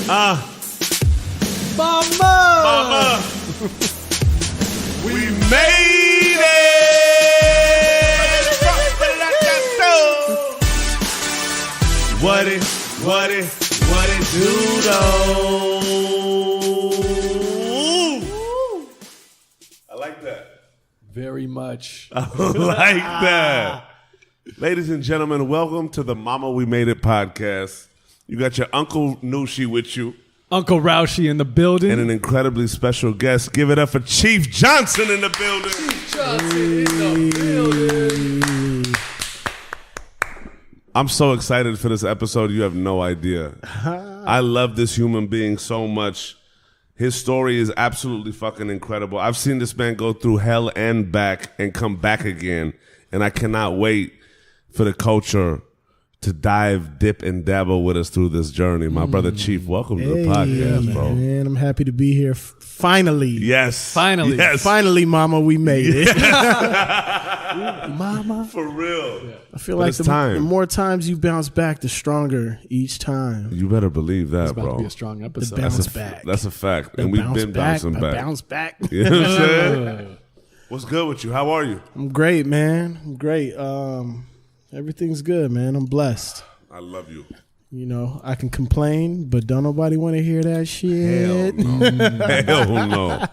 Mama. We made it. What it do though? I like that. Very much. I like that. Ladies and gentlemen, welcome to the Mama We Made It podcast. You got your Uncle Nushi with you. Uncle Roushi in the building. And an incredibly special guest. Give it up for Chief Johnson in the building. Chief Johnson in the building. I'm so excited for this episode. You have no idea. I love this human being so much. His story is absolutely fucking incredible. I've seen this man go through hell and back and come back again. And I cannot wait for the culture to dive, dip, and dabble with us through this journey. My brother Chief, welcome to the podcast, bro. Man, I'm happy to be here. Finally. Yes. Finally. Yes. Finally, Mama, we made it. Mama. For real. Yeah. I feel like the more times you bounce back, the stronger each time. You better believe that, it's about bro. To be a strong episode. Bounce back. That's a fact. And we've been bouncing back. Bounce back. You know what I'm saying? What's good with you? How are you? I'm great, man. I'm great. Everything's good, man. I'm blessed. I love you. You know, I can complain, but don't nobody want to hear that shit. Hell no. Hell no.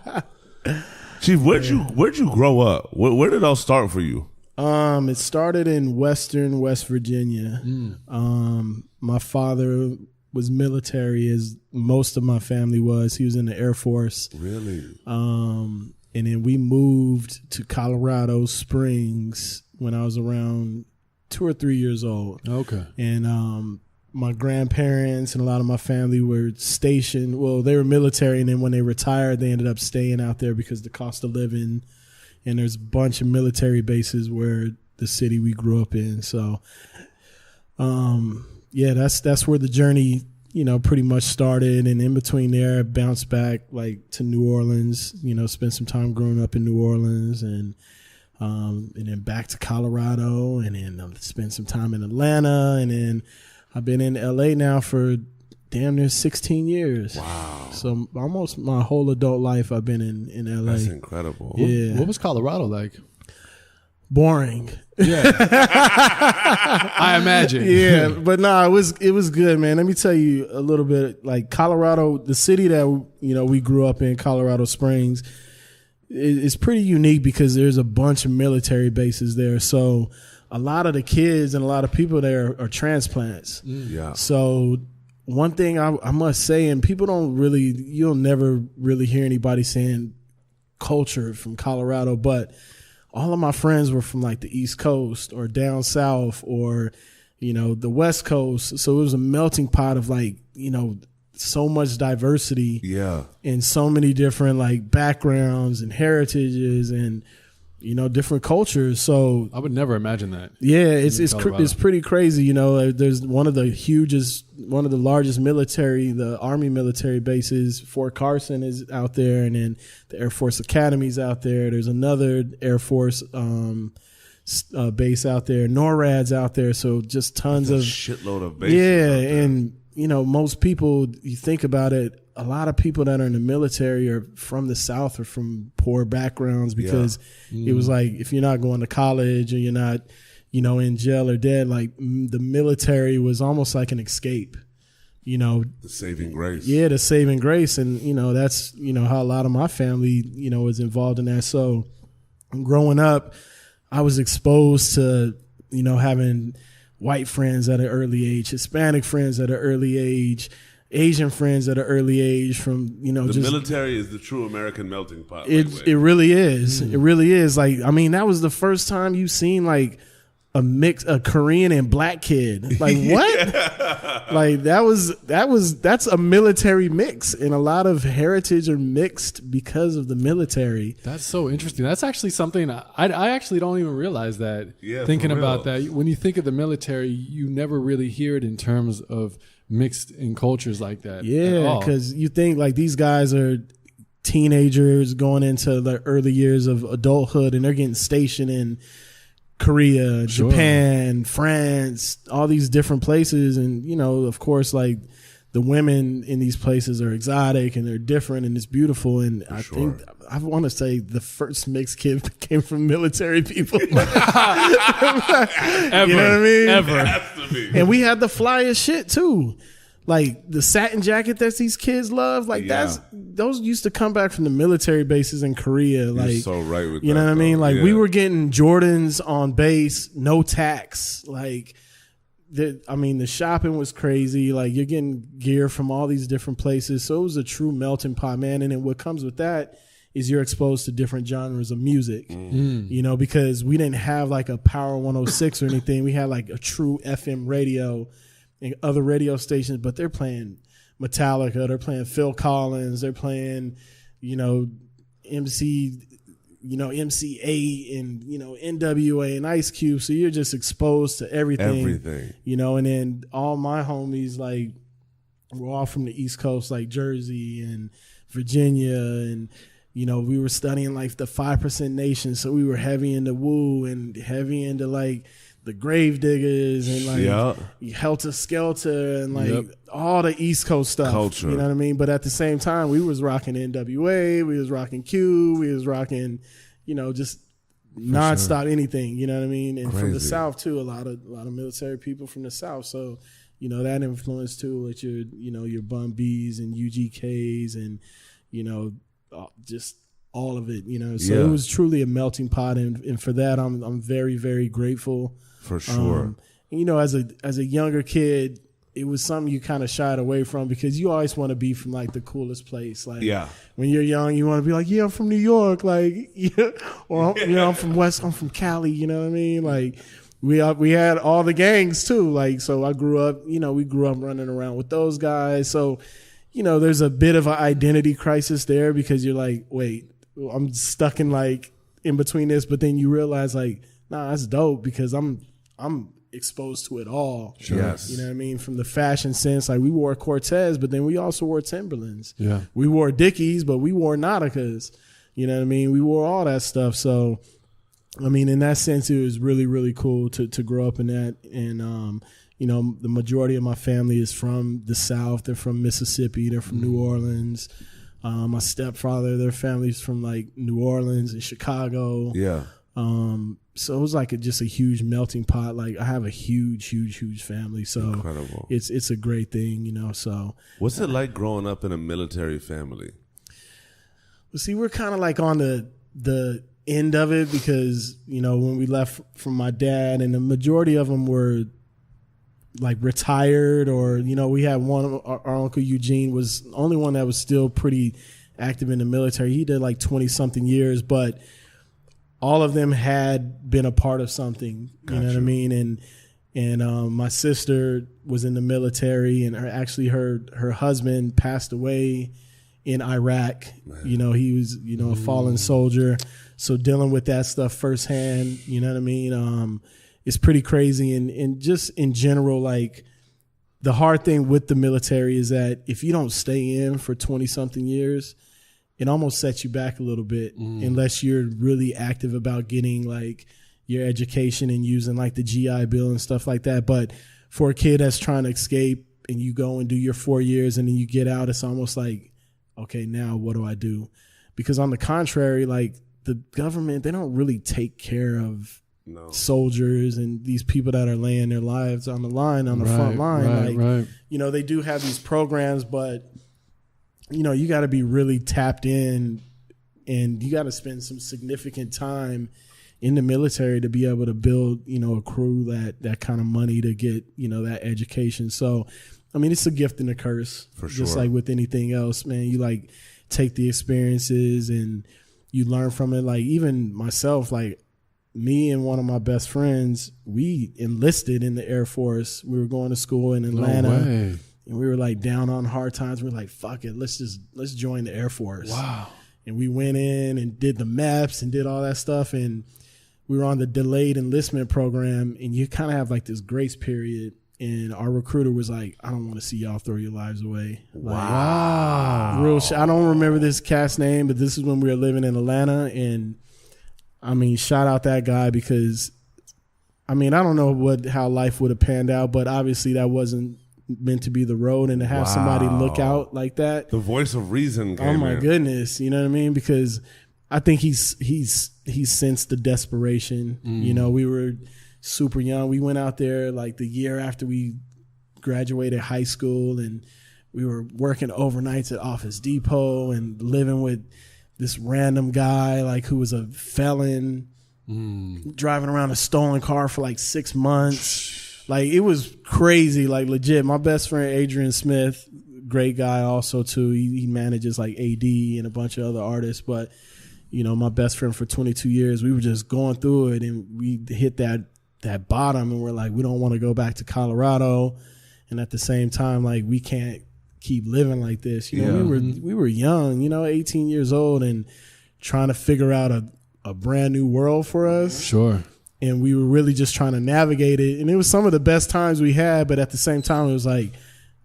Chief, where'd you grow up? Where did it all start for you? It started in Western West Virginia. My father was military, as most of my family was. He was in the Air Force. Really? And then we moved to Colorado Springs when I was around 2 or 3 years old. Okay. And my grandparents and a lot of my family were stationed. Well, they were military, and then when they retired, they ended up staying out there because the cost of living. And there's a bunch of military bases where the city we grew up in. So, yeah, that's where the journey, you know, pretty much started. And in between there, I bounced back like to New Orleans. You know, spent some time growing up in New Orleans, and then back to Colorado, and then spent some time in Atlanta, and then I've been in LA now for damn near 16 years. Wow. So almost my whole adult life I've been in LA. That's incredible. Yeah. What was Colorado like? Boring. Yeah. I imagine. Yeah, but no, it was good, man. Let me tell you a little bit. Like Colorado, the city that we grew up in, Colorado Springs, is pretty unique because there's a bunch of military bases there. So a lot of the kids and a lot of people there are transplants. Yeah. So one thing I must say, and people you'll never really hear anybody saying culture from Colorado, but all of my friends were from like the East Coast or down south or, you know, the West Coast. So it was a melting pot of like, you know, so much diversity. Yeah. In so many different like backgrounds and heritages and, you know, different cultures. So I would never imagine that. Yeah, it's pretty crazy. You know, there's one of the largest military, the Army military bases. Fort Carson is out there, and then the Air Force Academy's out there. There's another Air Force base out there. NORAD's out there. So just tons of shitload of bases. Yeah, and you know, most people, you think about it, a lot of people that are in the military are from the South or from poor backgrounds because it was like, if you're not going to college or you're not, you know, in jail or dead, like the military was almost like an escape, you know. The saving grace. Yeah, the saving grace. And, you know, that's, you know, how a lot of my family, you know, is involved in that. So growing up, I was exposed to, you know, having white friends at an early age, Hispanic friends at an early age, Asian friends at an early age from, you know, the military is the true American melting pot. It really is. It really is. Like, I mean, that was the first time you've seen like a Korean and black kid. Like what? Like that's a military mix, and a lot of heritage are mixed because of the military. That's so interesting. That's actually something I actually don't even realize that. Yeah, thinking about that, when you think of the military, you never really hear it in terms of mixed in cultures like that. Yeah, because you think like these guys are teenagers going into the early years of adulthood, and they're getting stationed in Korea, Japan, France, all these different places. And, you know, of course, like the women in these places are exotic and they're different and it's beautiful. And I think I want to say the first mixed kid came from military people. Ever. You know what I mean? Ever. It has to be. And we had the flyest shit too. Like the satin jacket that these kids love, like those used to come back from the military bases in Korea. You're like so right with that. You know what I mean? Like yeah. we were getting Jordans on base, no tax. Like the shopping was crazy. Like you're getting gear from all these different places. So it was a true melting pot, man. And then what comes with that is you're exposed to different genres of music, you know, because we didn't have like a Power 106 or anything. We had like a true FM radio and other radio stations, but they're playing Metallica, they're playing Phil Collins, they're playing, you know, MCA and, you know, NWA and Ice Cube. So you're just exposed to everything. You know, and then all my homies, like, we're all from the East Coast, like Jersey and Virginia, and, you know, we were studying like the 5% Nation. So we were heavy into Wu and heavy into like the Gravediggers and like Helter Skelter and like all the East Coast stuff. Culture. You know what I mean? But at the same time, we was rocking NWA, we was rocking Q, we was rocking, you know, just nonstop anything. You know what I mean? And from the South too, a lot of military people from the South. So, you know, that influence too with your, you know, your Bun Bs and UGKs and, you know, just all of it, you know. So it was truly a melting pot, and for that I'm very, very grateful. For sure. You know, as a younger kid, it was something you kind of shied away from because you always want to be from like the coolest place. Like when you're young, you want to be like, yeah, I'm from New York, like, or you know, I'm from Cali. You know what I mean? Like we had all the gangs too. Like, so I grew up, you know, we grew up running around with those guys. So, you know, there's a bit of an identity crisis there because you're like, wait, I'm stuck in like in between this, but then you realize like, nah, that's dope because I'm exposed to it all. Sure. Yes. You know what I mean? From the fashion sense, like we wore Cortez, but then we also wore Timberlands. Yeah. We wore Dickies, but we wore Nauticas. You know what I mean? We wore all that stuff. So, I mean, in that sense, it was really, really cool to grow up in that. And, you know, the majority of my family is from the South. They're from Mississippi. They're from New Orleans. My stepfather, their family's from like New Orleans and Chicago. Yeah. So it was like just a huge melting pot. Like I have a huge family. So incredible. It's a great thing, you know. So what's it like growing up in a military family? Well, see, we're kind of like on the end of it because, you know, when we left from my dad, and the majority of them were like retired, or, you know, we had one, our Uncle Eugene was the only one that was still pretty active in the military. He did like 20 something years, but all of them had been a part of something, you know what I mean? And my sister was in the military, and her husband passed away in Iraq. Man. You know, he was, you know, a fallen soldier. So dealing with that stuff firsthand, you know what I mean? It's pretty crazy. And just in general, like the hard thing with the military is that if you don't stay in for 20 something years, it almost sets you back a little bit unless you're really active about getting like your education and using like the GI Bill and stuff like that. But for a kid that's trying to escape and you go and do your 4 years and then you get out, it's almost like, okay, now what do I do? Because on the contrary, like the government, they don't really take care of soldiers and these people that are laying their lives on the line, on the front line. You know, they do have these programs, but you know, you got to be really tapped in, and you got to spend some significant time in the military to be able to build, you know, a crew that kind of money to get, you know, that education. So, I mean, it's a gift and a curse. For sure. Just like with anything else, man. You like take the experiences and you learn from it. Like even myself, like me and one of my best friends, we enlisted in the Air Force. We were going to school in Atlanta. No way. And we were like down on hard times. We were like, fuck it, let's join the Air Force. Wow. And we went in and did the maps and did all that stuff. And we were on the delayed enlistment program. And you kind of have like this grace period. And our recruiter was like, I don't want to see y'all throw your lives away. Wow. Like, I don't remember this cat's name, but this is when we were living in Atlanta. And I mean, shout out that guy because, I mean, I don't know how life would have panned out, but obviously that wasn't meant to be the road, and to have somebody look out like that. The voice of reason came Oh my in. goodness, you know what I mean? Because I think he's sensed the desperation. You know, we were super young. We went out there like the year after we graduated high school, and we were working overnights at Office Depot and living with this random guy like who was a felon, driving around a stolen car for like 6 months. Like it was crazy, like legit. My best friend Adrian Smith, great guy also too. He manages like AD and a bunch of other artists, but you know, my best friend for 22 years, we were just going through it, and we hit that bottom, and we're like, we don't want to go back to Colorado, and at the same time, like we can't keep living like this. You know, we were young, you know, 18 years old, and trying to figure out a brand new world for us. Sure. And we were really just trying to navigate it, and it was some of the best times we had, but at the same time, it was like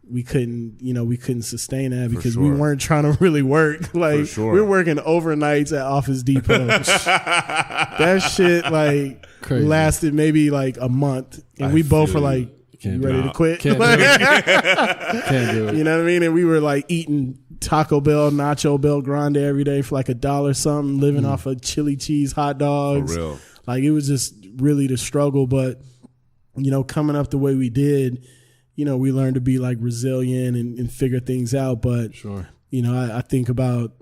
we couldn't sustain that because we weren't trying to really work. Like we were working overnights at Office Depot. That shit like crazy. Lasted maybe like a month, and we both were like, "You ready to quit?" Can't do it. Can't do it. You know what I mean? And we were like eating Taco Bell, Nacho Bell Grande every day for like $1 something, living off of chili cheese hot dogs. For real. Like it was just really the struggle, but you know, coming up the way we did, you know, we learned to be like resilient and figure things out. But, sure, you know, I think about,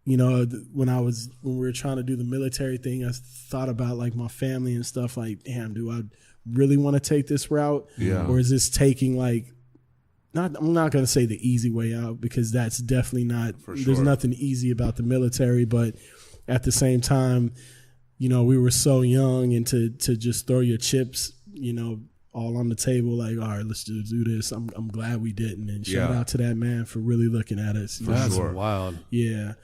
you know, when we were trying to do the military thing, I thought about like my family and stuff like, damn, do I really want to take this route? Yeah. Or is this taking like, I'm not going to say the easy way out, because that's definitely not, there's nothing easy about the military. But at the same time, you know, we were so young, and to just throw your chips, you know, all on the table, like, all right, let's just do this. I'm glad we didn't, and shout out to that man for really looking at us. That's wild. Yeah,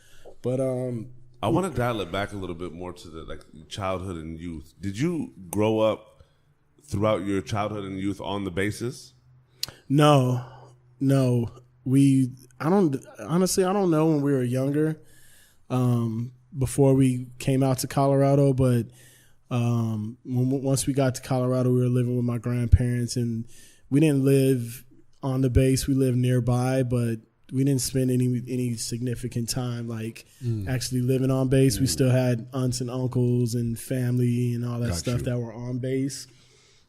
but I want to dial it back a little bit more to the like childhood and youth. Did you grow up throughout your childhood and youth on the bases? No. I don't know when we were younger, before we came out to Colorado, but once we got to Colorado, we were living with my grandparents, and we didn't live on the base. We lived nearby, but we didn't spend any significant time like actually living on base. We still had aunts and uncles and family and all that stuff that were on base,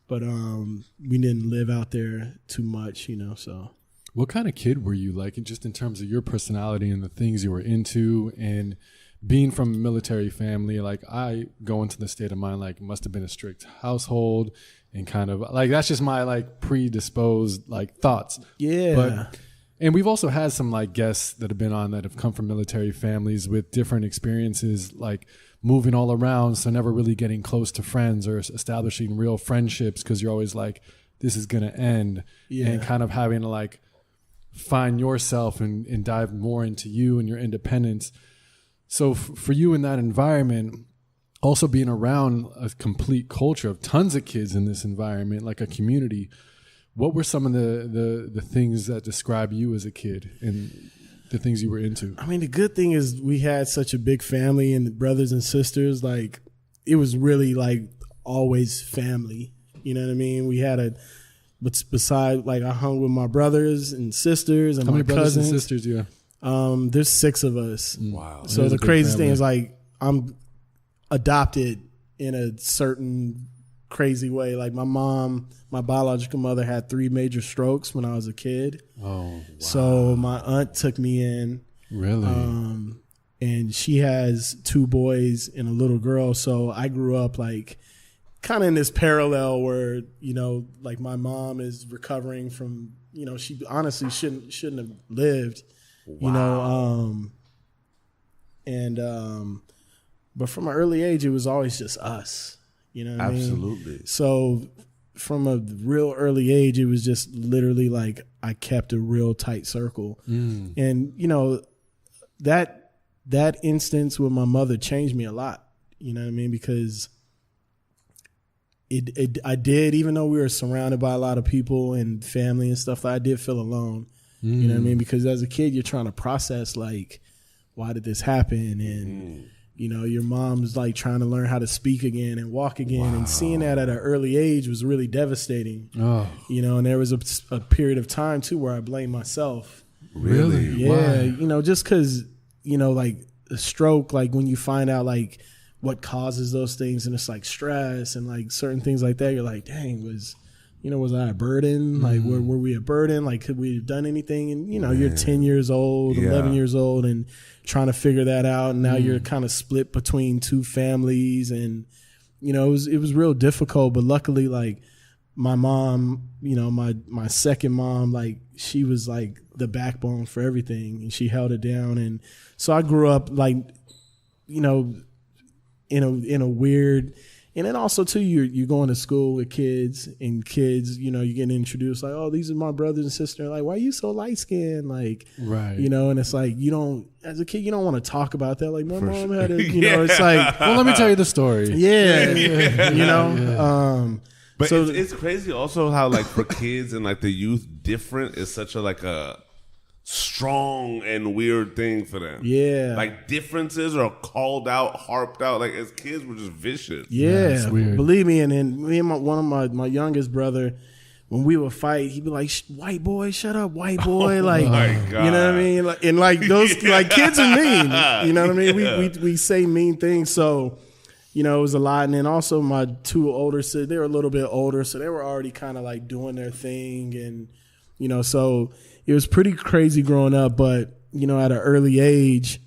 but we didn't live out there too much, you know. So, what kind of kid were you, like, just in terms of your personality and the things you were into, and being from a military family? Like, I go into the state of mind, like, must have been a strict household, and kind of like, that's just my like predisposed like thoughts. Yeah. And we've also had some like guests that have been on that have come from military families with different experiences, like moving all around, so never really getting close to friends or establishing real friendships, because you're always like, this is going to end. And kind of having to like find yourself and dive more into you and your independence. So for you in that environment, also being around a complete culture of tons of kids in this environment, like a community, what were some of the things that describe you as a kid and the things you were into? I mean, the good thing is we had such a big family and brothers and sisters. Like, it was really like always family. You know what I mean? We had but besides, like, I hung with my brothers and sisters and How my many brothers cousins. and sisters do you have? There's 6 of us. Wow. So the craziest thing is, like, I'm adopted in a certain crazy way. Like, my biological mother had 3 major strokes when I was a kid. Oh, wow. So my aunt took me in. Really? And she has 2 boys and a little girl. So I grew up like kind of in this parallel where, you know, like my mom is recovering from, you know, she honestly shouldn't have lived, you know, but from an early age, it was always just us, you know what I mean? Absolutely. So from a real early age, it was just literally like I kept a real tight circle. And, you know, that instance with my mother changed me a lot, you know what I mean? Because I did, even though we were surrounded by a lot of people and family and stuff, I did feel alone, you know what I mean? Because as a kid, you're trying to process like, why did this happen? And, your mom's like trying to learn how to speak again and walk again, and seeing that at an early age was really devastating. Oh. And there was a period of time too where I blamed myself. Really? Yeah. Why? Just because, like a stroke, like when you find out like what causes those things, and it's like stress and like certain things like that, you're like, dang, was I a burden? Like, were we a burden? Like, could we have done anything? And, you're 10 years old, 11 years old, and trying to figure that out. And now you're kind of split between two families. And, it was real difficult. But luckily, like, my mom, my second mom, like, she was like the backbone for everything, and she held it down. And so I grew up like, in a weird. And then also too, you're going to school with kids, and kids, you're getting introduced like, oh, these are my brothers and sisters. Like, why are you so light skinned? Like, right. And it's like, as a kid, you don't want to talk about that. Like, my mom had a, it's like, well, let me tell you the story. But so it's crazy also how like for kids and like the youth, different is such a like a strong and weird thing for them. Yeah. Like differences are called out, harped out. Like as kids, we're just vicious. Yeah. It's weird. Believe me. And then me and one of my youngest brother, when we would fight, he'd be like, white boy, shut up, white boy. Like, my God. You know what I mean? Like, and like those, like kids are mean, you know what I mean? We say mean things. So, it was a lot. And then also my two older sisters, they were a little bit older. So they were already kind of like doing their thing. And, so it was pretty crazy growing up. But, at an early age,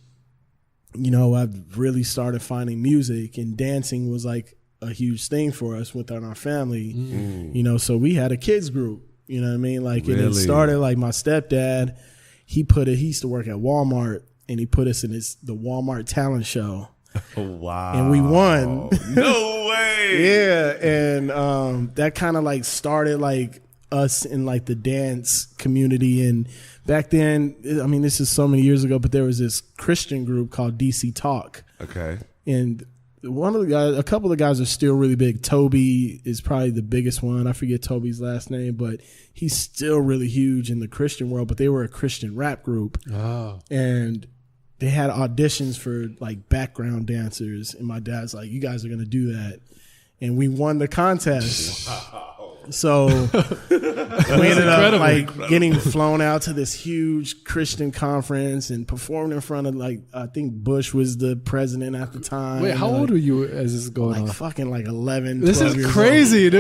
I really started finding music, and dancing was like a huge thing for us within our family. So we had a kids group, you know what I mean? Like, really? And it started like my stepdad, he used to work at Walmart, and he put us in the Walmart talent show. Wow. And we won. No way. Yeah. And that kind of like started like us in like the dance community. And back then, I mean, this is so many years ago, but there was this Christian group called DC Talk. Okay. And a couple of the guys are still really big. Toby is probably the biggest one. I forget Toby's last name, but he's still really huge in the Christian world. But they were a Christian rap group. Oh. And they had auditions for like background dancers. And my dad's like, you guys are going to do that. And we won the contest. Wow. So we ended up like getting flown out to this huge Christian conference and performed in front of like, I think Bush was the president at the time. Wait, how old were you as this is going on? Like fucking like 11, This 12 is years crazy, old.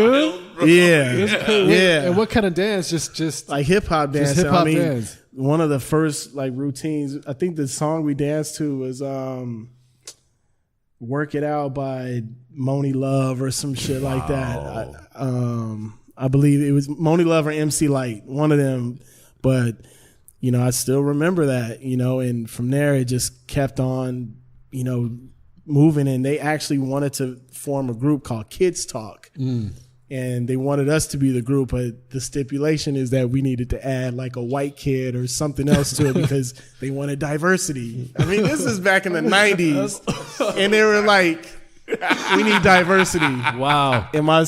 dude. Yeah. Yeah. And what kind of dance? Just like hip hop dance. hip hop dance. One of the first like routines, I think the song we danced to was Work It Out by Moni Love or some shit like that. I believe it was Moni Love or MC Light, one of them. But, I still remember that, and from there it just kept on, moving. And they actually wanted to form a group called Kids Talk. And they wanted us to be the group, but the stipulation is that we needed to add like a white kid or something else to it because they wanted diversity. I mean, this is back in the 90s. And they were like, we need diversity. Wow. And my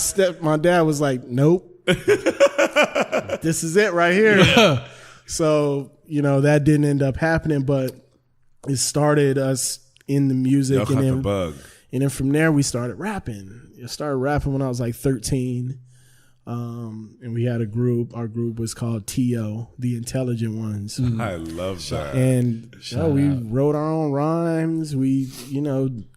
dad was like, nope. This is it right here. So, that didn't end up happening, but it started us in the music. Y'all caught the bug. And then from there, we started rapping. I started rapping when I was like 13. And we had a group. Our group was called T.O., The Intelligent Ones. I love that. And we wrote our own rhymes. We,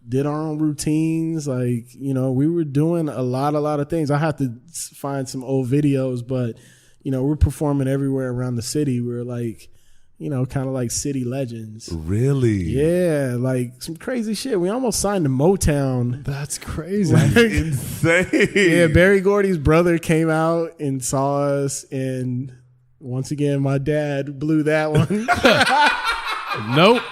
did our own routines. Like, we were doing a lot of things. I have to find some old videos, but, we're performing everywhere around the city. We're like, kind of like city legends. Really? Yeah, like some crazy shit. We almost signed to Motown. That's crazy. Insane. Yeah, Barry Gordy's brother came out and saw us, and once again, my dad blew that one. Nope.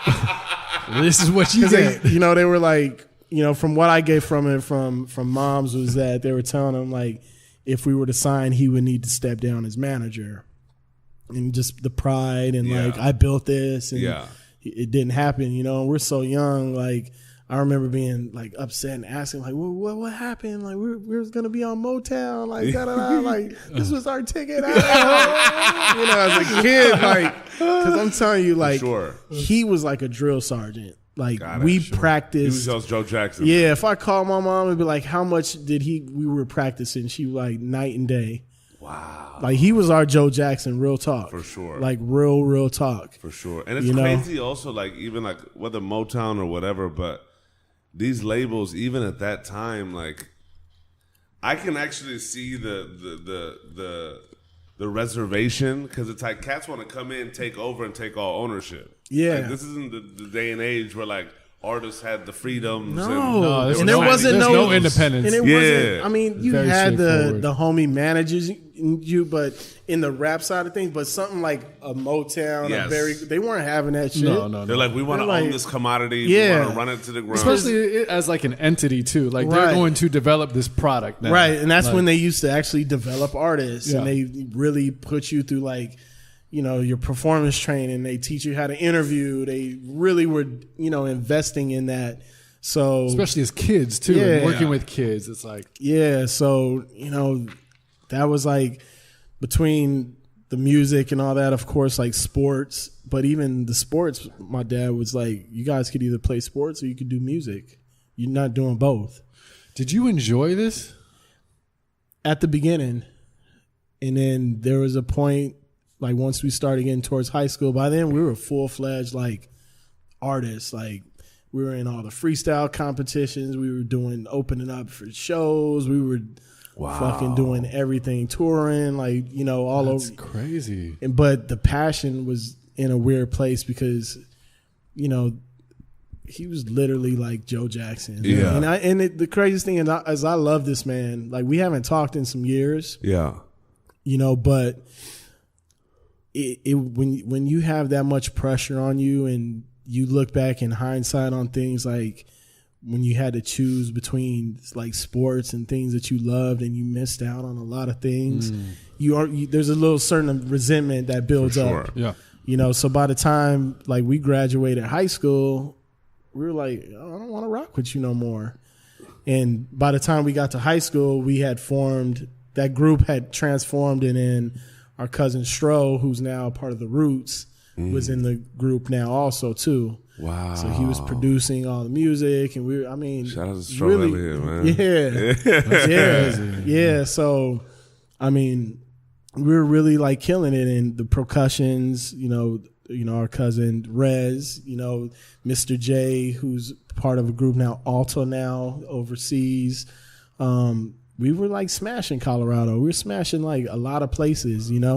This is what you get. They were like, from what I get from it from moms was that they were telling him like, if we were to sign, he would need to step down as manager. And just the pride and like, I built this and it didn't happen, and we're so young. Like, I remember being like upset and asking like, well, what happened? Like, we were going to be on Motown, like, like this was our ticket. As a kid, like, cause I'm telling you, like, he was like a drill sergeant. Like Got it, we sure. He was practiced. just Joe Jackson. Yeah, if I called my mom and be like, how much did we were practicing? She was like night and day. Wow. Like he was our Joe Jackson, real talk. For sure. Like real talk. For sure. And it's crazy also, like even like whether Motown or whatever, but these labels, even at that time, like I can actually see the reservation, because it's like cats want to come in, take over, and take all ownership. Yeah. Like, this isn't the day and age where like artists had the freedoms. No, there's and there wasn't no independence. And it wasn't. I mean, you Very had straightforward. the homie managers, but in the rap side of things, but something like a Motown, Yes. they weren't having that shit. No. They're like, we want to They're own like- this commodity. Yeah. We want to run it to the ground. Especially as like an entity too. Like they're Right. going to develop this product now. Right, and that's Like, when they used to actually develop artists, Yeah. and they really put you through like, your performance training. They teach you how to interview. They really were, investing in that. So especially as kids too, Yeah. and working with kids. It's like yeah, so that was like between the music and all that, of course, like sports. But even the sports, my dad was like, you guys could either play sports or you could do music. You're not doing both. did you enjoy this? At the beginning, and then there was a point, like once we started getting towards high school, by then we were full-fledged like artists. Like we were in all the freestyle competitions. We were opening up for shows. We were fucking doing everything, touring, like, all That's over. crazy. But the passion was in a weird place because, he was literally like Joe Jackson. Yeah. The craziest thing is I love this man. Like we haven't talked in some years, Yeah. but when you have that much pressure on you and you look back in hindsight on things, like when you had to choose between like sports and things that you loved and you missed out on a lot of things, there's a little certain resentment that builds sure. up. Yeah. So by the time like we graduated high school, we were like, I don't want to rock with you no more. And by the time we got to high school, that group had transformed, and then our cousin Stro, who's now part of the Roots, was in the group now also too. Wow. So he was producing all the music, and Shout out to Stro over here, man. Yeah. So, we were really like killing it, and the percussions, our cousin Rez, Mr. J, who's part of a group now, Alto now overseas. We were like smashing Colorado. We were smashing like a lot of places, Things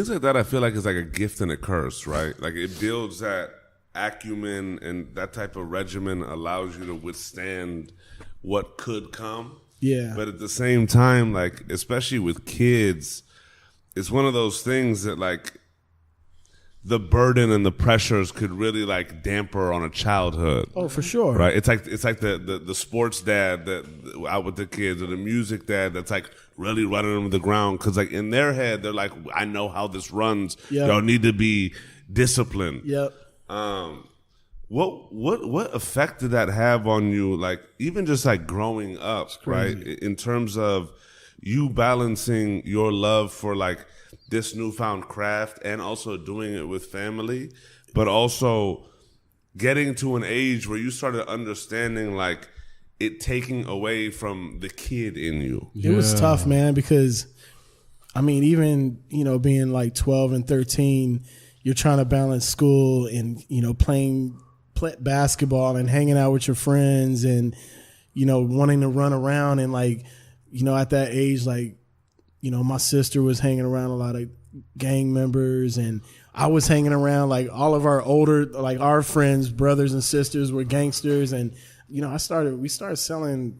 like that I feel like is like a gift and a curse, right? Like it builds that acumen, and that type of regimen allows you to withstand what could come. Yeah. But at the same time, like especially with kids, it's one of those things that like the burden and the pressures could really like damper on a childhood. Oh, for sure. Right. It's like the sports dad that out with the kids, or the music dad that's like really running them to the ground, because like in their head they're like, I know how this runs. Yep. Y'all need to be disciplined. Yep. What effect did that have on you? Like even just like growing up, right? In terms of you balancing your love for like this newfound craft and also doing it with family, but also getting to an age where you started understanding like it taking away from the kid in you. It was tough, man, because even, being like 12 and 13, you're trying to balance school and, playing basketball and hanging out with your friends and, wanting to run around. And like, at that age, like, my sister was hanging around a lot of gang members, and I was hanging around like all of our older, like our friends, brothers and sisters were gangsters. And, we started selling,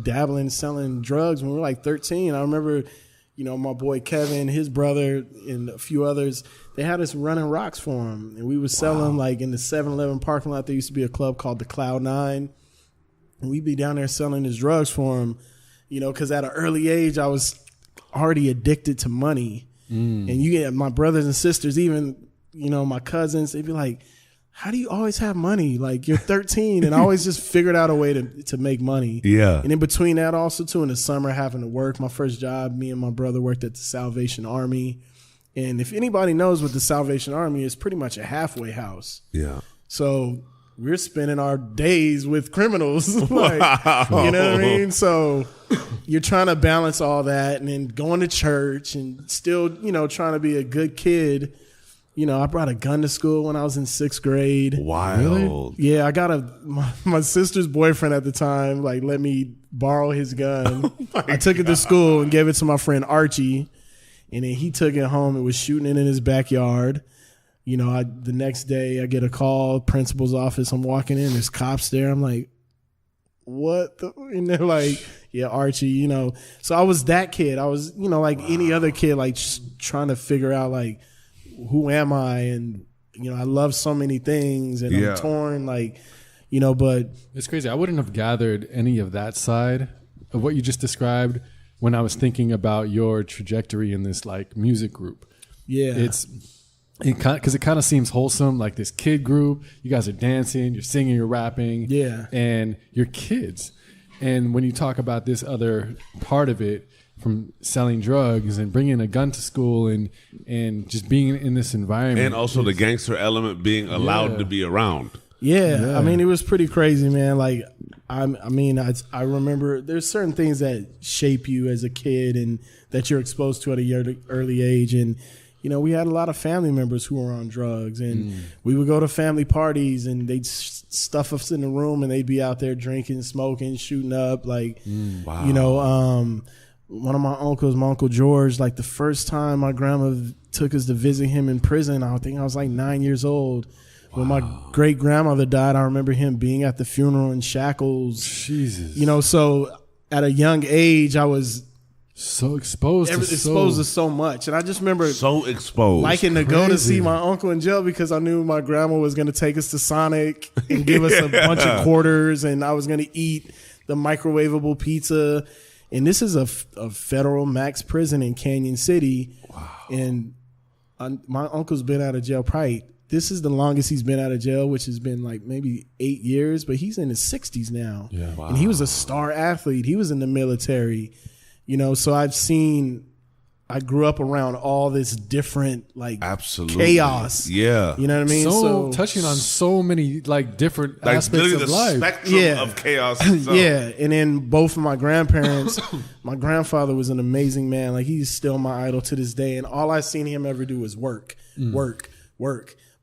dabbling, selling drugs when we were like 13. I remember, my boy Kevin, his brother, and a few others, they had us running rocks for him. And we would sell them like in the 7-Eleven parking lot. There used to be a club called the Cloud 9. And we'd be down there selling his drugs for him, because at an early age, I was already addicted to money. And you get my brothers and sisters, even, my cousins, they'd be like, how do you always have money? Like you're 13, and I always just figured out a way to make money. Yeah. And in between that also too, in the summer having to work, my first job, me and my brother worked at the Salvation Army. And if anybody knows what the Salvation Army is, pretty much a halfway house. Yeah. So we're spending our days with criminals. Like, you know what I mean? So you're trying to balance all that and then going to church and still, you know, trying to be a good kid. You know, I brought a gun to school when I was in 6th grade. Wild. Really? Yeah, I got my sister's boyfriend at the time, like, let me borrow his gun. I took it to school and gave it to my friend Archie. And then he took it home and was shooting it in his backyard. You know, the next day I get a call, principal's office. I'm walking in, there's cops there. I'm like, what? And they're like, yeah, Archie, you know. So I was that kid. I was, you know, like any other kid, like just trying to figure out, like, who am I? And, you know, I love so many things and I'm torn, like, you know, but. It's crazy. I wouldn't have gathered any of that side of what you just described when I was thinking about your trajectory in this, like, music group. Yeah. Because it kind of seems wholesome, like this kid group. You guys are dancing, you're singing, you're rapping. Yeah. And you're kids. And when you talk about this other part of it, from selling drugs and bringing a gun to school and just being in this environment. And also the gangster element being allowed to be around. Yeah. I mean, it was pretty crazy, man. Like, I I remember there's certain things that shape you as a kid and that you're exposed to at a early age. And, you know, we had a lot of family members who were on drugs, and we would go to family parties and they'd stuff us in the room and they'd be out there drinking, smoking, shooting up. Like, you know, one of my uncles, my Uncle George, like the first time my grandma took us to visit him in prison, I think I was like 9 years old. When my great grandmother died, I remember him being at the funeral in shackles. Jesus. You know, so at a young age, I was so exposed to so much. And I just remember so exposed, liking to go to see my uncle in jail because I knew my grandma was going to take us to Sonic and give us a bunch of quarters, and I was going to eat the microwavable pizza. And this is a federal max prison in Canyon City. Wow. And my uncle's been out of jail this is the longest he's been out of jail, which has been like maybe 8 years, but he's in his 60s now. Yeah. Wow. And he was a star athlete. He was in the military, you know, so I grew up around all this different, like, chaos. Yeah. You know what I mean? So touching on so many, like, different aspects of life. Spectrum of chaos. Yeah. And then both of my grandparents, my grandfather was an amazing man. Like, he's still my idol to this day. And all I've seen him ever do is work.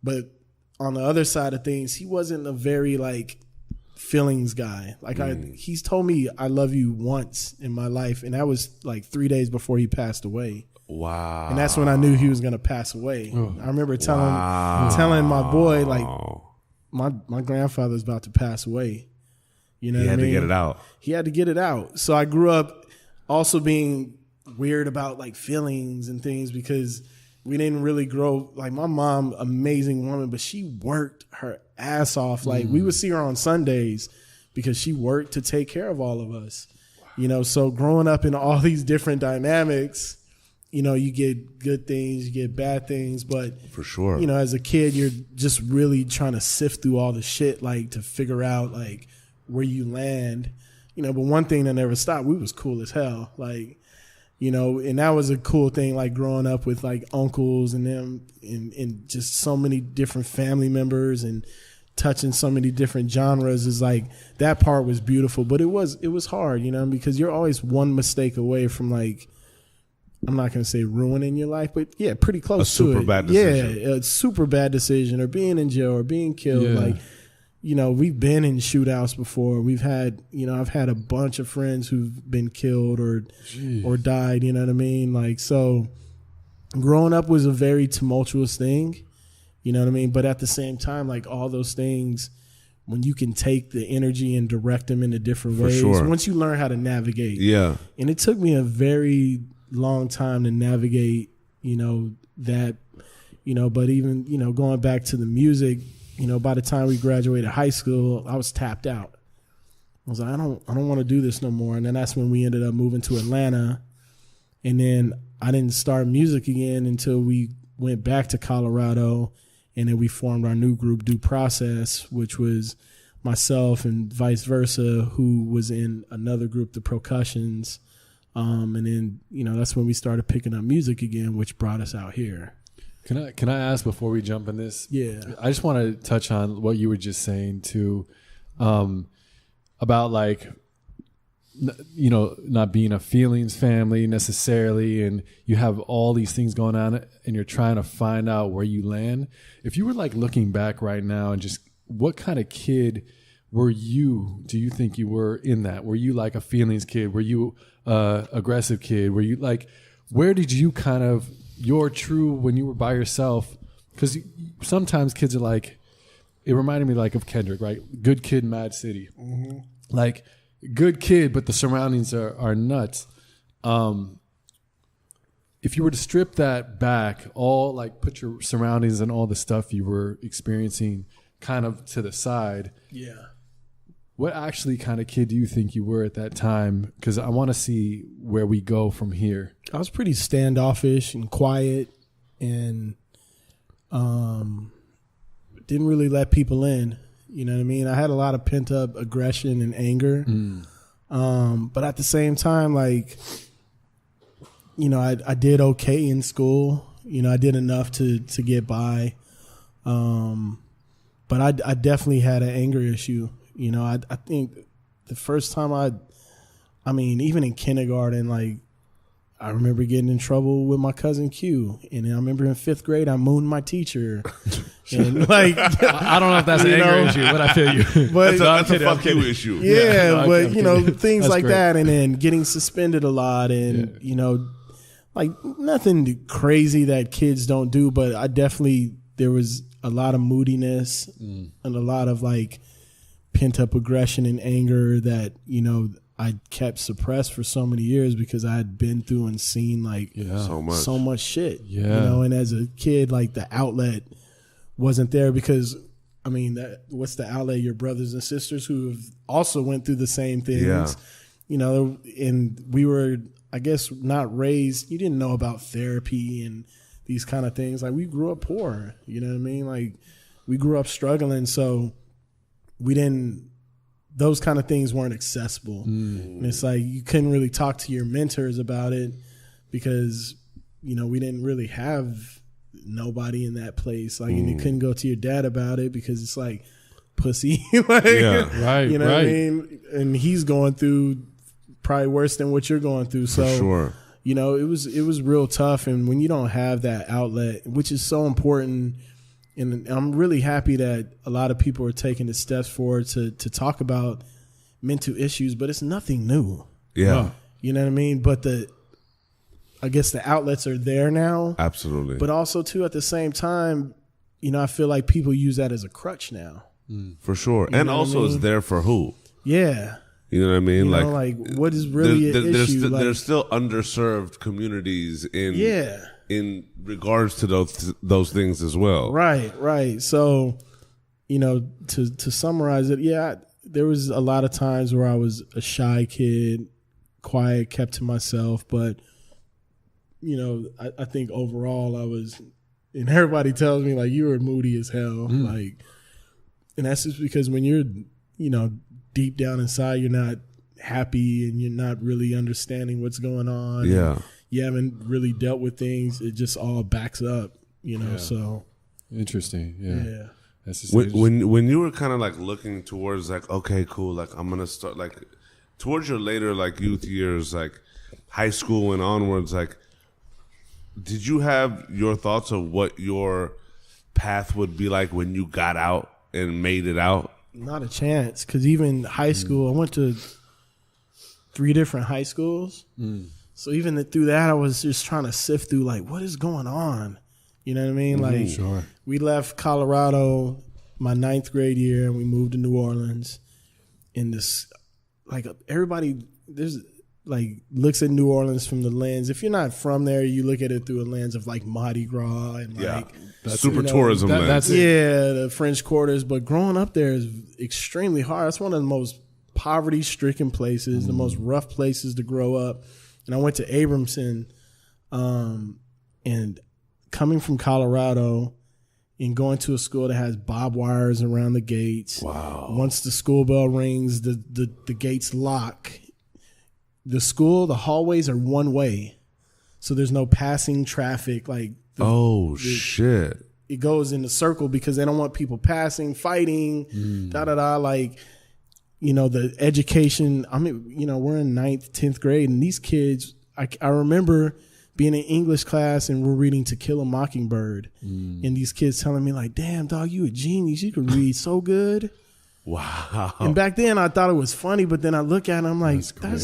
But on the other side of things, he wasn't a very, like, feelings guy. Like, he's told me I love you once in my life, and that was like 3 days before he passed away. Wow. And that's when I knew he was going to pass away. I remember telling my boy, like, my grandfather's about to pass away. You know what I mean? He had to get it out. He had to get it out. So I grew up also being weird about, like, feelings and things because we didn't really grow. Like, my mom, amazing woman, but she worked her ass off. Like, we would see her on Sundays because she worked to take care of all of us. You know, so growing up in all these different dynamics, you know, you get good things, you get bad things, but for sure, you know, as a kid, you're just really trying to sift through all the shit, like, to figure out, like, where you land, you know. But one thing that never stopped, we was cool as hell. Like, you know, and that was a cool thing, like, growing up with, like, uncles and them and just so many different family members and touching so many different genres is, like, that part was beautiful. But it was hard, you know, because you're always one mistake away from, like, I'm not going to say ruining your life, but yeah, pretty close to it. A super bad decision. Yeah, a super bad decision, or being in jail or being killed. Yeah. Like, you know, we've been in shootouts before. We've had, you know, I've had a bunch of friends who've been killed or died, you know what I mean? Like, so growing up was a very tumultuous thing, you know what I mean? But at the same time, like, all those things, when you can take the energy and direct them into different ways, once you learn how to navigate. Yeah. And it took me a very long time to navigate, you know, that, you know, but even, you know, going back to the music, you know, by the time we graduated high school, I was tapped out. I was like, I don't want to do this no more. And then that's when we ended up moving to Atlanta. And then I didn't start music again until we went back to Colorado. And then we formed our new group, Due Process, which was myself and vice versa, who was in another group, the Percussions. And then, you know, that's when we started picking up music again, which brought us out here. Can I ask before we jump in this? Yeah. I just want to touch on what you were just saying too, about like, not being a feelings family necessarily, and you have all these things going on, and you're trying to find out where you land. If you were like looking back right now, and just what kind of kid were you? Do you think you were in that? Were you like a feelings kid? Were you aggressive kid? Were you like, where did you kind of your true when you were by yourself? Because sometimes kids are like, it reminded me like of Kendrick, right? Good kid, mad city. Mm-hmm. Like good kid, but the surroundings are nuts. If you were to strip that back, all like put your surroundings and all the stuff you were experiencing kind of to the side. Yeah. What actually kind of kid do you think you were at that time? Because I want to see where we go from here. I was pretty standoffish and quiet, and didn't really let people in. You know what I mean? I had a lot of pent up aggression and anger. But at the same time, like, I did okay in school. I did enough to get by. But I definitely had an anger issue. I think the first time even in kindergarten, like, I remember getting in trouble with my cousin Q, and I remember in 5th grade I mooned my teacher, and like I don't know if that's an anger issue, but I feel you. But that's a fuck you issue. Yeah, but things That's like great. that, and then getting suspended a lot, and like nothing crazy that kids don't do, but I definitely there was a lot of moodiness and a lot of like pent up aggression and anger that I kept suppressed for so many years because I had been through and seen like so much shit. Yeah. And as a kid, like the outlet wasn't there because what's the outlet? Your brothers and sisters who have also went through the same things. Yeah. And we were, I guess, not raised. You didn't know about therapy and these kind of things. Like we grew up poor. You know what I mean? Like we grew up struggling, so we didn't. Those kind of things weren't accessible. And it's like you couldn't really talk to your mentors about it because, we didn't really have nobody in that place. Like, and you couldn't go to your dad about it because it's like pussy. Like, right. What I mean? And he's going through probably worse than what you're going through. So, for sure. It was real tough. And when you don't have that outlet, which is so important. And I'm really happy that a lot of people are taking the steps forward to talk about mental issues, but it's nothing new. Yeah. You know what I mean? But I guess the outlets are there now. Absolutely. But also, too, at the same time, I feel like people use that as a crutch now. For sure. And also it's there for who? Yeah. You know what I mean? Like what is really an issue? There's still underserved communities in regards to those things as well. Right. So, to summarize it, there was a lot of times where I was a shy kid, quiet, kept to myself. But, I think overall I was, and everybody tells me like, you were moody as hell. Like, and that's just because when you're, deep down inside, you're not happy and you're not really understanding what's going on. Yeah. You haven't really dealt with things. It just all backs up, so. Interesting. Yeah. That's just when you were kind of like looking towards like, okay, cool. Like I'm going to start like towards your later like youth years, like high school and onwards, like did you have your thoughts of what your path would be like when you got out and made it out? Not a chance. Cause even high school, I went to 3 different high schools. So even through that, I was just trying to sift through, like, what is going on? You know what I mean? Like, sure. We left Colorado my 9th grade year, and we moved to New Orleans. In this, like, everybody, there's like looks at New Orleans from the lens. If you're not from there, you look at it through a lens of like Mardi Gras and like super tourism lens. That's the French Quarters. But growing up there is extremely hard. It's one of the most poverty-stricken places, the most rough places to grow up. And I went to Abramson, and coming from Colorado and going to a school that has barbed wires around the gates. Wow. Once the school bell rings, the gates lock. The hallways are one way. So there's no passing traffic. Like shit. It goes in the circle because they don't want people passing, fighting, like, the education. I mean, we're in 9th, 10th grade, and these kids, I remember being in English class and we're reading To Kill a Mockingbird. And these kids telling me like, damn, dog, you a genius. You can read so good. Wow. And back then I thought it was funny, but then I look at it, I'm like, that's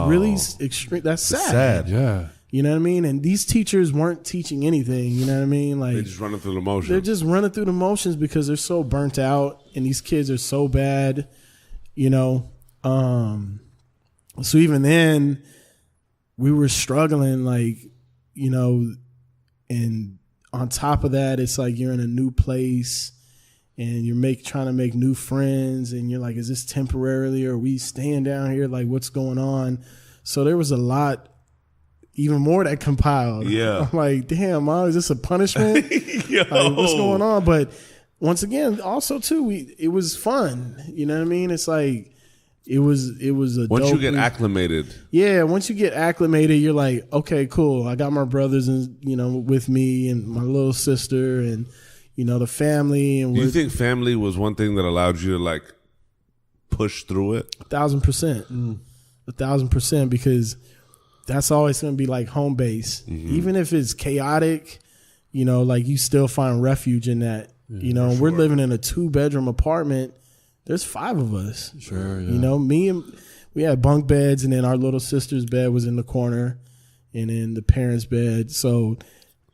really extreme. That's sad. Yeah. You know what I mean? And these teachers weren't teaching anything. You know what I mean? Like, they're just running through the motions. They're just running through the motions because they're so burnt out, and these kids are so bad. So even then, we were struggling, like, and on top of that, it's like you're in a new place and you're trying to make new friends, and you're like, is this temporarily, or are we staying down here? Like, what's going on? So there was a lot, even more that compiled. Yeah. I'm like, damn, Mom, is this a punishment? Like, what's going on? But once again, also too, it was fun. You know what I mean? It's like, it was a once dope you get acclimated. Yeah, once you get acclimated, you're like, okay, cool. I got my brothers and with me, and my little sister, and the family. And do you think family was one thing that allowed you to like push through it? 1,000%, 1,000%, because that's always going to be like home base, even if it's chaotic. Like, you still find refuge in that. We're living in a 2-bedroom apartment. There's 5 of us. Sure, yeah. We had bunk beds, and then our little sister's bed was in the corner, and then the parents' bed. So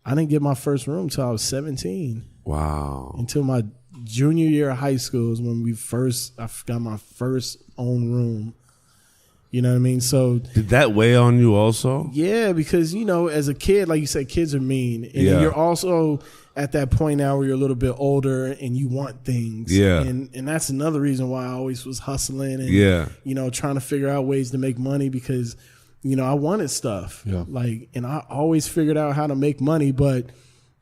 I didn't get my first room until I was 17. Wow. Until my junior year of high school is when I got my first own room. You know what I mean? So did that weigh on you also? Yeah, because, as a kid, like you said, kids are mean. And you're also at that point now where you're a little bit older and you want things. Yeah. And that's another reason why I always was hustling and, trying to figure out ways to make money because, I wanted stuff. Yeah. Like, and I always figured out how to make money, but,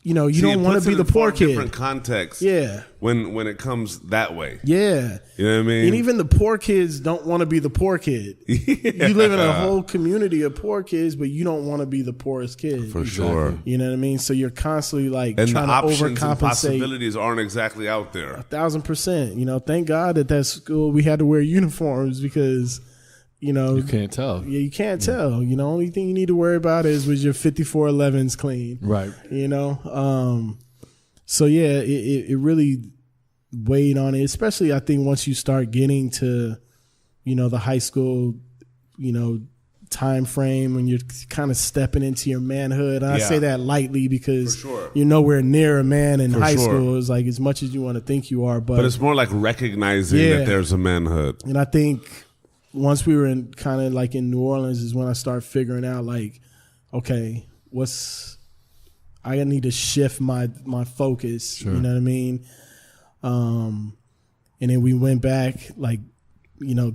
you don't want to be the poor kid. Different context. Yeah. When it comes that way. Yeah. You know what I mean? And even the poor kids don't want to be the poor kid. You live in a whole community of poor kids, but you don't want to be the poorest kid. For sure. You know what I mean? So you're constantly like and trying the to options overcompensate. And possibilities aren't exactly out there. 1,000%. Thank God that school we had to wear uniforms because you can't tell. Yeah, you can't tell. Only thing you need to worry about was your 5411s clean. Right. So yeah, it really weighed on it, especially I think once you start getting to, the high school, time frame when you're kind of stepping into your manhood. And I say that lightly because you're nowhere near a man in high school. It's like as much as you want to think you are, but it's more like recognizing that there's a manhood. And I think once we were in kind of like in New Orleans is when I started figuring out like, okay, I need to shift my focus. Sure. You know what I mean? And then we went back, like,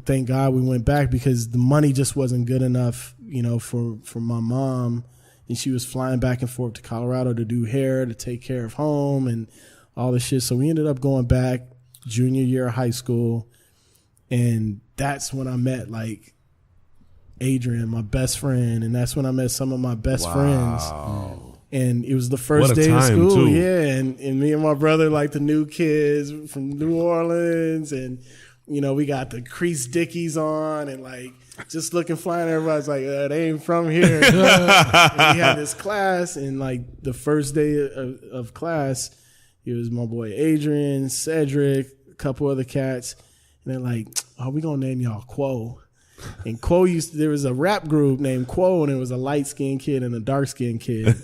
thank God we went back because the money just wasn't good enough, for my mom. And she was flying back and forth to Colorado to do hair, to take care of home and all this shit. So we ended up going back junior year of high school. And that's when I met like Adrian, my best friend. And that's when I met some of my best friends. And it was the first day of school. Too. Yeah. And me and my brother, like the new kids from New Orleans. And, we got the creased dickies on and like just looking flying. Everybody's like, they ain't from here. And we had this class. And like the first day of class, it was my boy Adrian, Cedric, a couple other cats. And they're like, oh, we going to name y'all Quo. And Quo there was a rap group named Quo, and it was a light-skinned kid and a dark-skinned kid.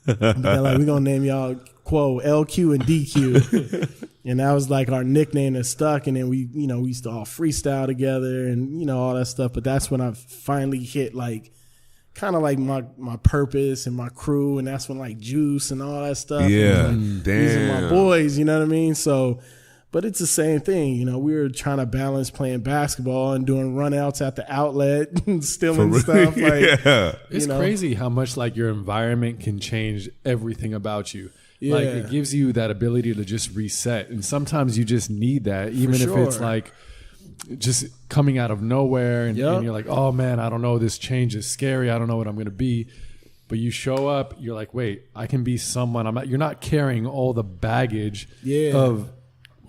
And they're like, we're going to name y'all Quo, LQ and DQ. And that was like our nickname that stuck. And then we used to all freestyle together and, all that stuff. But that's when I finally hit like, kind of like my purpose and my crew. And that's when like Juice and all that stuff. Yeah, like, these are my boys, you know what I mean? So... But it's the same thing, we were trying to balance playing basketball and doing runouts at the outlet and stealing stuff. Like, it's crazy how much like your environment can change everything about you. Yeah. Like it gives you that ability to just reset, and sometimes you just need that, even if it's like just coming out of nowhere, and you're like, oh man, I don't know, this change is scary. I don't know what I'm going to be. But you show up, you're like, wait, I can be someone. You're not carrying all the baggage of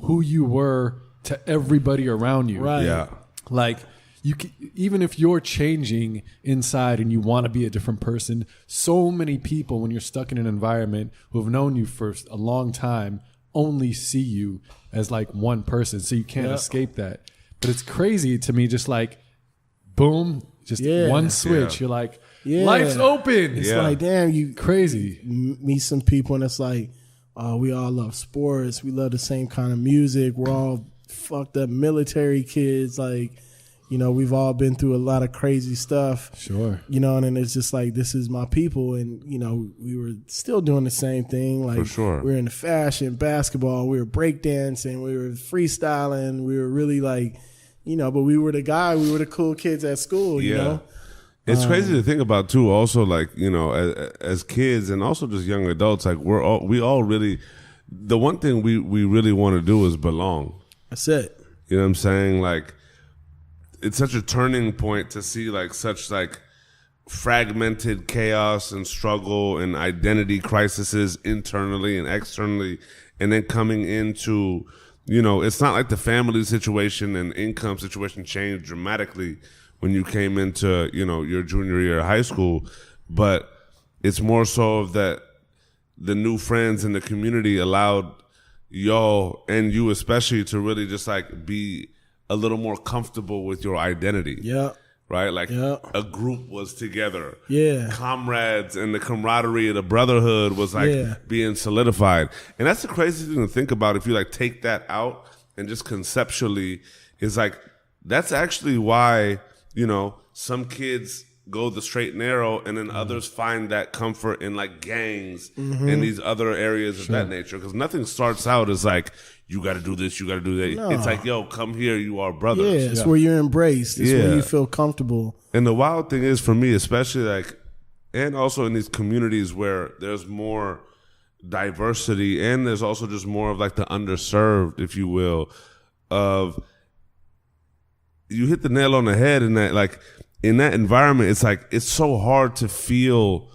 who you were to everybody around you. Right. Yeah. Like even if you're changing inside and you want to be a different person, so many people, when you're stuck in an environment who have known you for a long time, only see you as like one person. So you can't escape that. But it's crazy to me, just like, boom, just one switch. You're like, life's open. It's like, damn, you crazy. Meet some people and it's like, we all love sports. We love the same kind of music. We're all fucked up military kids. Like, you know, we've all been through a lot of crazy stuff. Sure. You know, and then it's just like, this is my people. And, you know, we were still doing the same thing. Like, For sure. We were in the fashion, basketball, we were breakdancing, we were freestyling. We were really like, you know, but we were the cool kids at school, you know? It's crazy to think about too. Also, like, you know, as kids and also just young adults, like we all really, the one thing we really want to do is belong. That's it. You know what I'm saying? Like, it's such a turning point to see like such like fragmented chaos and struggle and identity crises internally and externally, and then coming into, you know, it's not like the family situation and income situation changed dramatically when you came into, you know, your junior year of high school, but it's more so of that the new friends in the community allowed y'all and you especially to really just like be a little more comfortable with your identity. Yeah. Right? Like a group was together. Yeah. Comrades and the camaraderie of the brotherhood was like being solidified. And that's the crazy thing to think about if you like take that out and just conceptually is like, that's actually why, you know, some kids go the straight and narrow and then others find that comfort in like gangs and these other areas of that nature. Because nothing starts out as like, you got to do this, you got to do that. No. It's like, yo, come here, you are brothers. Yeah, it's where you're embraced. It's where you feel comfortable. And the wild thing is for me, especially like, and also in these communities where there's more diversity and there's also just more of like the underserved, if you will, of you hit the nail on the head in that, like, in that environment, it's like, it's so hard to feel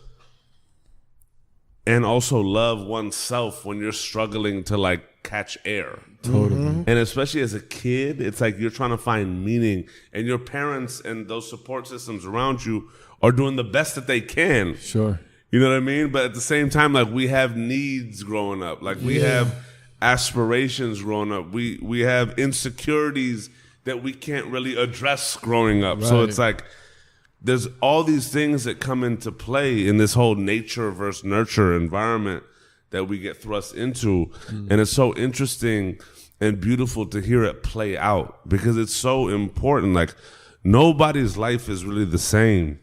and also love oneself when you're struggling to like catch air. Totally. And especially as a kid, it's like you're trying to find meaning and your parents and those support systems around you are doing the best that they can. Sure. You know what I mean? But at the same time, like, we have needs growing up. Like, we have aspirations growing up. We have insecurities that we can't really address growing up. Right. So it's like there's all these things that come into play in this whole nature versus nurture environment that we get thrust into. And it's so interesting and beautiful to hear it play out because it's so important. Like, nobody's life is really the same,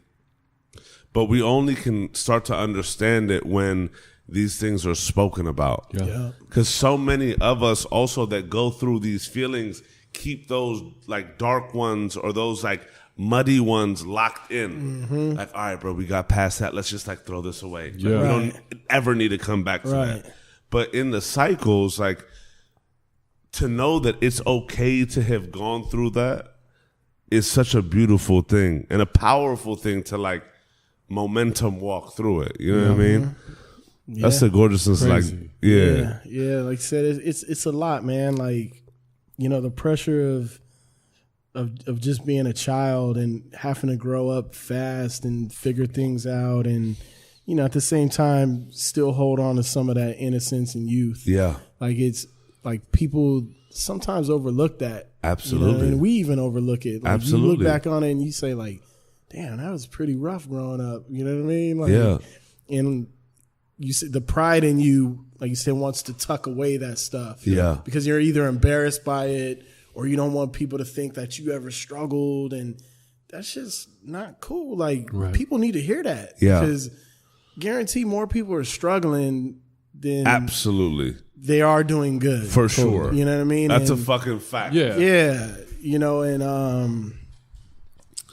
but we only can start to understand it when these things are spoken about. Because so many of us also that go through these feelings keep those like dark ones or those like muddy ones locked in. Like, all right, bro, we got past that. Let's just like throw this away. Like, we don't ever need to come back to that. But in the cycles, like, to know that it's okay to have gone through that is such a beautiful thing and a powerful thing to like momentum walk through it. You know what I mean? That's the gorgeousness. Crazy. Like, yeah. Like I said, it's a lot, man. Like, you know, the pressure of just being a child and having to grow up fast and figure things out and, you know, at the same time still hold on to some of that innocence and youth. Yeah. Like, it's like people sometimes overlook that. Absolutely. You know? And we even overlook it. Like, absolutely. You look back on it and you say like, damn, that was pretty rough growing up. You know what I mean? Like, and you see the pride in you, like you said, wants to tuck away that stuff. Because you're either embarrassed by it or you don't want people to think that you ever struggled, and that's just not cool. Like, people need to hear that. Because guarantee more people are struggling than absolutely they are doing good. For sure. You know what I mean? That's a fucking fact. Yeah. You know, and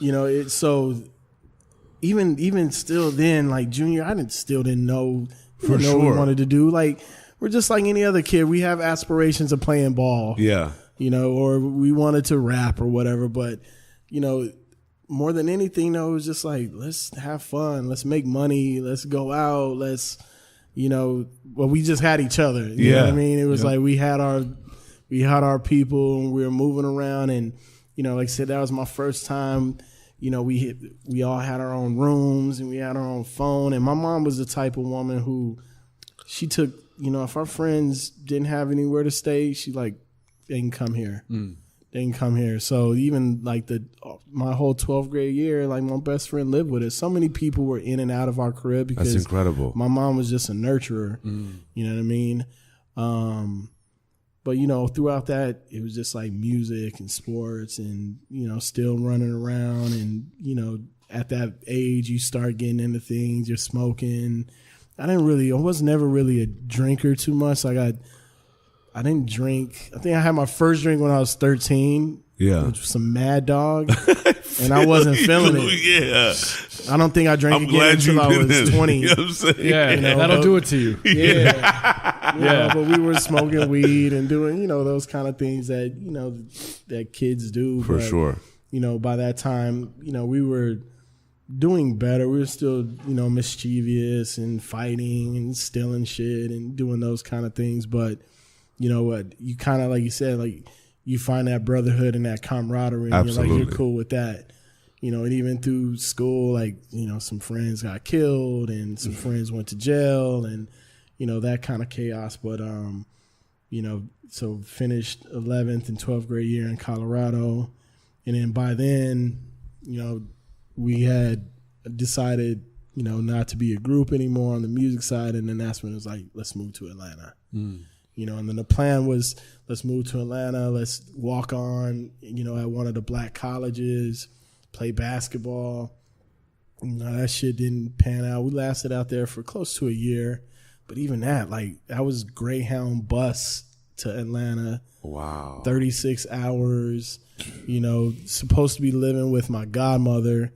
you know, it's so even still then, like junior, I still didn't know what we wanted to do. Like, we're just like any other kid. We have aspirations of playing ball. You know, or we wanted to rap or whatever. But, you know, more than anything, though, it was just like, let's have fun, let's make money, let's go out, let's, we just had each other. You know what I mean? It was like we had our people, and we were moving around, and like I said, that was my first time. We all had our own rooms, and we had our own phone. And my mom was the type of woman who, she took, if our friends didn't have anywhere to stay, she like, they can come here. They can come here. So even like my whole 12th grade year, like my best friend lived with us. So many people were in and out of our crib because that's incredible. My mom was just a nurturer. You know what I mean? But, throughout that, it was just like music and sports and, still running around. And, at that age, you start getting into things. You're smoking. I was never really a drinker too much. I didn't drink. I think I had my first drink when I was 13. Yeah. Which was some Mad Dog. And I wasn't feeling it. Yeah. I don't think I drank again until I was 20. You know what I'm saying? Yeah, that'll do it to you. Yeah. But we were smoking weed and doing, those kind of things that, that kids do. For sure. By that time, we were doing better. We were still, mischievous and fighting and stealing shit and doing those kind of things. But, you kind of, like you said, like you find that brotherhood and that camaraderie. And Absolutely. you're cool with that. And even through school, like, some friends got killed and some friends went to jail and, that kind of chaos. But, so finished 11th and 12th grade year in Colorado. And then by then, we had decided, not to be a group anymore on the music side. And then that's when it was like, let's move to Atlanta. And then the plan was, let's move to Atlanta. Let's walk on, at one of the black colleges, play basketball. That shit didn't pan out. We lasted out there for close to a year. But even that, like, that was Greyhound bus to Atlanta. Wow. 36 hours, supposed to be living with my godmother.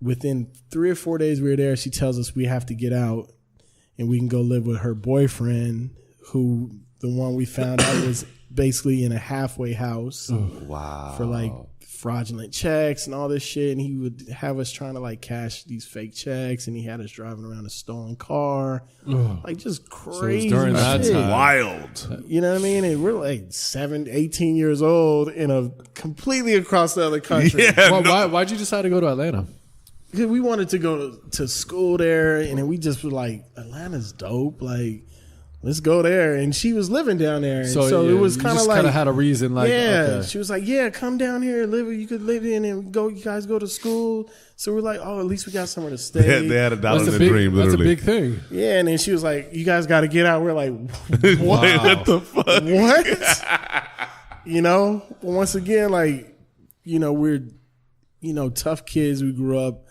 Within 3 or 4 days we were there, she tells us we have to get out and we can go live with her boyfriend, who the one we found out was basically in a halfway house. Wow. For like fraudulent checks and all this shit. And he would have us trying to like cash these fake checks, and he had us driving around a stolen car. Like just crazy during that shit. time. Wild. You know what I mean? And we're like 18 years old in a completely across the other country. Yeah. Why'd you decide to go to Atlanta? Because we wanted to go to school there, and then we just were like, Atlanta's dope. Like, let's go there. And she was living down there. And so it was kind of like, had a reason. Like, okay. She was like, yeah, come down here, you could live in and go. You guys go to school. So we're like, oh, at least we got somewhere to stay. They had a dollar in the big dream, That's a literally. big thing. Yeah, and then she was like, you guys got to get out. We're like, Wow. What the fuck? What? But once again, like, we're, tough kids. We grew up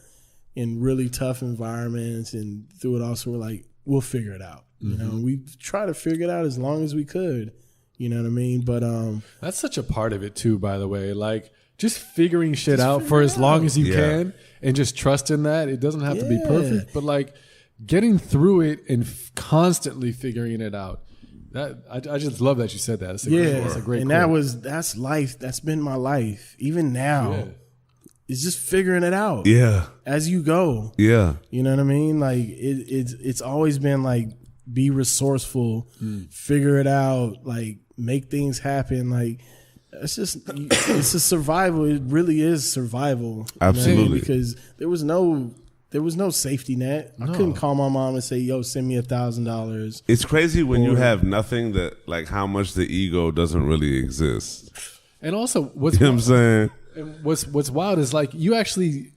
in really tough environments, and through it all, so we're like, we'll figure it out. We try to figure it out as long as we could. You know what I mean? But that's such a part of it too, by the way. Like just figuring shit out for as long as you can, and just trusting that it doesn't have to be perfect, but like getting through it and constantly figuring it out. That I just love that you said that. That's a great and quote. that's life. That's been my life. Even now, it's just figuring it out. Yeah. As you go. Yeah. You know what I mean? Like it's always been like, be resourceful, figure it out, like make things happen. Like it's a survival. It really is survival. Absolutely. Because there was no safety net. I couldn't call my mom and say, yo, send me $1,000. It's crazy when you have nothing, that like how much the ego doesn't really exist. And also, You know what I'm saying? what's wild is like you actually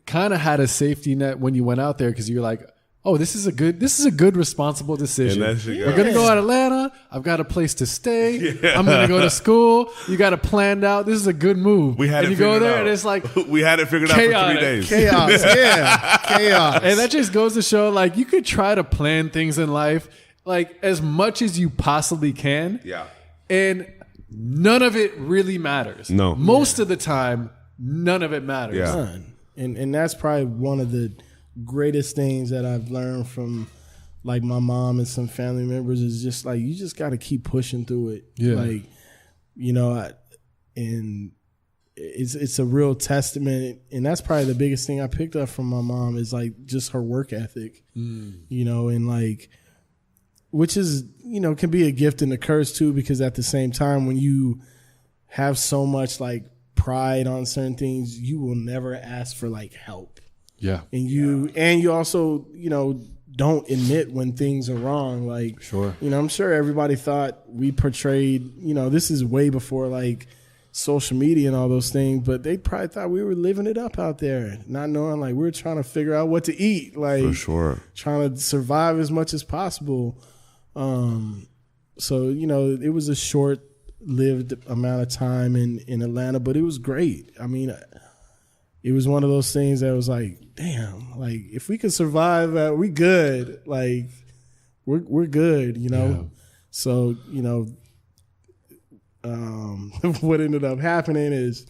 kind of had a safety net when you went out there, because you're like, oh, this is a good responsible decision. We're gonna go out to Atlanta. I've got a place to stay. Yeah. I'm gonna go to school. You got it planned out. This is a good move. We had and it you go figured there out. and it's like we had it figured out for 3 days. Chaos. Chaos. And that just goes to show, like, you could try to plan things in life like as much as you possibly can. Yeah. And none of it really matters. No. Most of the time, none of it matters. Yeah. And that's probably one of the greatest things that I've learned from like my mom and some family members is just like, you just got to keep pushing through it. Yeah. Like, and it's a real testament, and that's probably the biggest thing I picked up from my mom is like just her work ethic, you know, and like, which is, you know, can be a gift and a curse too, because at the same time, when you have so much like pride on certain things, you will never ask for like help. Yeah. And you also, you know, don't admit when things are wrong. Like, sure. You know, I'm sure everybody thought we portrayed, you know, this is way before like social media and all those things, but they probably thought we were living it up out there, not knowing like we were trying to figure out what to eat, like For sure. trying to survive as much as possible. So, you know, it was a short-lived amount of time in Atlanta, but it was great. I mean, it was one of those things that was like, damn, like if we could survive, we good. Like we're good, you know. Yeah. So, you know, what ended up happening is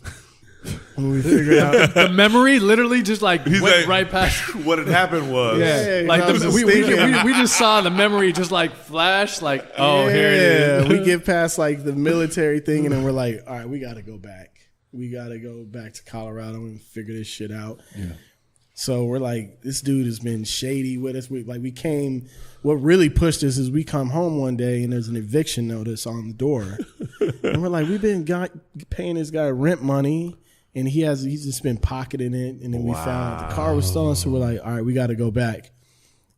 when we figured out the memory literally just like went like, right past. What had happened was like we just saw the memory just like flash, like here it is. We get past like the military thing, and then we're like, all right, we got to go back. We got to go back to Colorado and figure this shit out. Yeah. So we're like, this dude has been shady with us. We came. What really pushed us is we come home one day and there's an eviction notice on the door, and we're like, we've been paying this guy rent money, and he's just been pocketing it. And then we found out the car was stolen. So we're like, all right, we got to go back.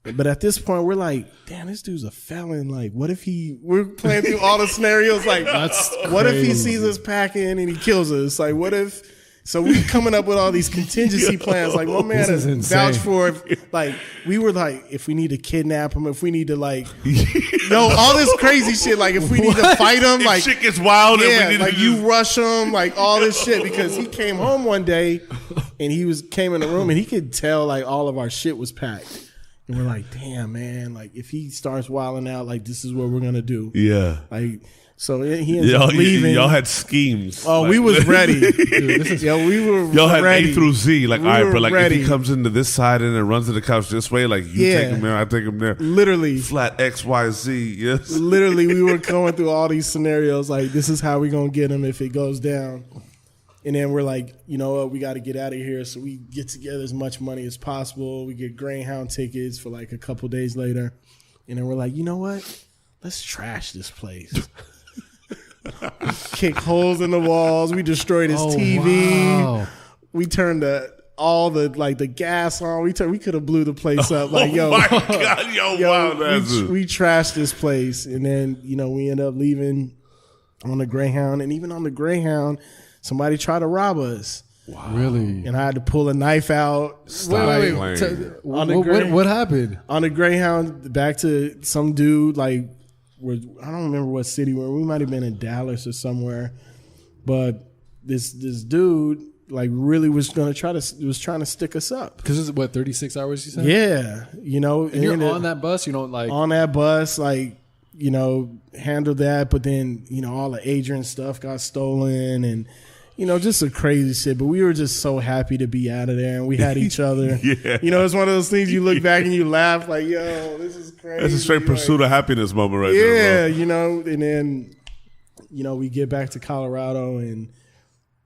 But at this point, we're like, damn, this dude's a felon. Like, what if we're playing through all the scenarios. Like, what if he sees us packing and he kills us? Like, what if? So we're coming up with all these contingency plans. Like, one man is vouched for. Like, we were like, if we need to kidnap him, if we need to like, all this crazy shit. Like, if we need to fight him, like, shit gets wild. Yeah, and we need like to you rush him, like all this shit, because he came home one day and came in the room and he could tell like all of our shit was packed. And we're like, damn, man, like if he starts wilding out, like this is what we're gonna do. Yeah. Like, so he ends up leaving. Y'all had schemes. Oh, like, we was ready. Dude, we were y'all had ready. A through Z. Like, all right, bro, like ready. if he comes into this side and then runs to the couch this way, like you take him there, I take him there. Literally. Flat X, Y, Z, yes. Literally, we were going through all these scenarios, like this is how we gonna get him if it goes down. And then we're like, you know what, we got to get out of here. So we get together as much money as possible. We get Greyhound tickets for like a couple days later. And then we're like, you know what? Let's trash this place. Kick holes in the walls. We destroyed his TV. Wow. We turned all the gas on. We could have blew the place up. Like, yo, my God, wow. We trashed this place. And then, you know, we end up leaving on the Greyhound. And even on the Greyhound, somebody tried to rob us. Wow. Really? And I had to pull a knife out. Wait. What happened? On the Greyhound, back to some dude, like, I don't remember what city we were. We might have been in Dallas or somewhere. But this dude, like, really was trying to stick us up. Because it's, 36 hours you said? Yeah. You know. And you're on that bus? You don't, like... On that bus, like, you know, handled that. But then, you know, all the Adrian stuff got stolen and... You know, just some crazy shit. But we were just so happy to be out of there, and we had each other. Yeah. You know, it's one of those things you look back and you laugh like, yo, this is crazy. That's a straight pursuit of happiness moment right Yeah, there. you know, and then, you know, we get back to Colorado and,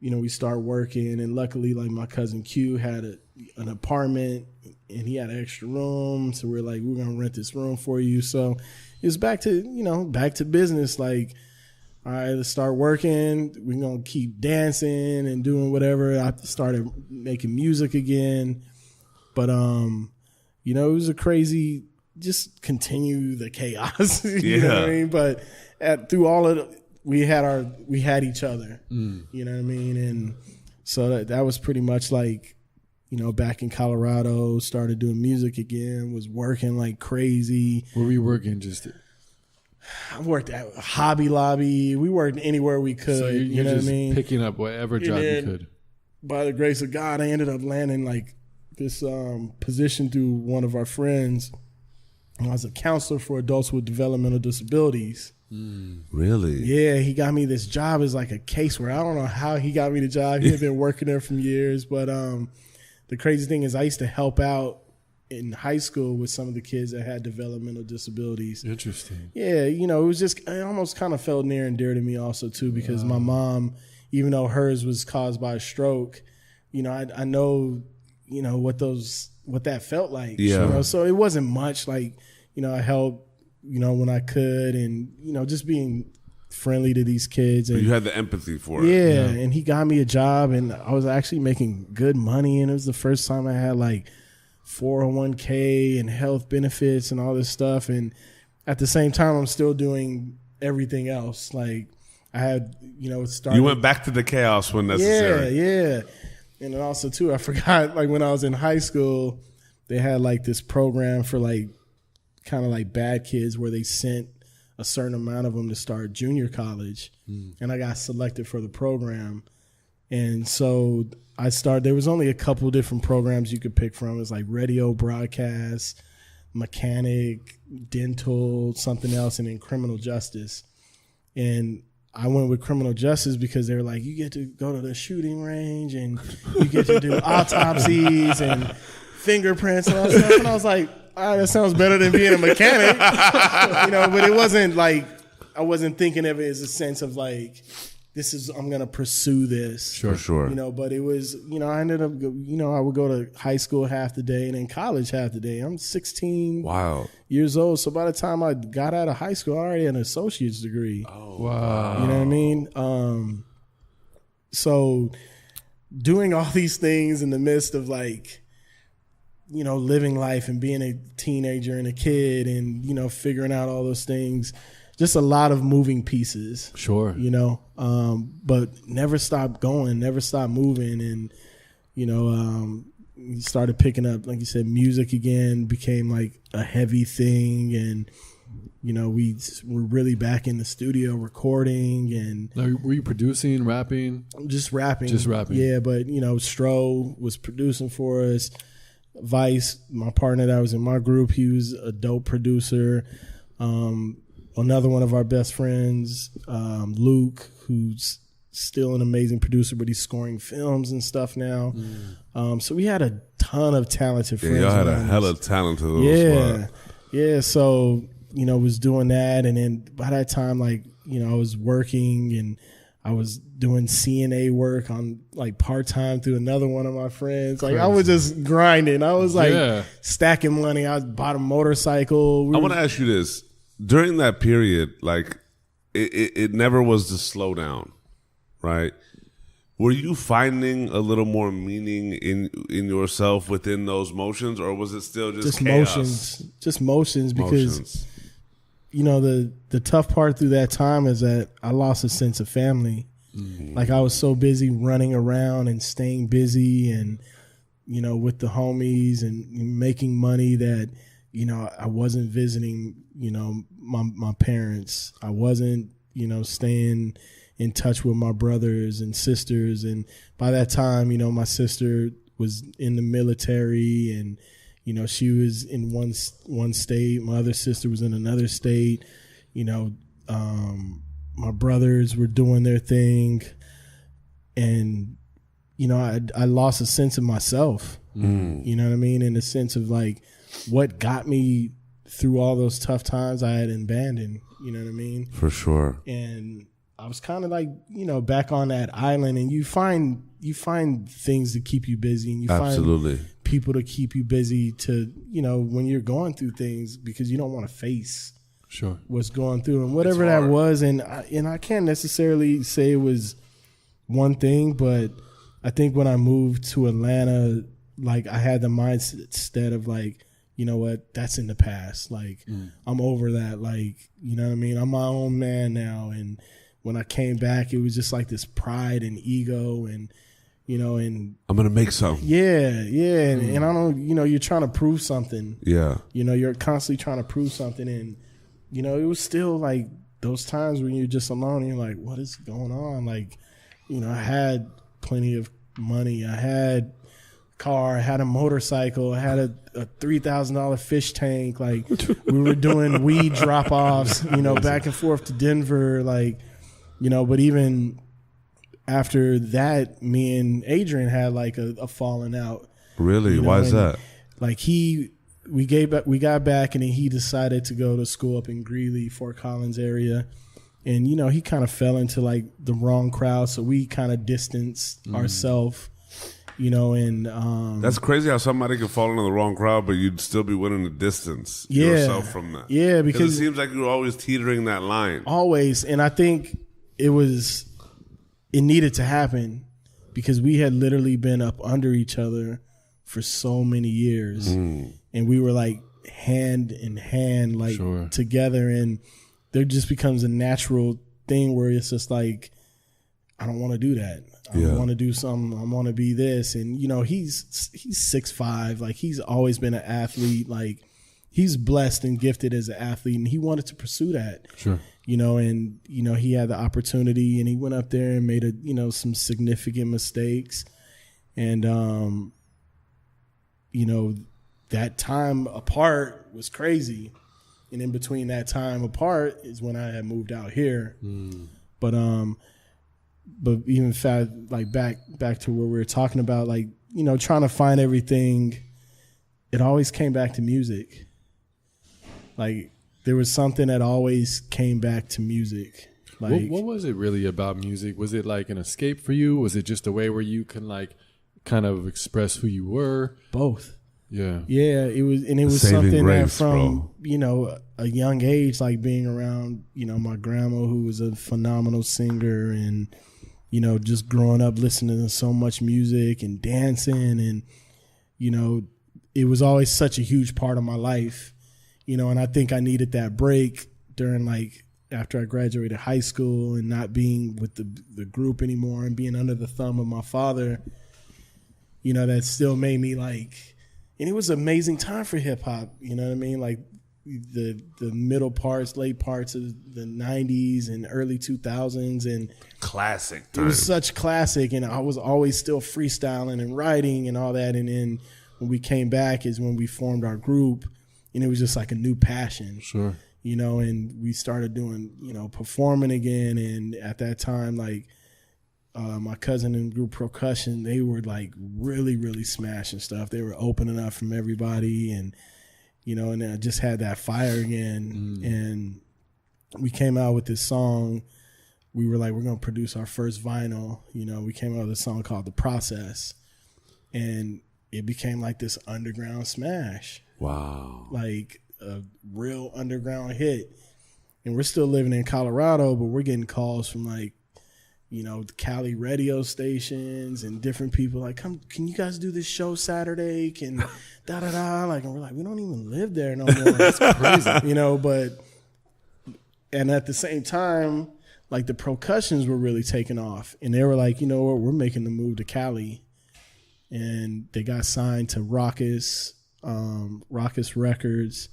you know, we start working. And luckily, like, my cousin Q had an apartment, and he had an extra room. So we're like, we're going to rent this room for you. So it's back to business, like, all right, let's start working. We're going to keep dancing and doing whatever. I started making music again. But, you know, it was a crazy, just continue the chaos. You know what I mean? But through all of it, we had each other. You know what I mean? And so that was pretty much like, you know, back in Colorado, started doing music again, was working like crazy. Where were you working? I worked at Hobby Lobby. We worked anywhere we could. So you know what I mean? Picking up whatever job you could. By the grace of God, I ended up landing like this position through one of our friends. I was a counselor for adults with developmental disabilities. Really? Yeah, he got me this job as like a caseworker. I don't know how he got me the job. He had been working there for years. But the crazy thing is I used to help out in high school with some of the kids that had developmental disabilities. Interesting. Yeah, you know, it almost kind of felt near and dear to me also too, because my mom even though hers was caused by a stroke, I know, what that felt like. Yeah. So it wasn't much. Like, I helped, when I could, and, just being friendly to these kids. And you had the empathy for it. Yeah, and he got me a job, and I was actually making good money, and it was the first time I had like 401k and health benefits and all this stuff. And at the same time, I'm still doing everything else. Like, I had, it started. You went back to the chaos when necessary. Yeah. And then also, too, I forgot, like, when I was in high school, they had, like, this program for, like, kind of like bad kids where they sent a certain amount of them to start junior college. And I got selected for the program. And so there was only a couple different programs you could pick from. It was like radio broadcast, mechanic, dental, something else, and then criminal justice. And I went with criminal justice because they were like, you get to go to the shooting range and you get to do autopsies and fingerprints and all that stuff. And I was like, all right, that sounds better than being a mechanic. But it wasn't like, I wasn't thinking of it as a sense of like, I'm going to pursue this. Sure. But it was, I ended up, I would go to high school half the day and then college half the day. I'm 16 years old. So by the time I got out of high school, I already had an associate's degree. Oh, wow. You know what I mean? So doing all these things in the midst of like, living life and being a teenager and a kid and, figuring out all those things, just a lot of moving pieces. Sure. But never stopped going, never stopped moving. And, we started picking up, like you said, music again became like a heavy thing. And, we were really back in the studio recording. And now, were you producing, rapping? Just rapping. Yeah, but, Stro was producing for us. Vice, my partner that was in my group, he was a dope producer. Another one of our best friends, Luke, who's still an amazing producer, but he's scoring films and stuff now. So we had a ton of talented friends. Y'all had a hella talented little squad. Yeah. So, was doing that. And then by that time, like, I was working and I was doing CNA work on like part-time through another one of my friends. Like, I was just grinding. I was like stacking money. I bought a motorcycle. I want to ask you this. During that period, like, it never was the slowdown, right? Were you finding a little more meaning in yourself within those motions, or was it still just chaos? Motions, because the tough part through that time is that I lost a sense of family. Mm-hmm. Like, I was so busy running around and staying busy and with the homies and making money that I wasn't visiting my parents. I wasn't staying in touch with my brothers and sisters. And by that time, my sister was in the military and, she was in one state. My other sister was in another state. My brothers were doing their thing. And, I lost a sense of myself, you know what I mean? In the sense of like what got me through all those tough times I had abandoned, you know what I mean? For sure. And I was kind of like, back on that island, and you find things to keep you busy, and you find people to keep you busy to, when you're going through things, because you don't want to face what's going through and whatever that was. And I can't necessarily say it was one thing, but I think when I moved to Atlanta, like, I had the mindset of like, you know what, that's in the past. Like, I'm over that. Like, you know what I mean? I'm my own man now. And when I came back, it was just like this pride and ego and, and I'm going to make something. Yeah. And I don't, you're trying to prove something. Yeah. You're constantly trying to prove something. And, it was still like those times when you're just alone and you're like, what is going on? Like, I had plenty of money. I had car, I had a motorcycle, I had a $3,000 fish tank. Like, we were doing weed drop-offs, back and forth to Denver. Like, but even after that, me and Adrian had like a falling out. Really? Why is that? Like, we got back, and then he decided to go to school up in Greeley, Fort Collins area. And, you know, he kind of fell into like the wrong crowd. So we kind of distanced ourselves, you know, and that's crazy how somebody could fall into the wrong crowd, but you'd still be willing to distance yourself from that. Yeah, because it seems like you're always teetering that line. Always. And I think it needed to happen because we had literally been up under each other for so many years. And we were like hand in hand, like together. And there just becomes a natural thing where it's just like, I don't want to do that. I want to do something. I want to be this. And, you know, he's 6'5". Like, he's always been an athlete. Like, he's blessed and gifted as an athlete, and he wanted to pursue that. Sure. You know, and, you know, he had the opportunity, and he went up there and made, some significant mistakes. And, you know, that time apart was crazy. And in between that time apart is when I had moved out here. But even like back to where we were talking about, like, you know, trying to find everything, it always came back to music. Like, there was something that always came back to music. Like, what was it really about music? Was it like an escape for you? Was it just a way where you can like kind of express who you were? Both. Yeah. Yeah, it was, and it was something that from, you know, a young age, like being around, you know, my grandma, who was a phenomenal singer, and, you know, just growing up listening to so much music and dancing, and, you know, it was always such a huge part of my life, you know, and I think I needed that break during, like, after I graduated high school and not being with the group anymore and being under the thumb of my father, you know, that still made me like. And it was an amazing time for hip hop, you know what I mean? Like the middle parts, late parts of the 90s and early 2000s, and classic time. It was such classic, and I was always still freestyling and writing and all that. And then when we came back is when we formed our group, and it was just like a new passion. Sure. You know, and we started doing, you know, performing again. And at that time, like, my cousin in group percussion, they were like really, really smashing stuff. They were opening up from everybody, and, you know, and I just had that fire again. And we came out with this song. We were like, we're going to produce our first vinyl. You know, we came out with a song called The Process, and it became like this underground smash. Wow. Like a real underground hit. And we're still living in Colorado, but we're getting calls from like, you know, the Cali radio stations and different people like, can you guys do this show Saturday? Can da-da-da. Like, and we're like, we don't even live there no more. That's crazy. You know, and at the same time, like the percussions were really taking off. And they were like, you know what, we're making the move to Cali. And they got signed to Raucous Records.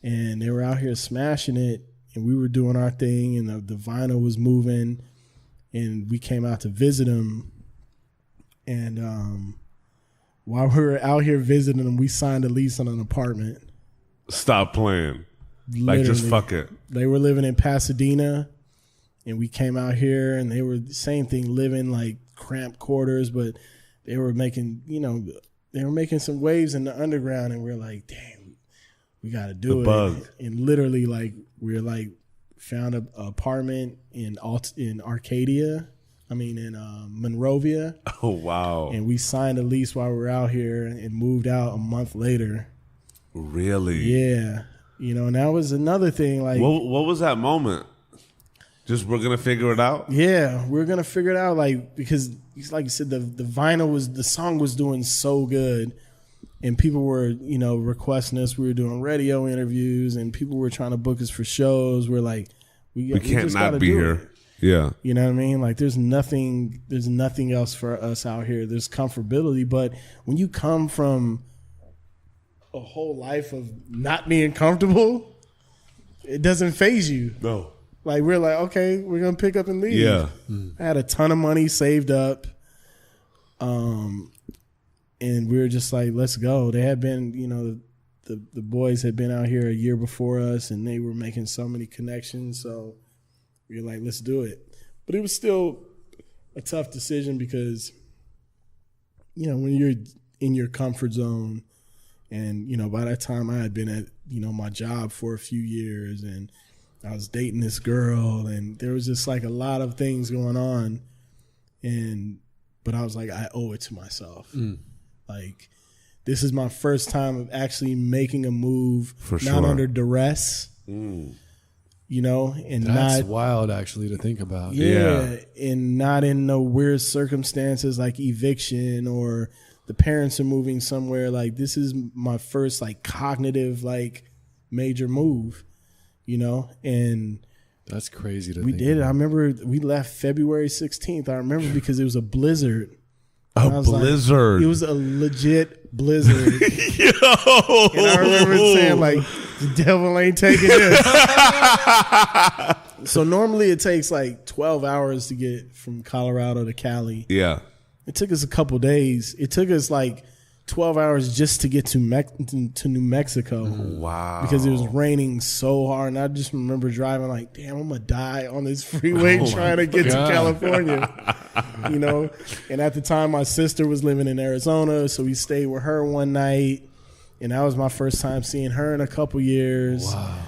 And they were out here smashing it. And we were doing our thing, and the vinyl was moving. And we came out to visit them. And while we were out here visiting them, we signed a lease on an apartment. Stop playing. Literally. Like, just fuck it. They were living in Pasadena, and we came out here, and they were the same thing, living like cramped quarters, but they were making, you know, some waves in the underground, and we were like, damn, we got to do it. Bug. And literally, like, we were like, found an apartment in Arcadia. I mean, in Monrovia. Oh, wow. And we signed a lease while we were out here and moved out a month later. Really? Yeah. You know, and that was another thing. Like, what was that moment? Just, we're going to figure it out? Yeah, we're going to figure it out. Like, because like you said, the song was doing so good. And people were, you know, requesting us. We were doing radio interviews, and people were trying to book us for shows. We're like, we can't not be here. It. Yeah. You know what I mean? Like, there's nothing else for us out here. There's comfortability. But when you come from a whole life of not being comfortable, it doesn't faze you. No. Like, we're like, okay, we're going to pick up and leave. Yeah. I had a ton of money saved up. And we were just like, let's go. They had been, you know, the boys had been out here a year before us, and they were making so many connections. So we were like, let's do it. But it was still a tough decision because, you know, when you're in your comfort zone, and, you know, by that time I had been at, you know, my job for a few years, and, I was dating this girl, and there was just like a lot of things going on. But I was like, I owe it to myself. Like, this is my first time of actually making a move, not under duress, you know, and that's not wild actually to think about. And not in no weird circumstances like eviction or the parents are moving somewhere. Like, this is my first like cognitive like major move, you know, and that's crazy to we think did it. about. I remember we left February 16th. I remember because it was a blizzard. A blizzard. Like, it was a legit blizzard. Yo. And I remember saying, like, the devil ain't taking this. So normally it takes like 12 hours to get from Colorado to Cali. Yeah. It took us a couple days. It took us like 12 hours just to get to New Mexico. Wow. Because it was raining so hard. And I just remember driving like, damn, I'm going to die on this freeway trying to get to California. You know? And at the time, my sister was living in Arizona. So we stayed with her one night. And that was my first time seeing her in a couple years. Wow.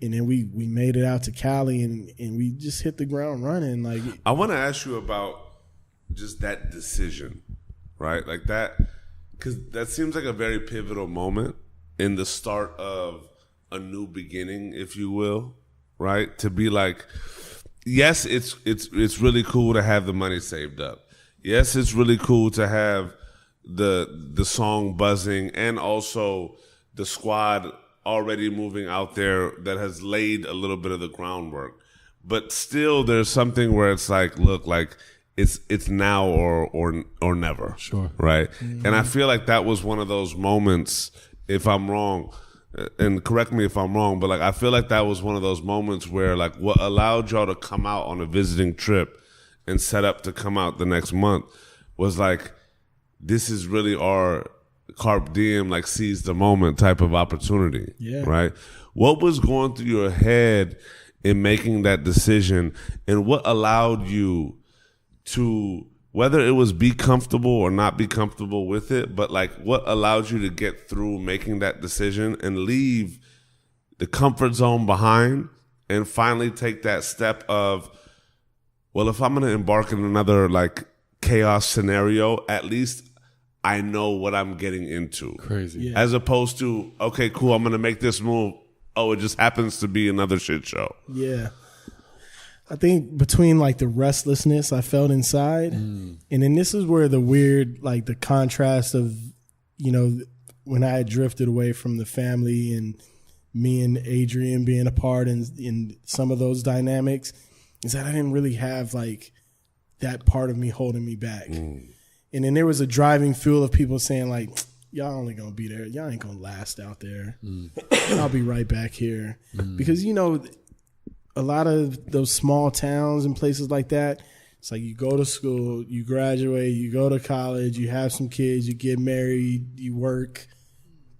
And then we made it out to Cali and we just hit the ground running. Like, I want to ask you about just that decision. Right? Like that, because that seems like a very pivotal moment in the start of a new beginning, if you will, right? To be like, yes, it's really cool to have the money saved up. Yes, it's really cool to have the song buzzing and also the squad already moving out there that has laid a little bit of the groundwork. But still, there's something where it's like, look, like, it's now or never. Sure. Right? Mm-hmm. And I feel like that was one of those moments, if I'm wrong, and correct me if I'm wrong, but like I feel like that was one of those moments where like what allowed y'all to come out on a visiting trip and set up to come out the next month was like, this is really our carpe diem, like seize the moment type of opportunity. Yeah. Right? What was going through your head in making that decision, and what allowed you to, whether it was be comfortable or not be comfortable with it, but like what allowed you to get through making that decision and leave the comfort zone behind and finally take that step of, well, if I'm going to embark in another like chaos scenario, at least I know what I'm getting into. Crazy. Yeah. As opposed to, okay, cool, I'm going to make this move. Oh, it just happens to be another shit show. Yeah. I think between like the restlessness I felt inside, and then this is where the weird, like the contrast of, you know, when I had drifted away from the family and me and Adrian being apart in some of those dynamics, is that I didn't really have like that part of me holding me back. And then there was a driving fuel of people saying like, y'all only gonna be there. Y'all ain't gonna last out there. I'll be right back here. Because, you know, a lot of those small towns and places like that, it's like you go to school, you graduate, you go to college, you have some kids, you get married, you work.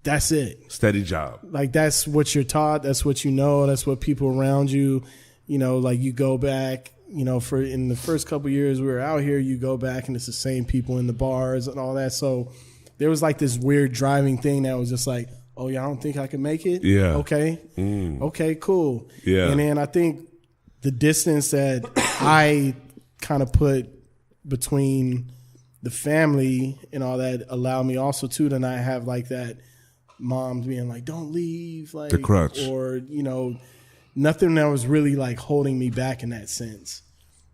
That's it. Steady job. Like that's what you're taught. That's what you know. That's what people around you, you know, like you go back, you know, for in the first couple of years we were out here, you go back and it's the same people in the bars and all that. So there was like this weird driving thing that was just like, oh, y'all don't think I can make it? Yeah. Okay. Okay, cool. Yeah. And then I think the distance that I kind of put between the family and all that allowed me also too to not have like that mom being like, don't leave. Like the crutch. Or, you know, nothing that was really like holding me back in that sense.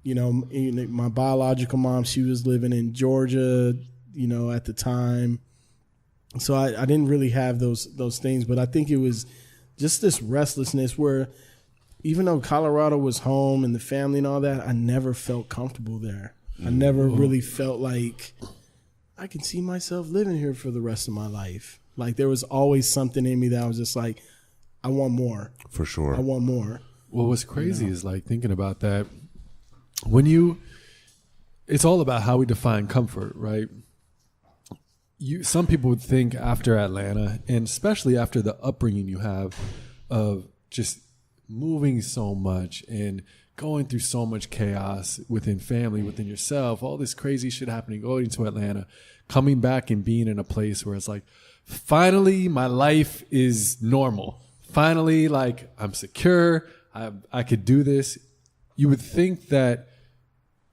You know, my biological mom, she was living in Georgia, you know, at the time. So I didn't really have those things, but I think it was just this restlessness where even though Colorado was home and the family and all that, I never felt comfortable there. I never really felt like I can see myself living here for the rest of my life. Like there was always something in me that was just like, I want more. For sure. I want more. Well, what's crazy is like thinking about that. It's all about how we define comfort, right? Some people would think after Atlanta, and especially after the upbringing you have of just moving so much and going through so much chaos within family, within yourself, all this crazy shit happening, going to Atlanta, coming back and being in a place where it's like, finally my life is normal. finally, like, I'm secure. I could do this. You would think that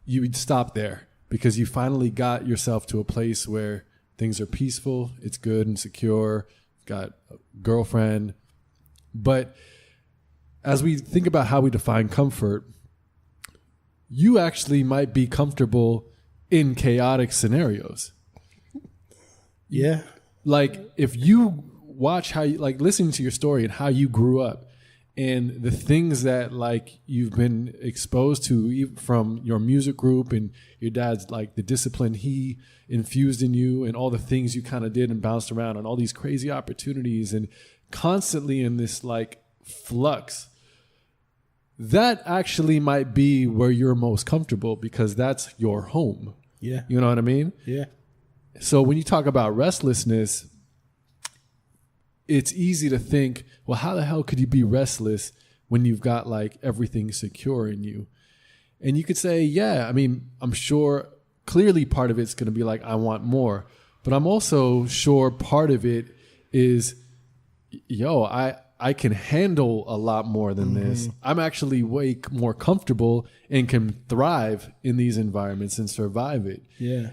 you would stop there because you finally got yourself to a place where things are peaceful, it's good and secure, got a girlfriend. But as we think about how we define comfort, you actually might be comfortable in chaotic scenarios. Yeah. Like if you watch how you, like, listening to your story and how you grew up and the things that like you've been exposed to from your music group and your dad's like the discipline he infused in you and all the things you kind of did and bounced around and all these crazy opportunities and constantly in this like flux, that actually might be where you're most comfortable because that's your home. Yeah. You know what I mean? Yeah. So when you talk about restlessness, it's easy to think, well, how the hell could you be restless when you've got like everything secure in you? And you could say, yeah, I mean, I'm sure clearly part of it's going to be like, I want more. But I'm also sure part of it is, I can handle a lot more than this. I'm actually way more comfortable and can thrive in these environments and survive it. Yeah.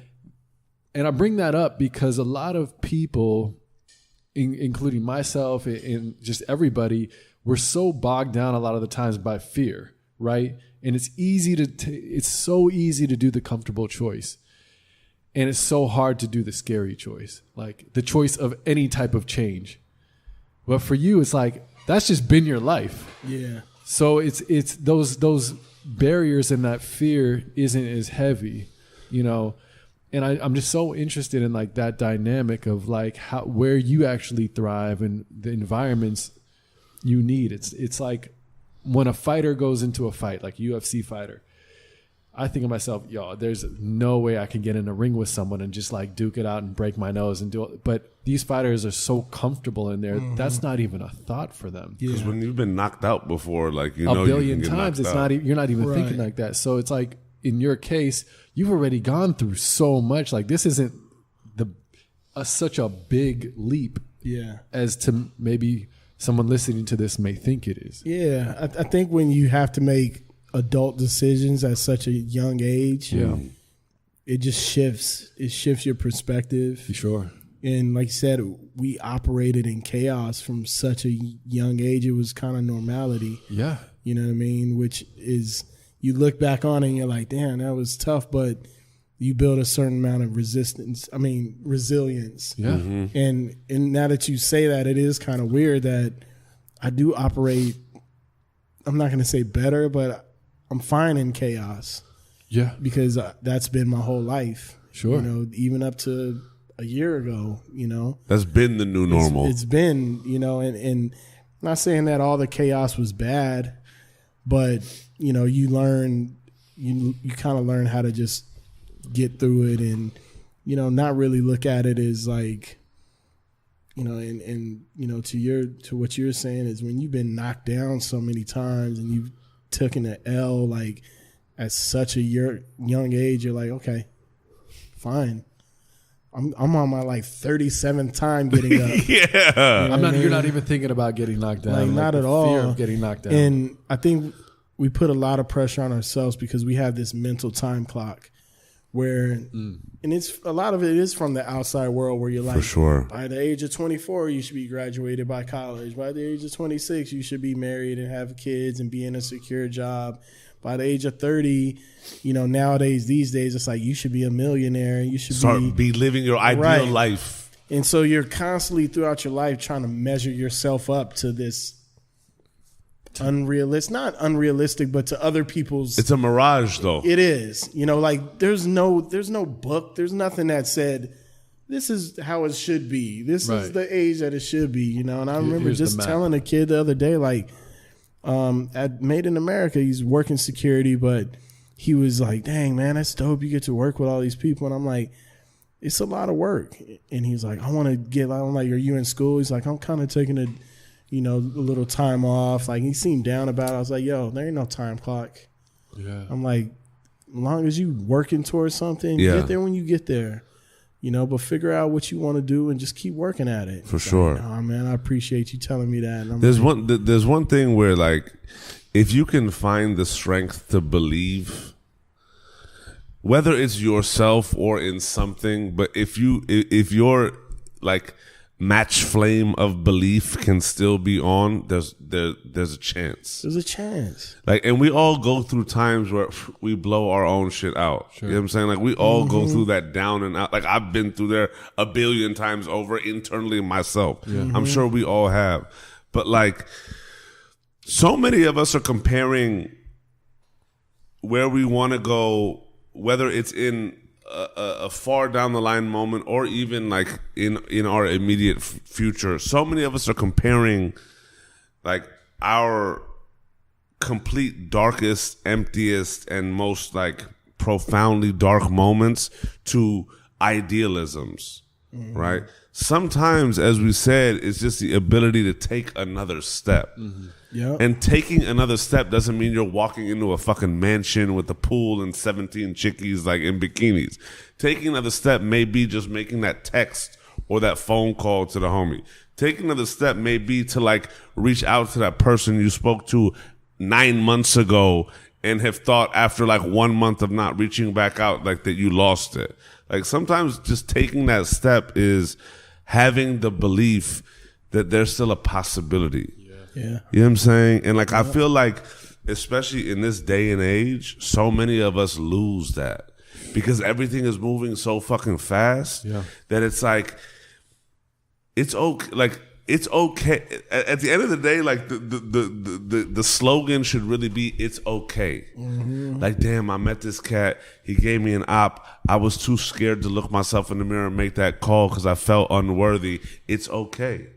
And I bring that up because a lot of people, including myself and just everybody, we're so bogged down a lot of the times by fear, right? And it's so easy to do the comfortable choice. And it's so hard to do the scary choice, like the choice of any type of change. But for you, it's like, that's just been your life. Yeah. So it's those barriers and that fear isn't as heavy, you know? And I'm just so interested in like that dynamic of like where you actually thrive and the environments you need. It's like when a fighter goes into a fight, like a UFC fighter, I think of myself, there's no way I can get in a ring with someone and just like duke it out and break my nose and do it. But these fighters are so comfortable in there. That's not even a thought for them. Because when you've been knocked out before, like, a billion times, it's not you're not even thinking like that. So it's like, in your case, you've already gone through so much. Like this isn't such a big leap, as to maybe someone listening to this may think it is. Yeah, I think when you have to make adult decisions at such a young age, it just shifts. It shifts your perspective. Sure. And like you said, we operated in chaos from such a young age. It was kind of normality. Yeah. You know what I mean? Which is, you look back on it and you're like, damn, that was tough, but you build a certain amount of resilience. Yeah. And now that you say that, it is kind of weird that I do operate, I'm not going to say better, but I'm fine in chaos. Yeah. Because that's been my whole life. Sure. You know, even up to a year ago, you know. That's been the new normal. It's been, you know, and I'm not saying that all the chaos was bad, but, you know, you learn, you kind of learn how to just get through it and, you know, not really look at it as like, you know, and you know, to what you're saying is when you've been knocked down so many times and you've taken an L like at such a young age, you're like, okay, fine. I'm on my like 37th time getting up. Yeah. You know You're not even thinking about getting knocked down. Like not at all. Fear of getting knocked down. And I think we put a lot of pressure on ourselves because we have this mental time clock where, and it's a lot of it is from the outside world where you're like, for sure, by the age of 24, you should be graduated by college. By the age of 26, you should be married and have kids and be in a secure job. By the age of 30, you know, these days, it's like you should be a millionaire. You should be living your ideal life. And so you're constantly throughout your life trying to measure yourself up to this not unrealistic, but to other people's. It's a mirage, though. It is, you know, like there's no book, there's nothing that said this is how it should be. This is the age that it should be, you know. And I remember just telling a kid the other day, like, at Made in America, he's working security, but he was like, "Dang, man, that's dope. You get to work with all these people." And I'm like, "It's a lot of work." And he's like, "I want to get." I'm like, "Are you in school?" He's like, "I'm kind of taking a little time off." Like he seemed down about it. I was like, "Yo, there ain't no time clock." Yeah. I'm like, as long as you working towards something, get there when you get there. but figure out what you want to do and just keep working at it. For sure. Oh man, I appreciate you telling me that. And There's one thing where, like, if you can find the strength to believe, whether it's yourself or in something, but if your like match flame of belief can still be on, there's a chance. There's a chance. Like, and we all go through times where we blow our own shit out. Sure. You know what I'm saying? Like, we all go through that down and out. Like, I've been through there a billion times over internally myself. Yeah. I'm sure we all have. But like, so many of us are comparing where we want to go, whether it's in a far down the line moment or even like in our immediate future. So many of us are comparing like our complete darkest, emptiest, and most like profoundly dark moments to idealisms, right? Sometimes, as we said, it's just the ability to take another step. Yep. And taking another step doesn't mean you're walking into a fucking mansion with a pool and 17 chickies like in bikinis. Taking another step may be just making that text or that phone call to the homie. Taking another step may be to like reach out to that person you spoke to 9 months ago and have thought after like 1 month of not reaching back out like that you lost it. Like, sometimes just taking that step is having the belief that there's still a possibility. Yeah. You know what I'm saying? And like, I feel like, especially in this day and age, so many of us lose that because everything is moving so fucking fast that it's like, it's okay. Like, it's okay. At the end of the day, like the slogan should really be, it's okay. Like, damn, I met this cat. He gave me an op. I was too scared to look myself in the mirror and make that call because I felt unworthy. It's okay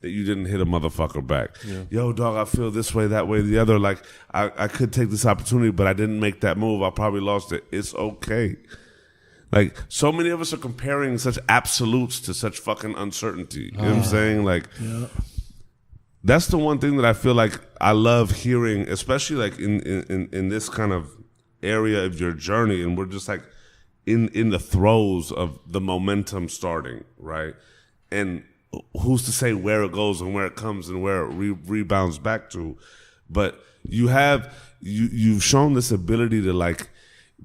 that you didn't hit a motherfucker back. Yo, dog, I feel this way, that way, the other. Like, I could take this opportunity, but I didn't make that move. I probably lost it. It's okay. Like, so many of us are comparing such absolutes to such fucking uncertainty. You know what I'm saying? Like, that's the one thing that I feel like I love hearing, especially like in this kind of area of your journey. And we're just like in the throes of the momentum starting, right? And who's to say where it goes and where it comes and where it rebounds back to? But you've shown this ability to like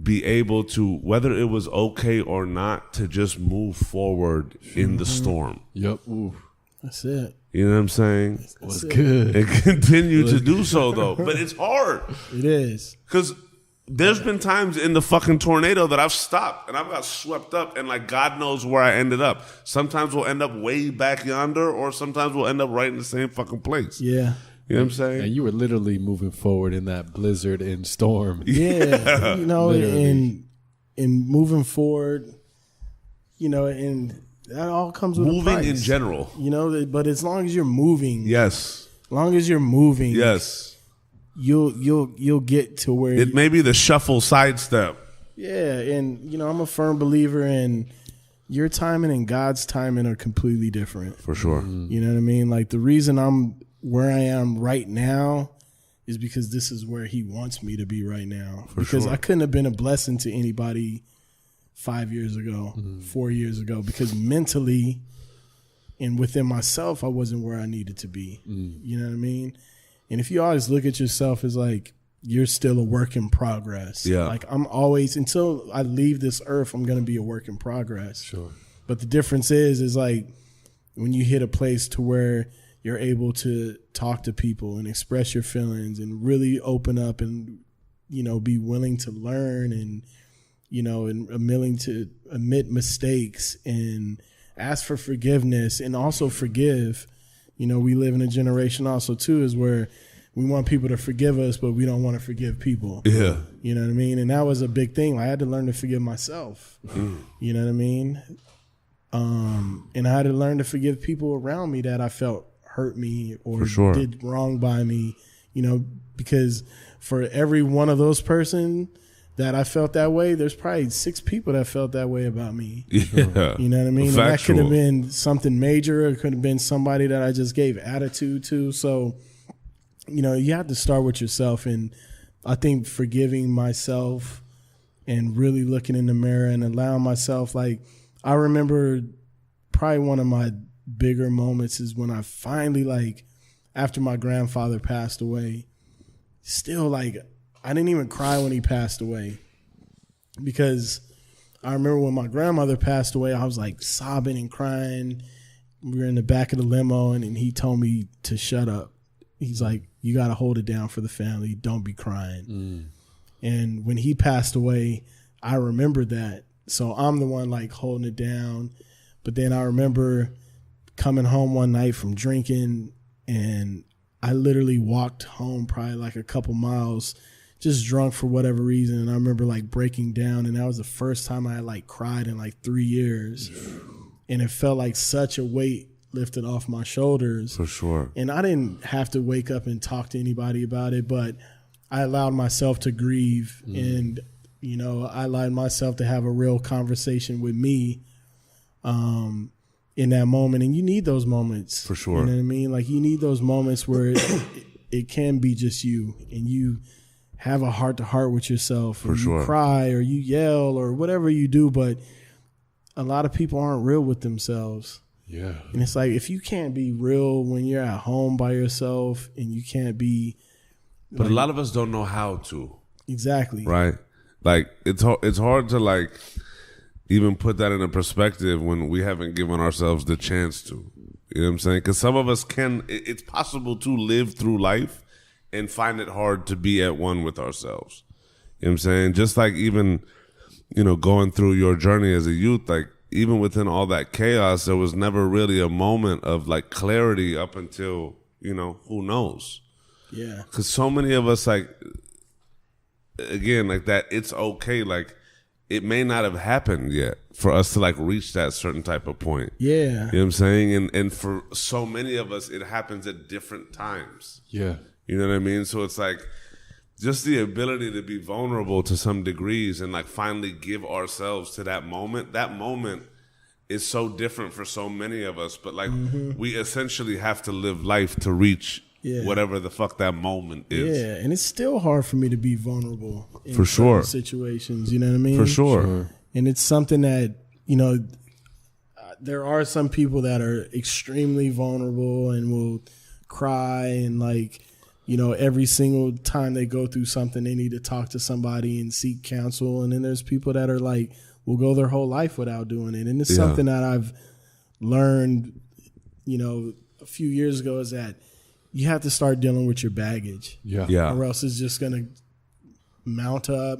be able to, whether it was okay or not, to just move forward in the storm. Yep. Ooh. That's it. You know what I'm saying? It was good. And continue to do so, though. But it's hard. It is. Because there's been times in the fucking tornado that I've stopped and I've got swept up and like God knows where I ended up. Sometimes we'll end up way back yonder or sometimes we'll end up right in the same fucking place. Yeah. You know what I'm saying? And you were literally moving forward in that blizzard and storm. Yeah. And moving forward, and that all comes with moving a price. in general. But as long as you're moving. Yes. As long as you're moving. Yes. You'll get to where it may be the shuffle sidestep. Yeah, and I'm a firm believer in your timing and God's timing are completely different. For sure. You know what I mean? Like, the reason I'm where I am right now is because this is where he wants me to be right now. Because I couldn't have been a blessing to anybody 5 years ago, 4 years ago, because mentally and within myself, I wasn't where I needed to be. You know what I mean? And if you always look at yourself as like, you're still a work in progress. Yeah. Like, I'm always, until I leave this earth, I'm going to be a work in progress. Sure. But the difference is like when you hit a place to where you're able to talk to people and express your feelings and really open up and, be willing to learn and, and willing to admit mistakes and ask for forgiveness and also forgive. We live in a generation also too is where we want people to forgive us, but we don't want to forgive people. Yeah. You know what I mean? And that was a big thing. I had to learn to forgive myself. You know what I mean? And I had to learn to forgive people around me that I felt hurt me or did wrong by me, because for every one of those person that I felt that way, there's probably 6 people that felt that way about me. Yeah. You know what I mean? And that could have been something major. It could have been somebody that I just gave attitude to. So, you have to start with yourself. And I think forgiving myself and really looking in the mirror and allowing myself, like, I remember probably one of my bigger moments is when I finally, like, after my grandfather passed away, still, like, I didn't even cry when he passed away, because I remember when my grandmother passed away, I was like sobbing and crying. We were in the back of the limo, and he told me to shut up. He's like, you got to hold it down for the family. Don't be crying. And when he passed away, I remembered that. So I'm the one like holding it down. But then I remember coming home one night from drinking, and I literally walked home probably like a couple miles, just drunk for whatever reason. And I remember like breaking down, and that was the first time I had like cried in like 3 years. And it felt like such a weight lifted off my shoulders. For sure. And I didn't have to wake up and talk to anybody about it, but I allowed myself to grieve. And, you know, I allowed myself to have a real conversation with me in that moment. And you need those moments. For sure. You know what I mean? Like, you need those moments where it can be just you, and you have a heart-to-heart with yourself. For and sure. You cry or you yell or whatever you do, but a lot of people aren't real with themselves. Yeah. And it's like, if you can't be real when you're at home by yourself, and you can't be... But a lot of us don't know how to. Exactly. Right? Like, it's hard to, like, even put that in a perspective when we haven't given ourselves the chance to. You know what I'm saying? Because some of us it's possible to live through life and find it hard to be at one with ourselves. You know what I'm saying? Just like even, you know, going through your journey as a youth, like, even within all that chaos, there was never really a moment of, like, clarity up until, you know, who knows? Yeah. Because so many of us, like, again, like that, it's okay. Like, it may not have happened yet for us to, like, reach that certain type of point. Yeah. You know what I'm saying? And for so many of us, it happens at different times. Yeah. You know what I mean? So it's like just the ability to be vulnerable to some degrees and, like, finally give ourselves to that moment. That moment is so different for so many of us, but, like, we essentially have to live life to reach whatever the fuck that moment is. Yeah, and it's still hard for me to be vulnerable in For sure. situations, you know what I mean? For sure. And it's something that, you know, there are some people that are extremely vulnerable and will cry, and, like, you know, every single time they go through something, they need to talk to somebody and seek counsel. And then there's people that are like, will go their whole life without doing it. And it's something that I've learned, you know, a few years ago, is that you have to start dealing with your baggage. Yeah. Or else it's just going to mount up.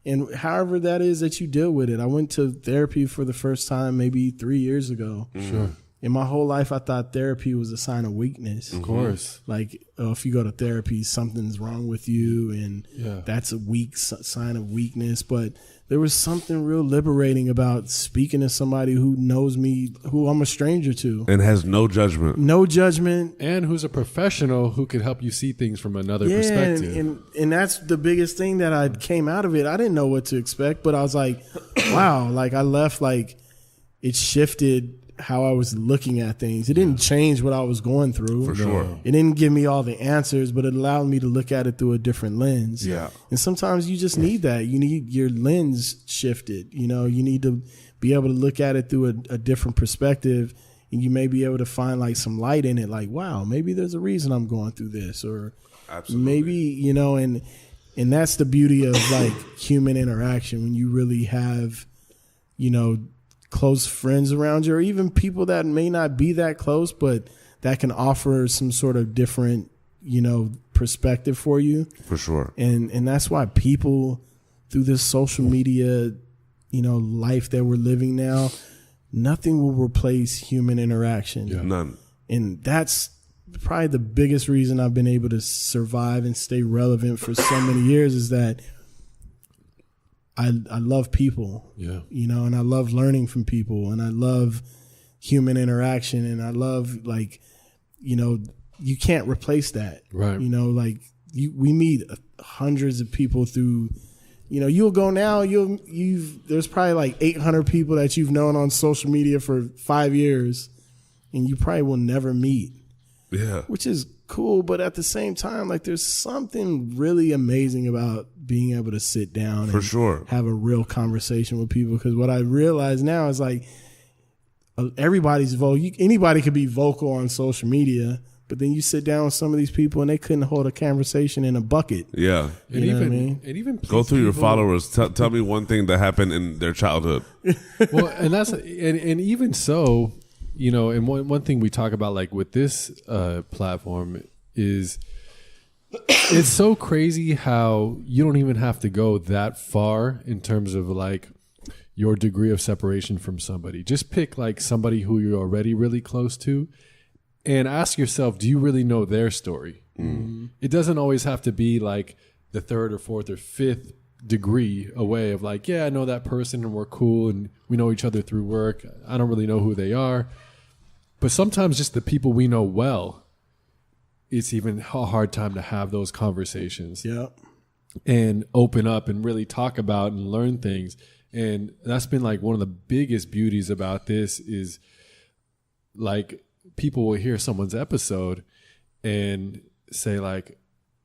And however that is that you deal with it. I went to therapy for the first time maybe 3 years ago. Sure. In my whole life, I thought therapy was a sign of weakness. Of course. Like, if you go to therapy, something's wrong with you, and that's a weak sign of weakness. But there was something real liberating about speaking to somebody who knows me, who I'm a stranger to. And has no judgment. No judgment. And who's a professional who could help you see things from another perspective. And that's the biggest thing that I came out of it. I didn't know what to expect, but I was like, wow, like, I left, like, it shifted how I was looking at things. It didn't change what I was going through. For sure. It didn't give me all the answers, but it allowed me to look at it through a different lens. Yeah. And sometimes you just need that. You need your lens shifted. You know, you need to be able to look at it through a different perspective, and you may be able to find, like, some light in it. Like, wow, maybe there's a reason I'm going through this, or maybe, you know, and that's the beauty of, like, human interaction, when you really have, you know, close friends around you, or even people that may not be that close, but that can offer some sort of different, you know, perspective for you. For sure. And that's why people, through this social media, you know, life that we're living now, nothing will replace human interaction. Yeah. None. And that's probably the biggest reason I've been able to survive and stay relevant for so many years, is that I love people, you know, and I love learning from people, and I love human interaction, and I love, like, you know, you can't replace that. Right. You know, like, we meet hundreds of people through, you know, you'll go now, there's probably like 800 people that you've known on social media for 5 years, and you probably will never meet. Yeah. Which is cool, but at the same time, like there's something really amazing about being able to sit down For and sure. have a real conversation with people. Because what I realize now is like everybody's anybody could be vocal on social media, but then you sit down with some of these people and they couldn't hold a conversation in a bucket. Yeah. And You know even, what I mean? and even Go through your people- followers. Tell me one thing that happened in their childhood. Well, and even so, you know, and one thing we talk about like with this platform is it's so crazy how you don't even have to go that far in terms of like your degree of separation from somebody. Just pick like somebody who you're already really close to and ask yourself, do you really know their story? Mm-hmm. It doesn't always have to be like the third or fourth or fifth degree away of like, yeah, I know that person and we're cool and we know each other through work. I don't really know who they are. But sometimes just the people we know well, it's even a hard time to have those conversations. Yeah. And open up and really talk about and learn things. And that's been like one of the biggest beauties about this is like people will hear someone's episode and say like,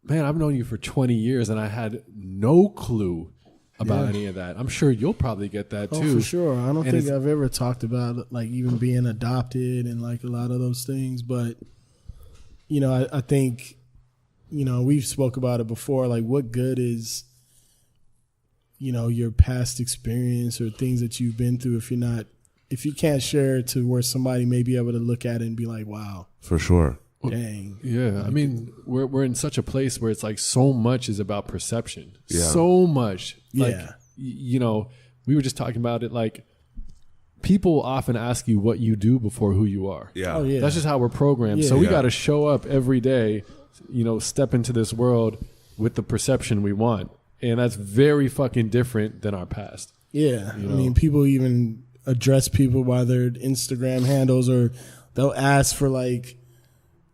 man, I've known you for 20 years and I had no clue about any of that. I'm sure you'll probably get that too. Oh, for sure. I don't And think it's- I've ever talked about like even being adopted and like a lot of those things. But, you know, I think, you know, we've spoke about it before. Like what good is, you know, your past experience or things that you've been through if you can't share it to where somebody may be able to look at it and be like, wow, For sure. dang. Yeah, I mean, we're in such a place where it's like so much is about perception. Yeah. So much. Like, Yeah. you know, we were just talking about it. Like, people often ask you what you do before who you are. Yeah. Oh, yeah. That's just how we're programmed. Yeah. So we Yeah. got to show up every day, you know, step into this world with the perception we want. And that's very fucking different than our past. Yeah. You I know? mean, people even address people by their Instagram handles or they'll ask for like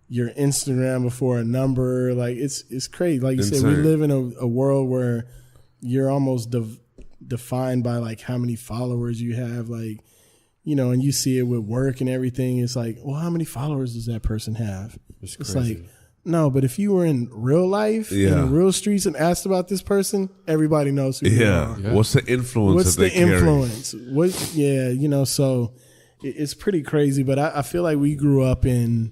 your Instagram before a number. Like it's crazy. Like you said, we Insane. live in a world where you're almost defined by like how many followers you have. Like, you know, and you see it with work and everything. It's like, well, how many followers does that person have? It's It's crazy. like, no, but if you were in real life, in Yeah. the real streets and asked about this person, everybody knows who you Yeah. are. Yeah. What's the influence What's that they the carry? influence? What? Yeah, you know. So it's pretty crazy. But I feel like we grew up in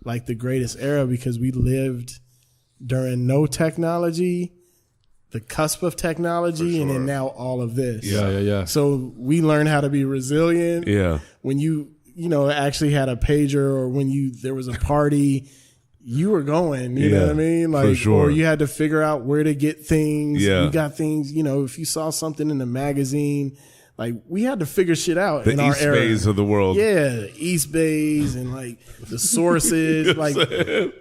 like the greatest era because we lived during no technology, the cusp of technology, and then now all of this. Yeah. So we learned how to be resilient. Yeah. When you know actually had a pager, or when there was a party. You were going, you know what I mean? Like, sure. or you had to figure out where to get things. Yeah. You got things, you know, if you saw something in the magazine, like we had to figure shit out The in our East era. Bays of the world. Yeah, East Bays and like the sources, like,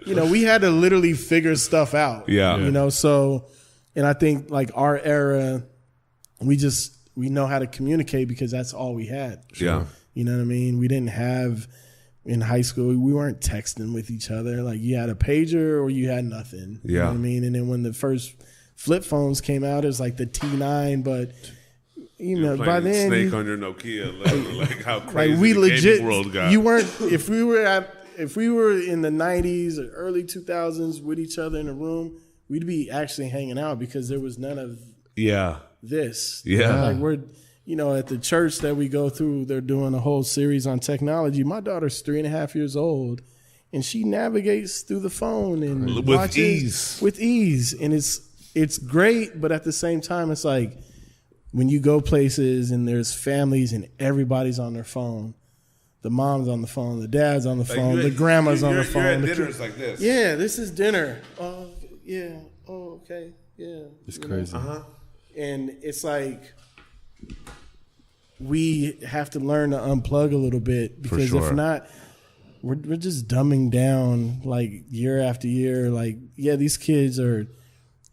you know, we had to literally figure stuff out. Yeah. You know, so, and I think like our era, we know how to communicate because that's all we had. Yeah. You know what I mean? We didn't have, in high school, we weren't texting with each other. Like you had a pager or you had nothing. You know what I mean? And then when the first flip phones came out, it was like the T9, but you know, by then Snake on your Nokia, like how crazy like we the legit gaming world got. You weren't if we were in the 90s or early 2000s with each other in a room, we'd be actually hanging out because there was none of Yeah. this. Yeah. Like we're, you know, at the church that we go through, they're doing a whole series on technology. My daughter's 3.5 years old and she navigates through the phone and With watches ease. with ease. And it's great, but at the same time, it's like when you go places and there's families and everybody's on their phone. The mom's on the phone, the dad's on the phone, the grandma's on the phone. You're at the dinners kid- like this. Yeah, this is dinner. Oh, yeah. Oh, okay. Yeah. It's You know? crazy. And it's like we have to learn to unplug a little bit because sure. if not, we're just dumbing down like year after year. Like, yeah, these kids are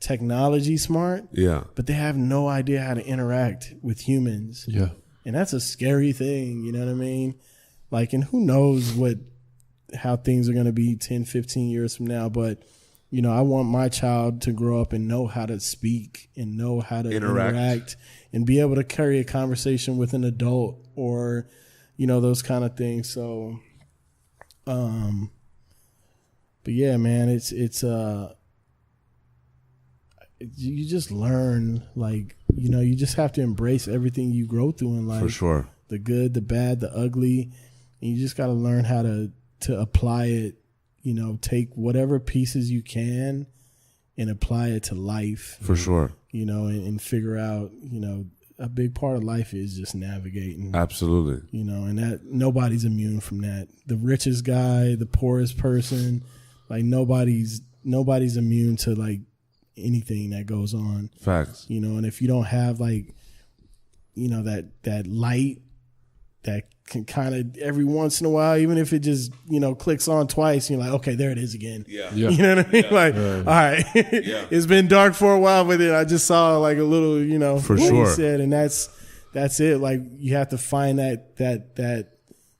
technology smart, Yeah. but they have no idea how to interact with humans. Yeah. And that's a scary thing, you know what I mean? Like, and who knows how things are going to be 10, 15 years from now. But, you know, I want my child to grow up and know how to speak and know how to interact and be able to carry a conversation with an adult or, you know, those kind of things. So, but But yeah, man, it's you just learn, like, you know, you just have to embrace everything you grow through in life. For sure. The good, the bad, the ugly. And you just got to learn how to apply it, you know, take whatever pieces you can and apply it to life. For sure. You know, and figure out, you know, a big part of life is just navigating. Absolutely. You know, and that nobody's immune from that. The richest guy, the poorest person, like nobody's immune to like anything that goes on. Facts. You know, and if you don't have like, you know, that light that can kind of every once in a while, even if it just, you know, clicks on twice, you're like, okay, there it is again. Yeah. Yeah. You know what I mean? Yeah. Like, all right, it's been dark for a while, but then I just saw like a little, you know, For what he sure. said, and that's it. Like, you have to find that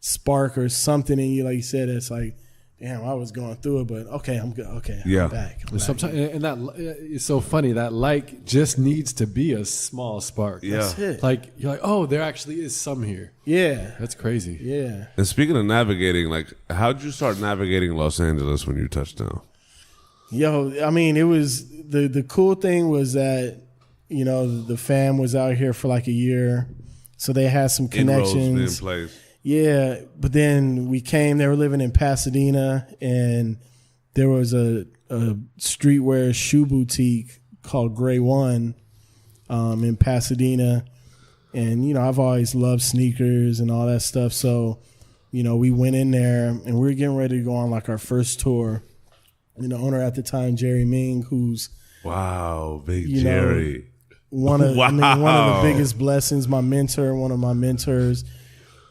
spark or something in you, like you said, it's like, damn, I was going through it, but okay, I'm good. Okay, Yeah. I'm back. Sometimes, and that it's so funny. That like just needs to be a small spark. Yeah. That's it. Like you're like, oh, there actually is some here. Yeah. That's crazy. Yeah. And speaking of navigating, like, how'd you start navigating Los Angeles when you touched down? Yo, I mean, it was the cool thing was that, you know, the fam was out here for like a year, so they had some Inroads connections. in place. Yeah, but then we came. They were living in Pasadena, and there was a streetwear shoe boutique called Gray One in Pasadena. And, you know, I've always loved sneakers and all that stuff. So, you know, we went in there, and we were getting ready to go on like our first tour. And the owner at the time, Jerry Ming, who's Wow, Big You know, Jerry. one of Wow. the biggest blessings, one of my mentors.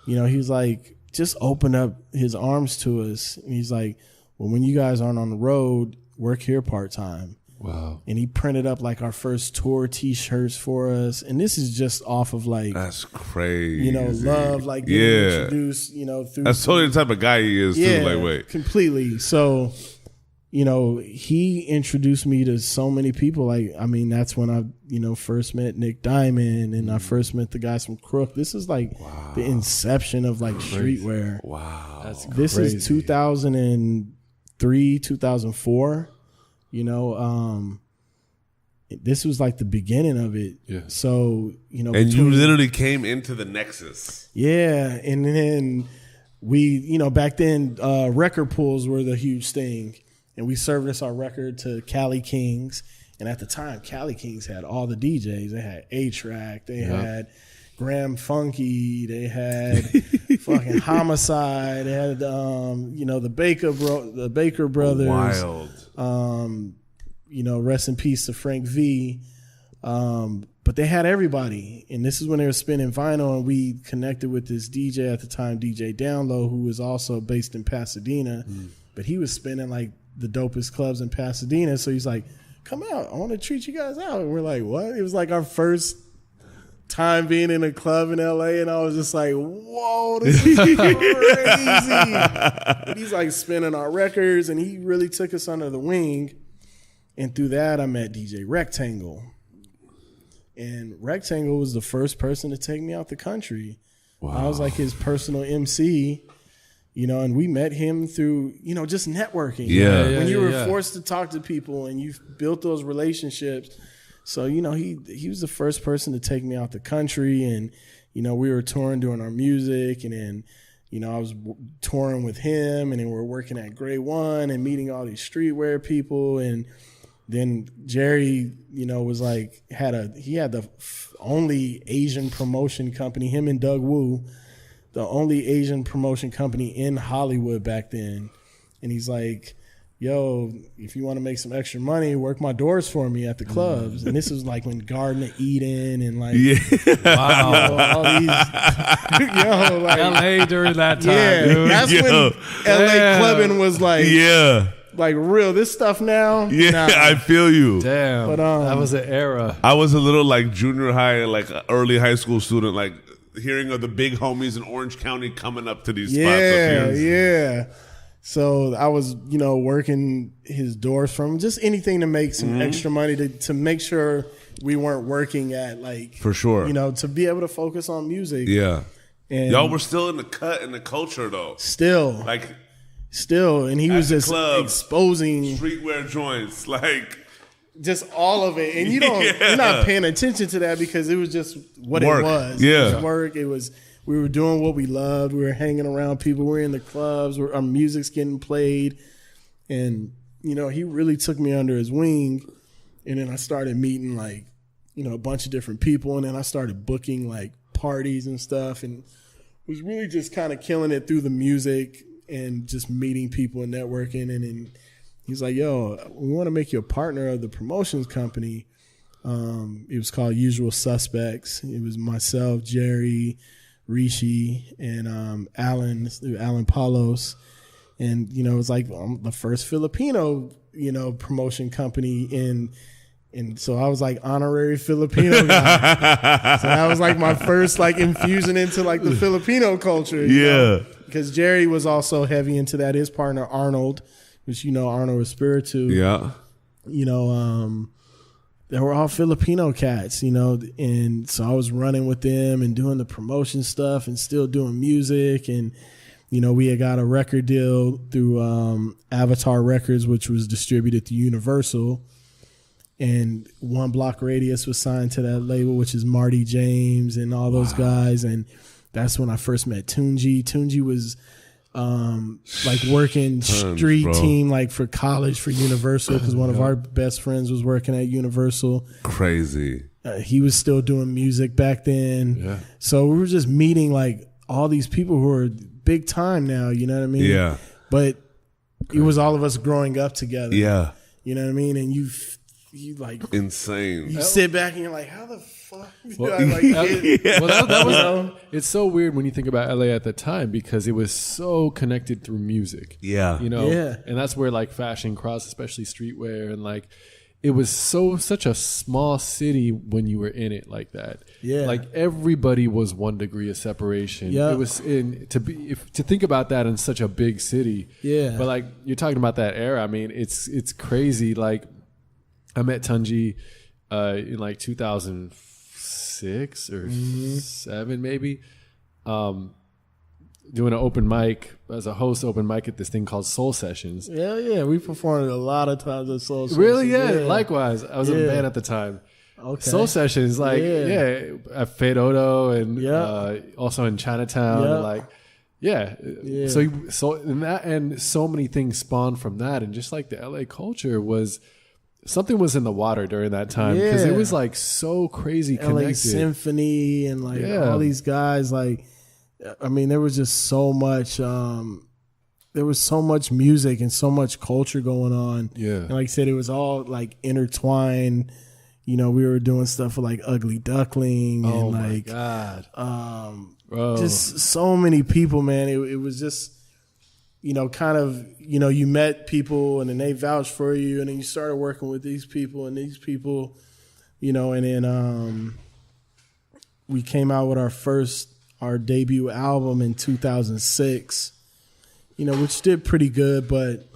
You know, he's like, just open up his arms to us. And he's like, well, when you guys aren't on the road, work here part-time. Wow. And he printed up like our first tour T-shirts for us. And this is just off of like, That's crazy. you know, love, like getting introduced, you know, through. That's totally the type of guy he is, Yeah, too. Like, wait. completely. So, you know, he introduced me to so many people. Like, I mean, that's when I, you know, first met Nick Diamond, and I first met the guys from Crook. This is like the inception of like streetwear. Wow. That's This crazy. is 2003, 2004. You know, this was like the beginning of it. Yeah. So, you know, And you literally came into the Nexus. yeah, and then we, you know, back then record pools were the huge thing, and we serviced our record to Cali Kings. And at the time, Cali Kings had all the DJs. They had A-Track, they had Graham Funky, they had fucking Homicide, they had you know, the Baker Brothers. Wild. You know, rest in peace to Frank V. But they had everybody. And this is when they were spinning vinyl, and we connected with this DJ at the time, DJ Download, who was also based in Pasadena. But he was spinning like the dopest clubs in Pasadena. So he's like, come out, I want to treat you guys out. And we're like, what? It was like our first time being in a club in LA, and I was just like, whoa, this is crazy. But he's like spinning our records, and he really took us under the wing. And through that, I met DJ Rectangle. And Rectangle was the first person to take me out the country. Wow. I was like his personal MC, you know, and we met him through, you know, just networking. Yeah. When you were forced to talk to people and you've built those relationships. So, you know, he was the first person to take me out the country, and, you know, we were touring doing our music, and then, you know, I was touring with him, and then we're working at Gray One and meeting all these streetwear people. And then Jerry, you know, was like, he had the only Asian promotion company, him and Doug Wu, the only Asian promotion company in Hollywood back then. And he's like, yo, if you want to make some extra money, work my doors for me at the clubs. And this was like when Garden of Eden and like, Wow. you know, all these, yo, like, LA during that time, yeah, dude. that's when LA clubbing was like, like real. This stuff now, nah. I feel you. Damn. But, that was an era. I was a little like junior high, like early high school student, like hearing of the big homies in Orange County coming up to these spots. Yeah. So I was, you know, working his doors from just anything to make some extra money to make sure we weren't working at like, For sure. you know, to be able to focus on music. Yeah. And Y'all were still in the cut and the culture though. still, Like still, and he was the just club, exposing streetwear joints, like just all of it. And you're not paying attention to that because it was just what work. it was. Yeah. It was work. It was, we were doing what we loved. We were hanging around people. We were in the clubs. Our music's getting played. And, he really took me under his wing. And then I started meeting like, a bunch of different people. And then I started booking like parties and stuff. And was really just kind of killing it through the music and just meeting people and networking. And then he's like, yo, we want to make you a partner of the promotions company. It was called Usual Suspects. It was myself, Jerry, Rishi, and Alan Palos. And, it was like the first Filipino, promotion company and so I was like honorary Filipino guy. So that was like my first like infusion into like the Filipino culture. Because Jerry was also heavy into that. His partner Arnold, which Arnold Espiritu. Yeah. They were all Filipino cats, and so I was running with them and doing the promotion stuff and still doing music. And, we had got a record deal through Avatar Records, which was distributed to Universal. And One Block Radius was signed to that label, which is Marty James and all those guys. And that's when I first met Tunji. Tunji was like working street team like for college for Universal because one of our best friends was working at Universal. Crazy. He was still doing music back then. Yeah. So we were just meeting like all these people who are big time now, you know what I mean? Yeah. But it was all of us growing up together. Yeah. You know what I mean? And you like insane. You sit back and you're like, how the fuck? That was, it's so weird when you think about LA at the time because it was so connected through music. Yeah. And that's where like fashion crossed, especially streetwear, and like it was such a small city when you were in it like that. Yeah. Like everybody was 1 degree of separation. Yeah. It was to think about that in such a big city. Yeah. But like you're talking about that era, I mean, it's crazy. Like I met Tunji in like 2006 or 7 maybe, doing an open mic as a host open mic at this thing called Soul Sessions. Yeah, we performed a lot of times at Soul Sessions. Really? Yeah. Likewise, I was in a band at the time. Okay. Soul Sessions, like at Fade Odo and also in Chinatown. And like, So and so many things spawned from that, and just like the LA culture was. Something was in the water during that time because it was like so crazy connected. LA Symphony and like all these guys. Like, I mean, there was just so much. There was so much music and so much culture going on. Yeah, and like I said, it was all like intertwined. We were doing stuff for like Ugly Duckling and like, God, just so many people, man. It was just. Kind of, you met people and then they vouched for you and then you started working with these people and and then we came out with our debut album in 2006, which did pretty good, but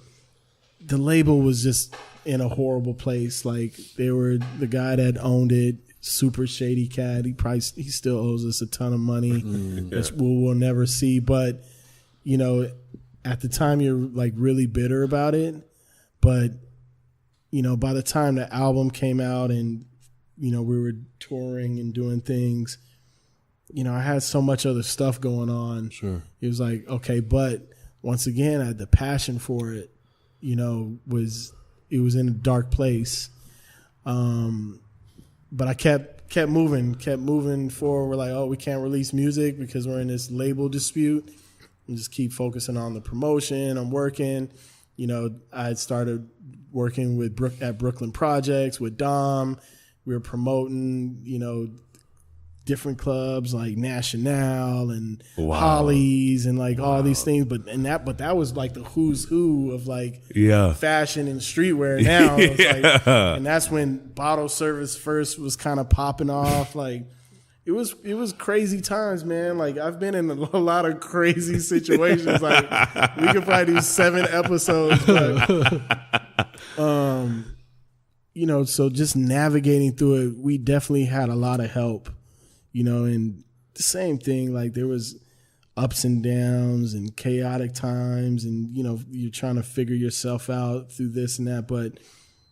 the label was just in a horrible place. Like the guy that owned it, super shady cat. He still owes us a ton of money, which we'll never see. But, at the time you're like really bitter about it, but by the time the album came out and we were touring and doing things, I had so much other stuff going on. Sure. It was like, okay, but once again I had the passion for it, it was in a dark place. But I kept moving forward. We're like, oh, we can't release music because we're in this label dispute. And just keep focusing on the promotion. I'm working. I had started working at Brooklyn Projects with Dom. We were promoting, different clubs like National and Hollies and like all these things. But that was like the who's who of like fashion and streetwear now. It's like, and that's when bottle service first was kind of popping off. Like, It was crazy times, man. Like I've been in a lot of crazy situations. Like we could probably do 7 episodes, but so just navigating through it, we definitely had a lot of help, and the same thing. Like there was ups and downs and chaotic times, and you know, you're trying to figure yourself out through this and that. But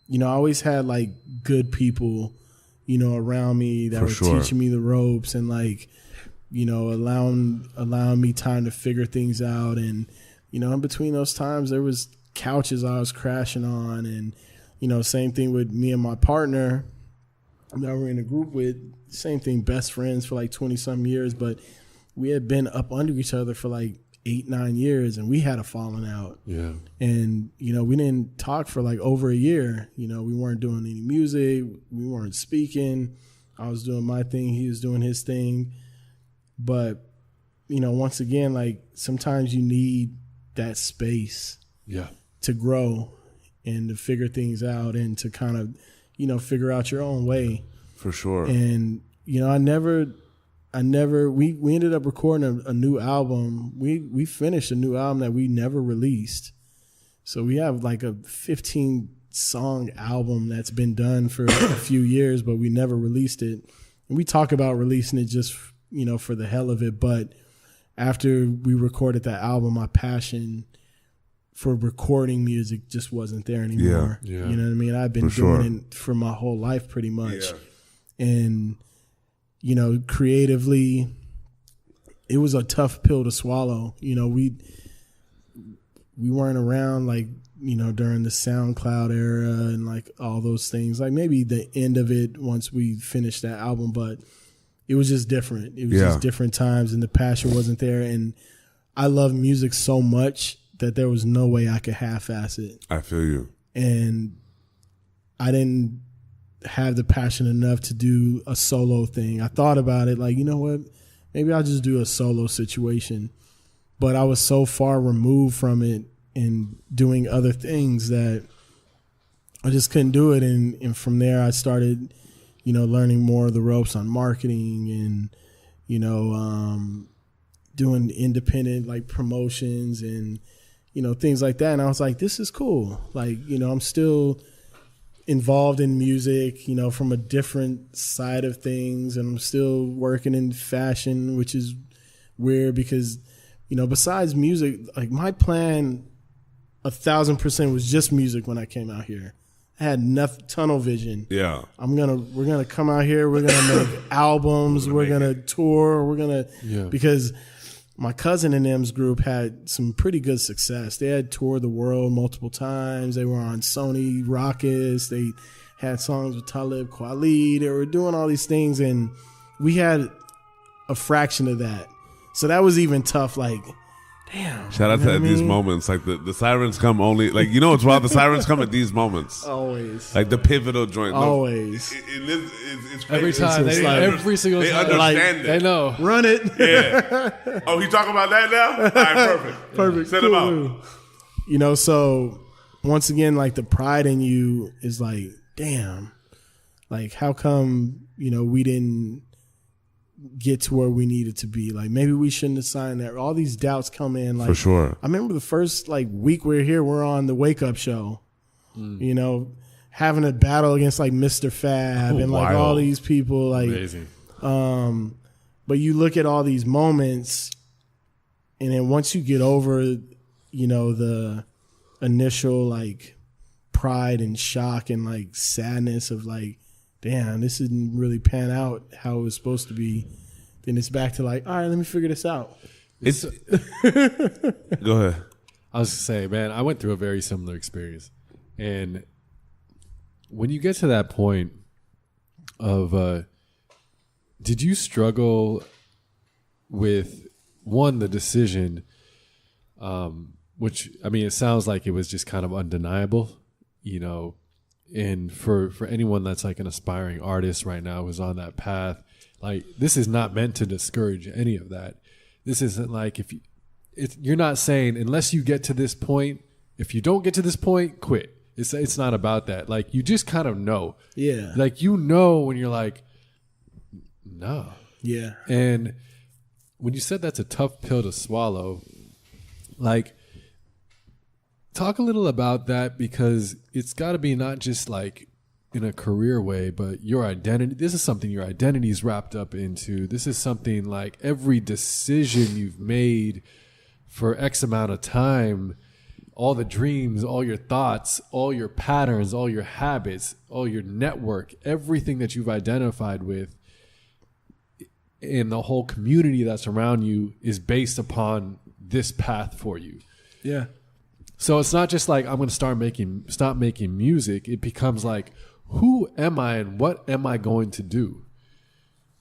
you know, I always had like good people, you know, around me that were teaching me the ropes and like, you know, allowing me time to figure things out. And you know, in between those times, there was couches I was crashing on, and you know, same thing with me and my partner that we're in a group with. Same thing, best friends for like 20-some years, but we had been up under each other for like 8-9 years, and we had a falling out. Yeah. And, you know, we didn't talk for like over a year. You know, we weren't doing any music. We weren't speaking. I was doing my thing. He was doing his thing. But, you know, once again, like sometimes you need that space to grow and to figure things out and to kind of, you know, figure out your own way. For sure. And, you know, we ended up recording a new album. We finished a new album that we never released. So we have like a 15-song album that's been done for a few years, but we never released it. And we talk about releasing it just, you know, for the hell of it. But after we recorded that album, my passion for recording music just wasn't there anymore. Yeah. You know what I mean? I've been doing it for my whole life pretty much. Yeah. And, you know, creatively, it was a tough pill to swallow. You know, we weren't around like, you know, during the SoundCloud era and like all those things. Like maybe the end of it once we finished that album, but it was just different. It was just different times, and the passion wasn't there. And I love music so much that there was no way I could half-ass it. I feel you. And I didn't have the passion enough to do a solo thing. I thought about it like, you know what, maybe I'll just do a solo situation. But I was so far removed from it and doing other things that I just couldn't do it. And from there I started, you know, learning more of the ropes on marketing and, you know, doing independent like promotions and, you know, things like that. And I was like, this is cool. Like, you know, I'm still involved in music, you know, from a different side of things, and I'm still working in fashion, which is weird because, you know, besides music, like my plan 1,000% was just music when I came out here. I had enough tunnel vision. Yeah. We're gonna come out here, we're gonna make albums, we're gonna tour, because my cousin and them's group had some pretty good success. They had toured the world multiple times. They were on Sony Rockets. They had songs with Talib Kweli. They were doing all these things, and we had a fraction of that. So that was even tough. Like, damn. Shout out to these moments. Like the sirens come only, like, you know what's wild? The sirens come at these moments. Always. Like the pivotal joint. Always. It's crazy. Every time. Every single time. They understand it. They know. Run it. Yeah. Oh, he talking about that now? All right, perfect. Perfect. Send him out. You know, so once again, like the pride in you is like, damn, like how come, you know, we didn't get to where we needed to be? Like maybe we shouldn't have signed that. All these doubts come in. Like, for sure. I remember the first like week we were here, we're on the Wake Up Show, you know, having a battle against like Mr. Fab and like all these people. Like, amazing. But you look at all these moments, and then once you get over, you know, the initial like pride and shock and like sadness of like, damn, this didn't really pan out how it was supposed to be, then it's back to like, all right, let me figure this out. It's Go ahead. I was going to say, man, I went through a very similar experience. And when you get to that point of, did you struggle with, one, the decision, which, I mean, it sounds like it was just kind of undeniable, you know, and for anyone that's like an aspiring artist right now who's on that path, like this is not meant to discourage any of that. This isn't like you're not saying unless you get to this point, if you don't get to this point, quit. It's not about that. Like you just kind of know. Yeah. Like you know when you're like, no. Yeah. And when you said that's a tough pill to swallow, like talk a little about that, because it's got to be not just like in a career way, but your identity, this is something your identity is wrapped up into. This is something like every decision you've made for X amount of time, all the dreams, all your thoughts, all your patterns, all your habits, all your network, everything that you've identified with in the whole community that's around you is based upon this path for you. Yeah. So it's not just like I'm going to stop making music. It becomes like, who am I and what am I going to do?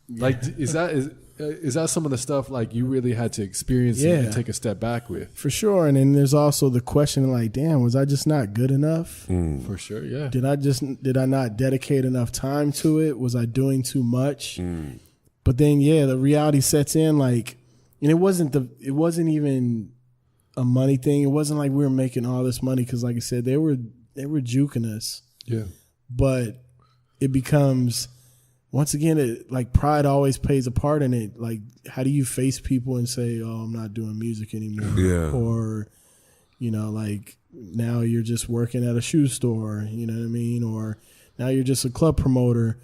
Yeah. Like, is that some of the stuff like you really had to experience and take a step back with? For sure. And then there's also the question like, damn, was I just not good enough? For sure, yeah. Did I not dedicate enough time to it? Was I doing too much? But then, the reality sets in like, and it wasn't even a money thing. It wasn't like we were making all this money because, like I said, they were juking us. Yeah. But it becomes, once again, like pride always plays a part in it. Like, how do you face people and say, "Oh, I'm not doing music anymore," or, like now you're just working at a shoe store. You know what I mean? Or now you're just a club promoter.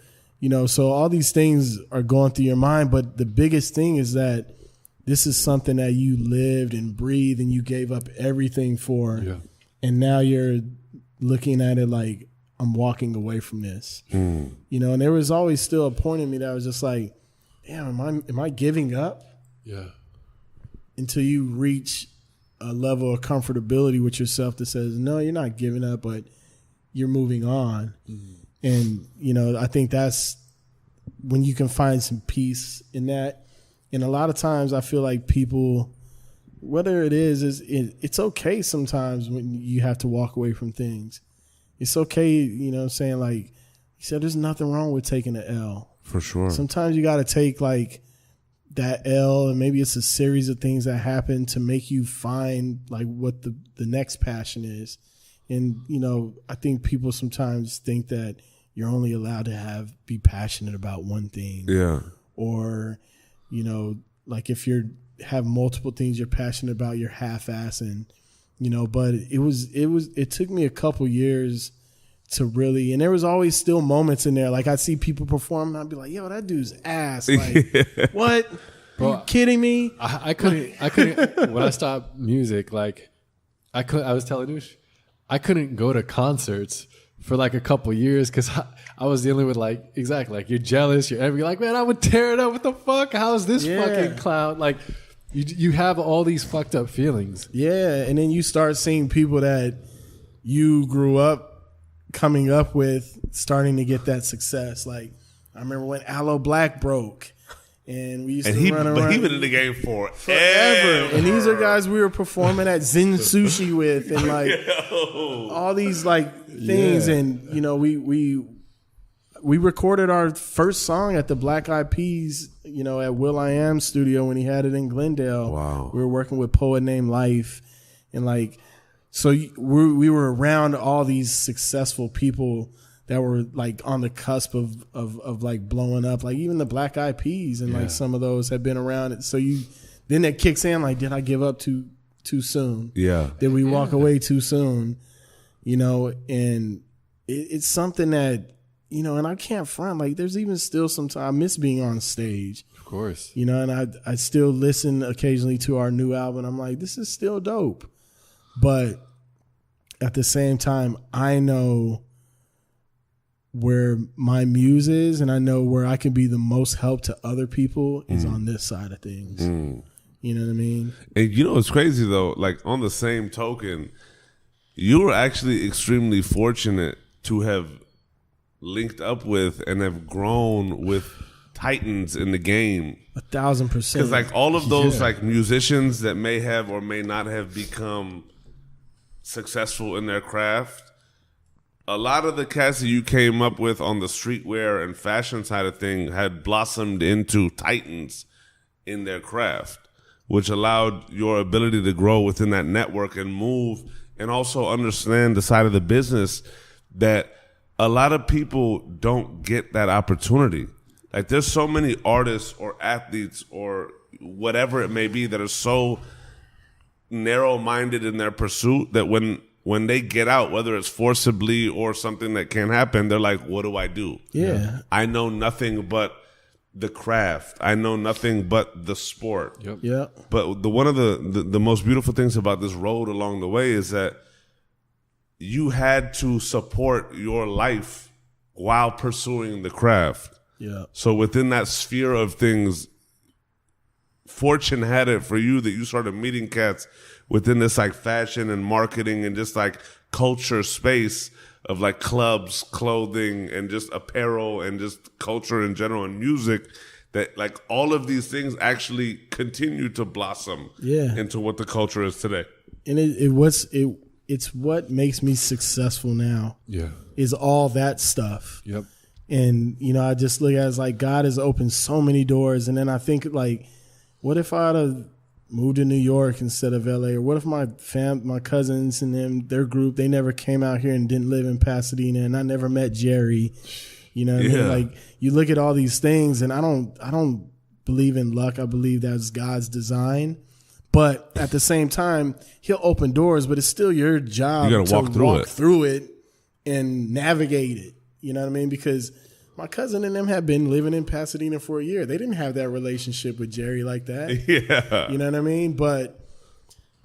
So all these things are going through your mind. But the biggest thing is that this is something that you lived and breathed and you gave up everything for. Yeah. And now you're looking at it like, I'm walking away from this. And there was always still a point in me that was just like, damn, am I giving up? Yeah. Until you reach a level of comfortability with yourself that says, no, you're not giving up, but you're moving on. And, I think that's when you can find some peace in that. And a lot of times I feel like people, whether it's okay sometimes when you have to walk away from things. It's okay, saying like, you said there's nothing wrong with taking an L. For sure. Sometimes you got to take like that L, and maybe it's a series of things that happen to make you find like what the next passion is. And, I think people sometimes think that you're only allowed to be passionate about one thing. Yeah. Or, like if have multiple things you're passionate about, you're half-assing, but it took me a couple years to really, and there was always still moments in there. Like I'd see people perform and I'd be like, yo, that dude's ass. Like, what? Bro, are you kidding me? I couldn't, when I stopped music, like I was telling Noosh, I couldn't go to concerts for like a couple years because I was dealing with like, exactly, like you're jealous, you're angry, like, man, I would tear it up. What the fuck? How's this fucking clown? Like you have all these fucked up feelings. Yeah. And then you start seeing people that you grew up coming up with starting to get that success. Like I remember when Aloe Black broke. And we used to run around. But he been in the game forever. And these are guys we were performing at Zen Sushi with, and like all these like things. Yeah. And we recorded our first song at the Black Eyed Peas, at Will.i.am studio when he had it in Glendale. Wow. We were working with Poet Named Life, and like so we were around all these successful people that were like on the cusp of like blowing up, like even the Black Eyed Peas and like some of those have been around. So then that kicks in like, did I give up too soon? Yeah. Did we walk away too soon? And it's something that, and I can't front, like there's even still sometimes I miss being on stage. Of course. And I still listen occasionally to our new album. I'm like, this is still dope. But at the same time, I know where my muse is, and I know where I can be the most help to other people is on this side of things. You know what I mean? And it's crazy though, like on the same token, you were actually extremely fortunate to have linked up with and have grown with titans in the game. 1,000%. Because like all of those like musicians that may have or may not have become successful in their craft, a lot of the cats that you came up with on the streetwear and fashion side of thing had blossomed into titans in their craft, which allowed your ability to grow within that network and move and also understand the side of the business that a lot of people don't get that opportunity. Like there's so many artists or athletes or whatever it may be that are so narrow-minded in their pursuit that when when they get out, whether it's forcibly or something that can happen, they're like, what do I do? Yeah. I know nothing but the craft. I know nothing but the sport. Yep. Yeah. But one of the most beautiful things about this road along the way is that you had to support your life while pursuing the craft. Yeah. So within that sphere of things, fortune had it for you that you started meeting cats within this like fashion and marketing and just like culture space of like clubs, clothing, and just apparel and just culture in general and music, that like all of these things actually continue to blossom into what the culture is today. And it's what makes me successful now. Yeah. Is all that stuff. Yep. And, you know, I just look at it as like God has opened so many doors. And then I think like, what if I'd have moved to New York instead of LA? Or what if my cousins and them, their group, they never came out here and didn't live in Pasadena, and I never met Jerry? You know what I mean? Like, you look at all these things, and I don't believe in luck. I believe that's God's design. But at the same time, he'll open doors, but it's still your job to walk through it and navigate it. You know what I mean? Because my cousin and them have been living in Pasadena for a year. They didn't have that relationship with Jerry like that. Yeah. You know what I mean? But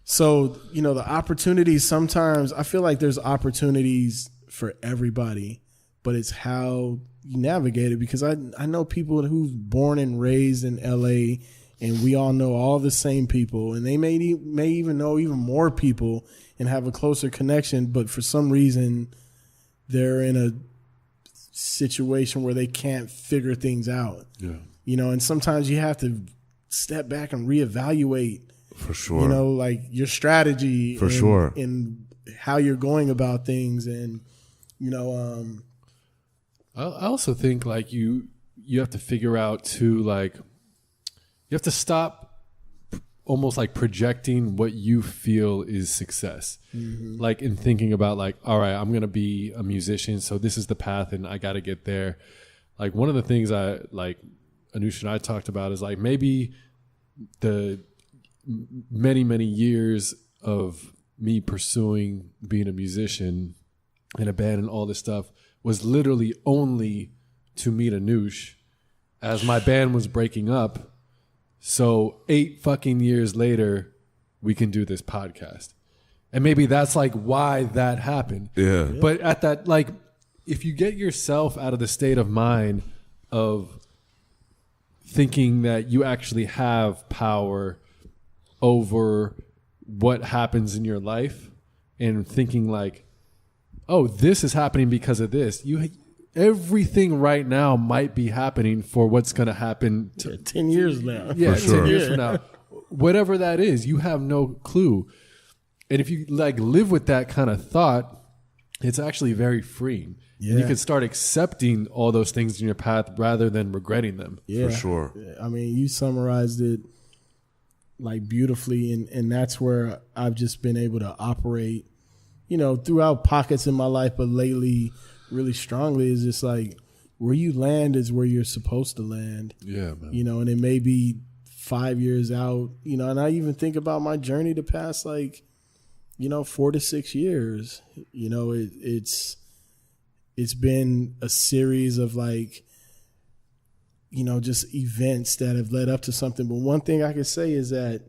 so, you know, the opportunities, sometimes I feel like there's opportunities for everybody, but it's how you navigate it. Because I know people who've born and raised in LA, and we all know all the same people, and they may even know even more people and have a closer connection, but for some reason they're in a situation where they can't figure things out. Yeah. You know, and sometimes you have to step back and reevaluate. For sure. You know, like your strategy. For sure. And how you're going about things. And, you know, I also think like you have to figure out too, like, you have to stop almost like projecting what you feel is success. Mm-hmm. Like in thinking about like, all right, I'm going to be a musician, so this is the path and I got to get there. Like one of the things I like Anush and I talked about is like maybe the many, many years of me pursuing being a musician in a band and all this stuff was literally only to meet Anush as my band was breaking up. So 8 fucking years later, we can do this podcast. And maybe that's like why that happened. Yeah. But at that, like, if you get yourself out of the state of mind of thinking that you actually have power over what happens in your life and thinking like, oh, this is happening because of this. Everything right now might be happening for what's going to happen 10 years now. Yeah, sure. 10 years from now. Whatever that is, you have no clue. And if you like live with that kind of thought, it's actually very freeing. Yeah. And you can start accepting all those things in your path rather than regretting them. Yeah. For sure. I mean, you summarized it like beautifully, and that's where I've just been able to operate, you know, throughout pockets in my life, but lately really strongly is just like where you land is where you're supposed to land. Yeah, man. You know, and it may be 5 years out, you know, and I even think about my journey the past, like, you know, 4 to 6 years. You know, it's been a series of like, you know, just events that have led up to something. But one thing I can say is that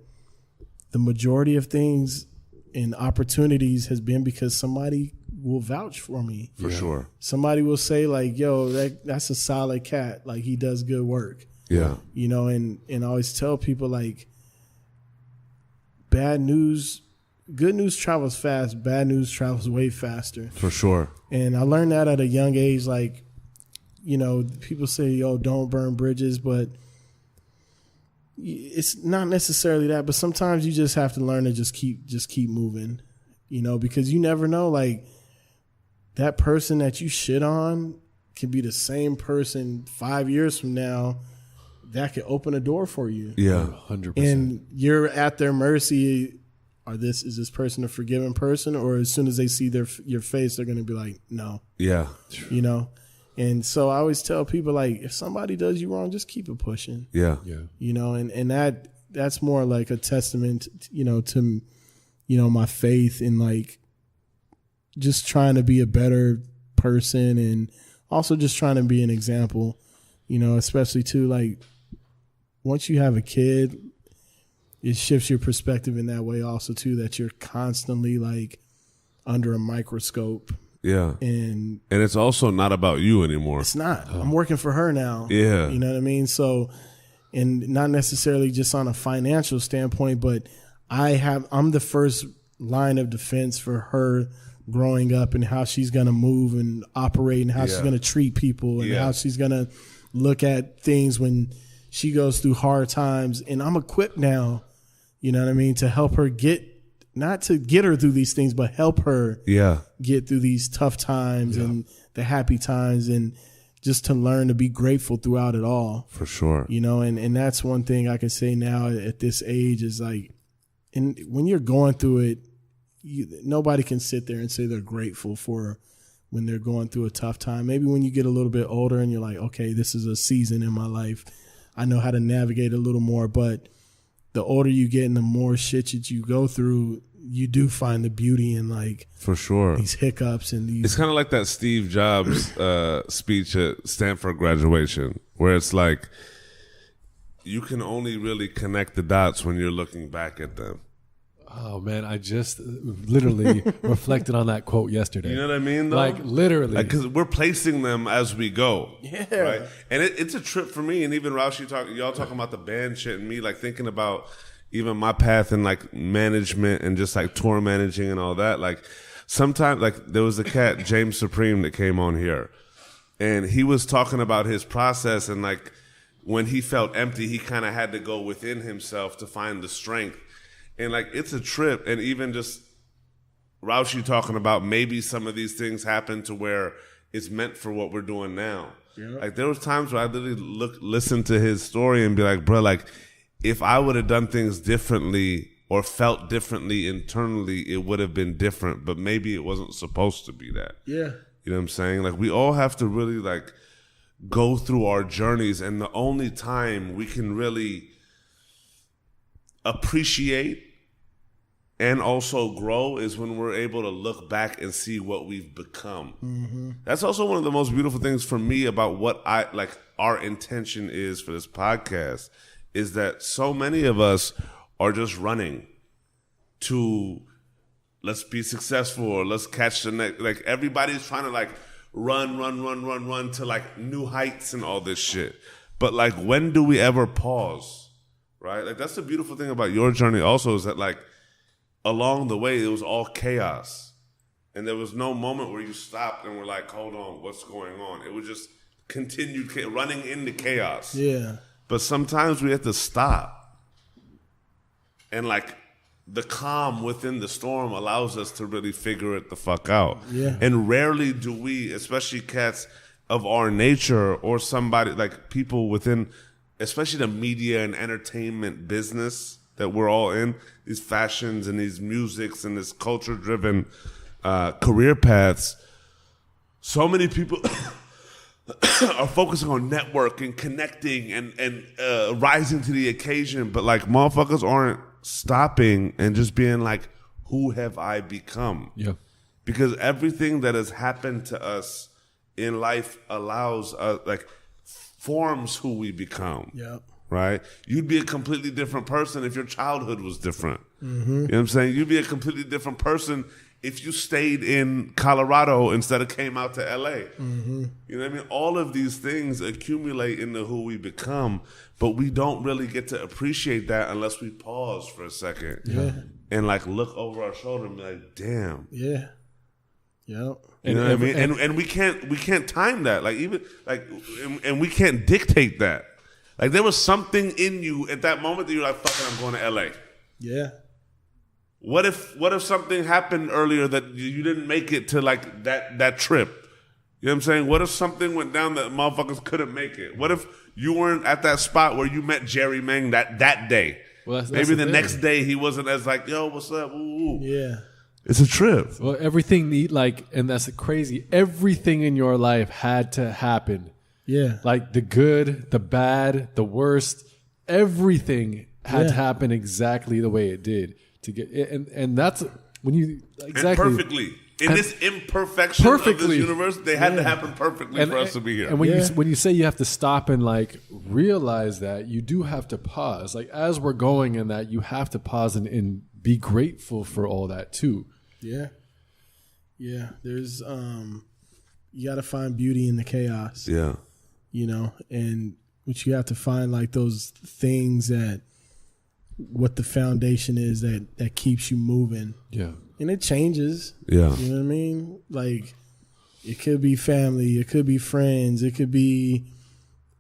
the majority of things and opportunities has been because somebody will vouch for me. For sure. Somebody will say like, yo, that's a solid cat. Like he does good work. Yeah. You know, and I always tell people like good news travels fast, bad news travels way faster. For sure. And I learned that at a young age. Like, you know, people say, yo, don't burn bridges, but it's not necessarily that. But sometimes you just have to learn to just keep moving, you know, because you never know, like, that person that you shit on can be the same person 5 years from now that could open a door for you. Yeah, 100%. And you're at their mercy. Is this person a forgiving person? Or as soon as they see your face, they're going to be like, no. Yeah. You know? And so I always tell people, like, if somebody does you wrong, just keep it pushing. Yeah. Yeah. You know, and that's more like a testament, you know, to, you know, my faith in, like, just trying to be a better person and also just trying to be an example, especially too, like once you have a kid, it shifts your perspective in that way also too, that you're constantly like under a microscope. Yeah. And it's also not about you anymore. It's not. I'm working for her now. Yeah. You know what I mean? So, and not necessarily just on a financial standpoint, but I'm the first line of defense for her growing up and how she's going to move and operate and how she's going to treat people and how she's going to look at things when she goes through hard times. And I'm equipped now, you know what I mean, to help her not to get her through these things, but help her get through these tough times and the happy times, and just to learn to be grateful throughout it all. For sure. And that's one thing I can say now at this age is like, and when you're going through it, nobody can sit there and say they're grateful for when they're going through a tough time. Maybe when you get a little bit older and you're like, okay, this is a season in my life, I know how to navigate a little more. But the older you get and the more shit that you go through, you do find the beauty in like, for sure, these hiccups and these. It's kind of like that Steve Jobs speech at Stanford graduation, where it's like you can only really connect the dots when you're looking back at them. Oh man, I just literally reflected on that quote yesterday. You know what I mean? Though? Like literally, because we're placing them as we go. Yeah, right. And it's a trip for me. And even Roush, y'all talking about the band shit, and me like thinking about even my path in like management and just like tour managing and all that. Like sometimes, like there was a cat James Supreme that came on here, and he was talking about his process and like when he felt empty, he kind of had to go within himself to find the strength. And like it's a trip, and even just Roush talking about maybe some of these things happen to where it's meant for what we're doing now. Yep. Like there was times where I literally listen to his story and be like, bro, like if I would have done things differently or felt differently internally, it would have been different. But maybe it wasn't supposed to be that. Yeah, you know what I'm saying? Like we all have to really like go through our journeys, and the only time we can really appreciate and also grow is when we're able to look back and see what we've become. Mm-hmm. That's also one of the most beautiful things for me about what our intention is for this podcast, is that so many of us are just running to let's be successful or let's catch the next. Like everybody's trying to like run to like new heights and all this shit. But like, when do we ever pause? Right? Like that's the beautiful thing about your journey also, is that like along the way, it was all chaos. And there was no moment where you stopped and were like, hold on, what's going on? It was just continued running into chaos. Yeah. But sometimes we have to stop. And like the calm within the storm allows us to really figure it the fuck out. Yeah. And rarely do we, especially cats of our nature or somebody like people within, especially the media and entertainment business that we're all in, these fashions and these musics and this culture-driven career paths, so many people are focusing on networking, connecting, and rising to the occasion. But like motherfuckers aren't stopping and just being like, who have I become? Yeah. Because everything that has happened to us in life allows us, like, forms who we become. Yeah. Right? You'd be a completely different person if your childhood was different. Mm-hmm. You know what I'm saying? You'd be a completely different person if you stayed in Colorado instead of came out to LA. Mm-hmm. You know what I mean? All of these things accumulate into who we become, but we don't really get to appreciate that unless we pause for a second. Yeah. And like look over our shoulder and be like, damn. Yeah. Yep. You know what I mean? And we can't time that. Like even like and we can't dictate that. Like there was something in you at that moment that you're like, fuck it, I'm going to LA. Yeah. What if something happened earlier that you didn't make it to like that trip? You know what I'm saying? What if something went down that motherfuckers couldn't make it? What if you weren't at that spot where you met Jerry Mang that day? Well, maybe the next day he wasn't as like, yo, what's up? Ooh. Yeah. It's a trip. Well, everything and that's crazy. Everything in your life had to happen. Yeah. Like the good, the bad, the worst, everything had to happen exactly the way it did to get it. And that's when you exactly and perfectly. In this imperfection of this universe, they had to happen perfectly for us to be here. And when you say you have to stop and like realize that, you do have to pause. Like as we're going in that, you have to pause and be grateful for all that too. Yeah. Yeah. There's you got to find beauty in the chaos. Yeah. You know, and but you have to find like those things that what the foundation is that keeps you moving. Yeah. And it changes. Yeah. You know what I mean? Like, it could be family. It could be friends. It could be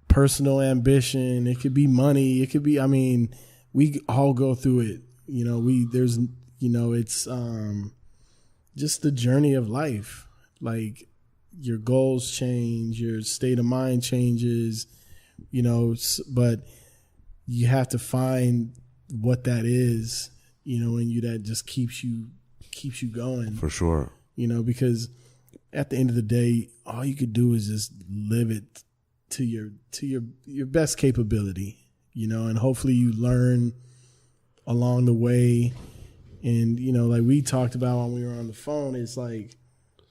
personal ambition. It could be money. It could be, I mean, we all go through it. You know, it's just the journey of life. Like, your goals change. Your state of mind changes, you know, but you have to find what that is, you know, in you that just keeps you going. For sure. You know, because at the end of the day, all you could do is just live it to your best capability, you know, and hopefully you learn along the way. And, you know, like we talked about when we were on the phone, it's like,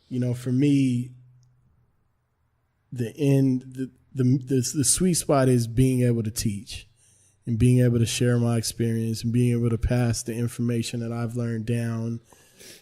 you know, for me, the sweet spot is being able to teach and being able to share my experience and being able to pass the information that I've learned down,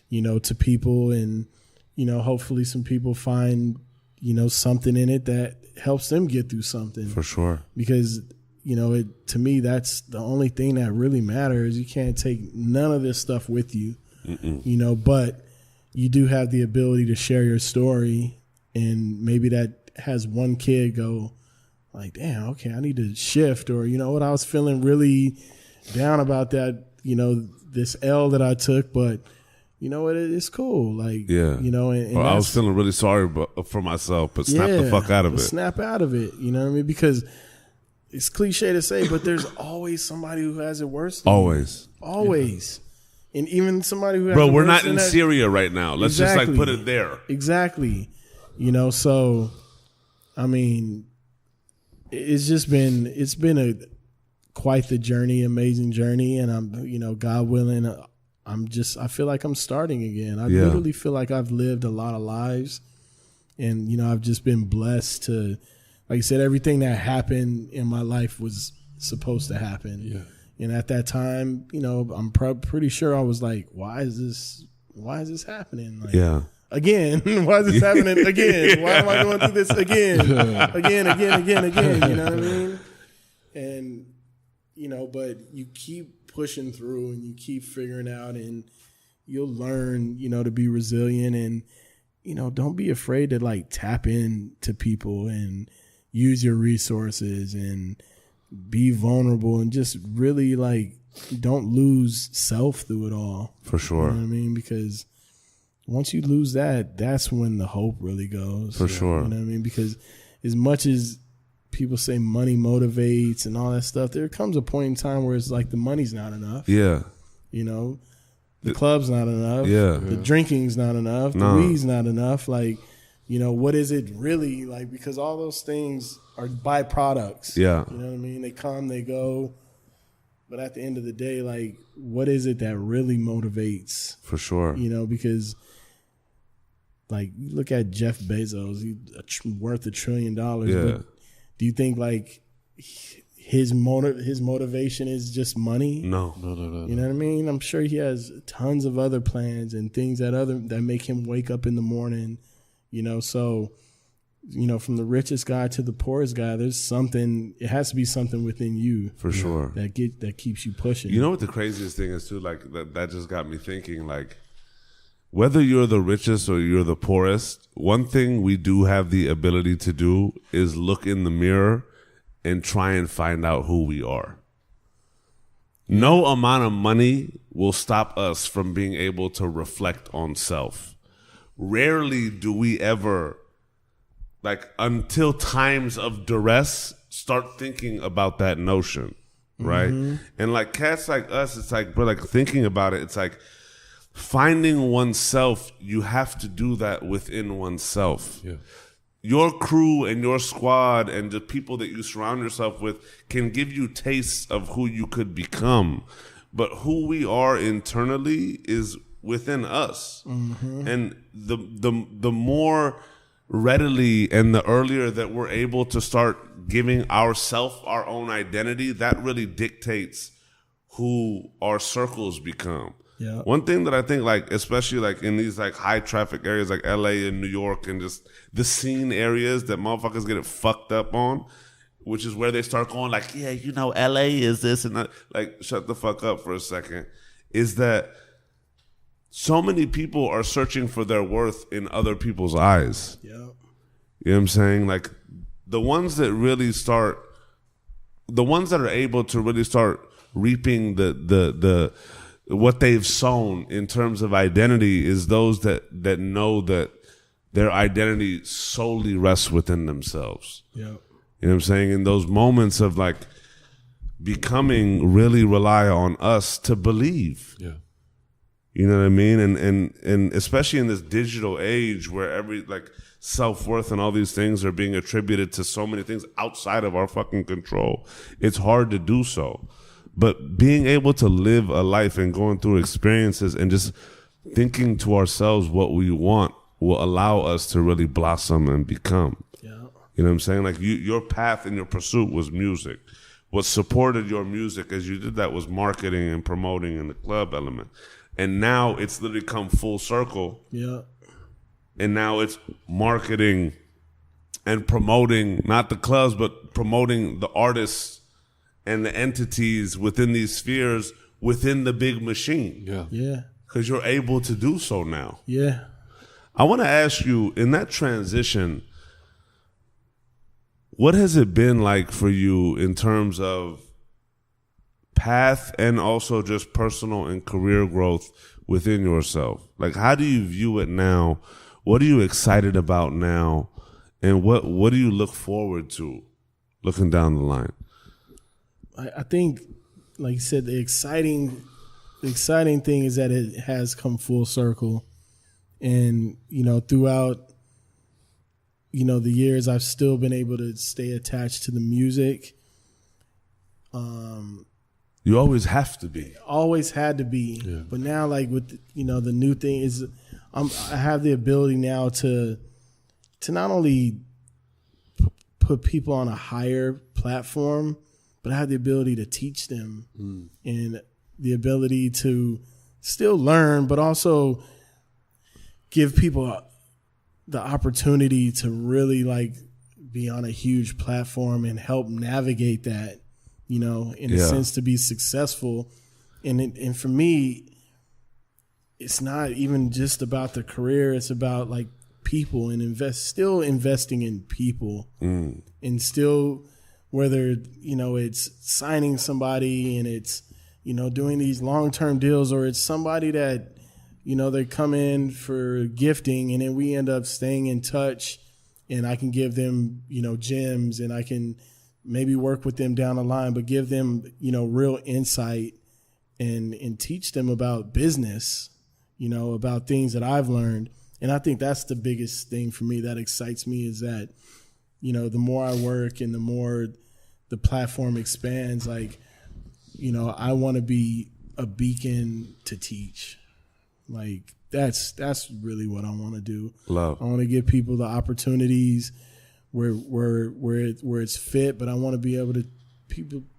you know, to people. And, you know, hopefully some people find, you know, something in it that helps them get through something. For sure. Because, you know, to me, that's the only thing that really matters. You can't take none of this stuff with you, you know, but you do have the ability to share your story, and maybe that has one kid go like, damn, okay, I need to shift, or, you know what, I was feeling really down about that, you know, this L that I took, but you know what, it's cool. Like, yeah, you know, and I was feeling really sorry for myself, but snap the fuck out of it. Snap out of it. You know what I mean? Because it's cliche to say, but there's always somebody who has it worse than always. you. Always. Yeah. And even somebody who has Bro, it we're worse not than in that, Syria right now. Let's just like put it there. Exactly. You know, so I mean, it's been quite the journey, amazing journey, and I'm, you know, God willing, I feel like I'm starting again. I literally feel like I've lived a lot of lives, and, you know, I've just been blessed to, like I said, everything that happened in my life was supposed to happen. Yeah. And at that time, you know, I'm pretty sure I was like, why is this happening? Like, yeah. Again, why is this happening again? Why am I going through this again? Again, you know what I mean? And, you know, but you keep pushing through and you keep figuring out, and you'll learn, you know, to be resilient, and, you know, don't be afraid to like tap in to people and use your resources and be vulnerable, and just really like don't lose self through it all. For sure. You know what I mean? Because once you lose that, that's when the hope really goes. For sure. You know what I mean? Because as much as people say money motivates and all that stuff, there comes a point in time where it's like the money's not enough. Yeah. You know, the club's not enough. Yeah. The drinking's not enough. The weed's not enough. Like, you know, what is it really? Like, because all those things are byproducts. Yeah. You know what I mean? They come, they go. But at the end of the day, like, what is it that really motivates? For sure. You know, because like, you look at Jeff Bezos, he's worth $1 trillion. Yeah. But do you think like his motivation is just money? No. You know what I mean? I'm sure he has tons of other plans and things that make him wake up in the morning. You know, so, you know, from the richest guy to the poorest guy, there's something. It has to be something within you, for sure, that keeps you pushing. You know what the craziest thing is too? Like that just got me thinking. Like, whether you're the richest or you're the poorest, one thing we do have the ability to do is look in the mirror and try and find out who we are. No amount of money will stop us from being able to reflect on self. Rarely do we ever, like, until times of duress, start thinking about that notion, right? Mm-hmm. And like cats like us, it's like, we're like thinking about it. It's like finding oneself. You have to do that within oneself. Yeah. Your crew and your squad and the people that you surround yourself with can give you tastes of who you could become. But who we are internally is within us. And the more readily and the earlier that we're able to start giving ourselves our own identity, that really dictates who our circles become. Yeah. One thing that I think, like, especially like in these like high traffic areas like LA and New York and just the scene areas that motherfuckers get it fucked up on, which is where they start going like, yeah, you know, LA is this and that. Like, shut the fuck up for a second. Is that so many people are searching for their worth in other people's eyes. Yeah. You know what I'm saying? Like, the ones that are able to really start reaping the what they've sown in terms of identity is those that know that their identity solely rests within themselves. Yeah. You know what I'm saying? In those moments of like becoming really rely on us to believe. Yeah. You know what I mean? And especially in this digital age where every like self-worth and all these things are being attributed to so many things outside of our fucking control, it's hard to do so. But being able to live a life and going through experiences and just thinking to ourselves what we want will allow us to really blossom and become. Yeah. You know what I'm saying? Like your path and your pursuit was music. What supported your music as you did that was marketing and promoting and the club element. And now it's literally come full circle. Yeah. And now it's marketing and promoting, not the clubs, but promoting the artists and the entities within these spheres within the big machine. Yeah. Yeah. Because you're able to do so now. Yeah. I want to ask you, in that transition, what has it been like for you in terms of path and also just personal and career growth within yourself? Like, how do you view it now? What are you excited about now? And what do you look forward to looking down the line? I think, like you said, the exciting thing is that it has come full circle. And, you know, throughout, you know, the years, I've still been able to stay attached to the music. You always have to be. Always had to be. Yeah. But now, like, with, you know, the new thing is I have the ability now to not only put people on a higher platform, but I have the ability to teach them and the ability to still learn, but also give people the opportunity to really like be on a huge platform and help navigate that, you know, in a sense to be successful. And for me, it's not even just about the career. It's about like people and still investing in people and still, whether, you know, it's signing somebody and it's, you know, doing these long-term deals, or it's somebody that, you know, they come in for gifting and then we end up staying in touch and I can give them, you know, gems and I can maybe work with them down the line, but give them, you know, real insight and teach them about business, you know, about things that I've learned. And I think that's the biggest thing for me that excites me, is that, you know, the more I work and the more the platform expands, like, you know, I want to be a beacon to teach. Like, that's really what I want to do. Love. I want to give people the opportunities where it's fit, but I want to be able to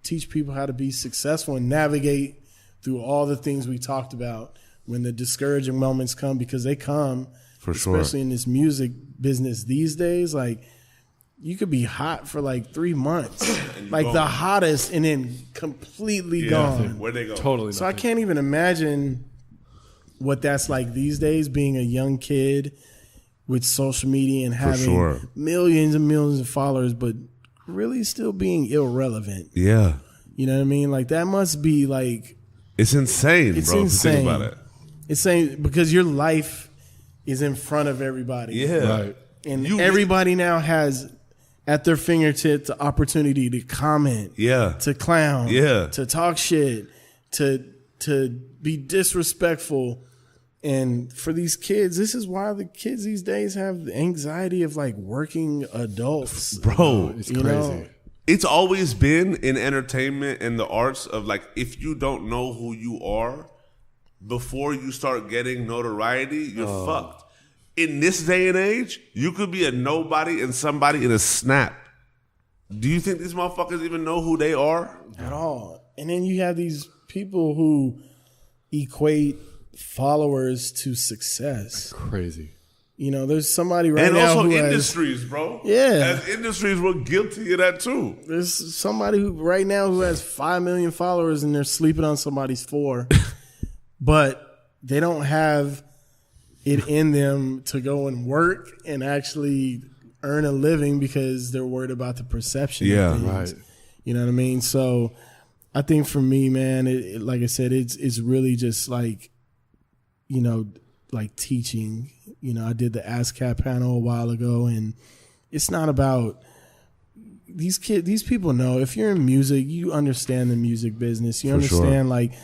teach people how to be successful and navigate through all the things we talked about when the discouraging moments come, because they come. For sure. Especially in this music business these days, like, you could be hot for like 3 months, like gone. The hottest, and then completely gone. Where'd they go? Totally. So I can't even imagine what that's like these days, being a young kid with social media and having millions and millions of followers, but really still being irrelevant. Yeah. You know what I mean? Like, that must be like... It's insane, it's bro, insane. if you think about it. It's insane because your life is in front of everybody. Yeah. Right. And everybody now has at their fingertips the opportunity to comment, to clown, to talk shit, to be disrespectful. And for these kids, this is why the kids these days have the anxiety of like working adults. Bro, it's crazy. Know? It's always been in entertainment and the arts of like, if you don't know who you are, before you start getting notoriety, you're fucked. In this day and age, you could be a nobody and somebody in a snap. Do you think these motherfuckers even know who they are? At all. And then you have these people who equate followers to success. Crazy. You know, there's somebody right and now also who industries, bro. Yeah. As industries, we're guilty of that too. There's somebody who right now who has 5 million followers and they're sleeping on somebody's 4. But they don't have it in them to go and work and actually earn a living because they're worried about the perception. Yeah, of things. right. You know what I mean? So I think for me, man, like I said, it's really just like, you know, like teaching. You know, I did the ASCAP panel a while ago, and it's not about these kids. These people know if you're in music, you understand the music business. You understand like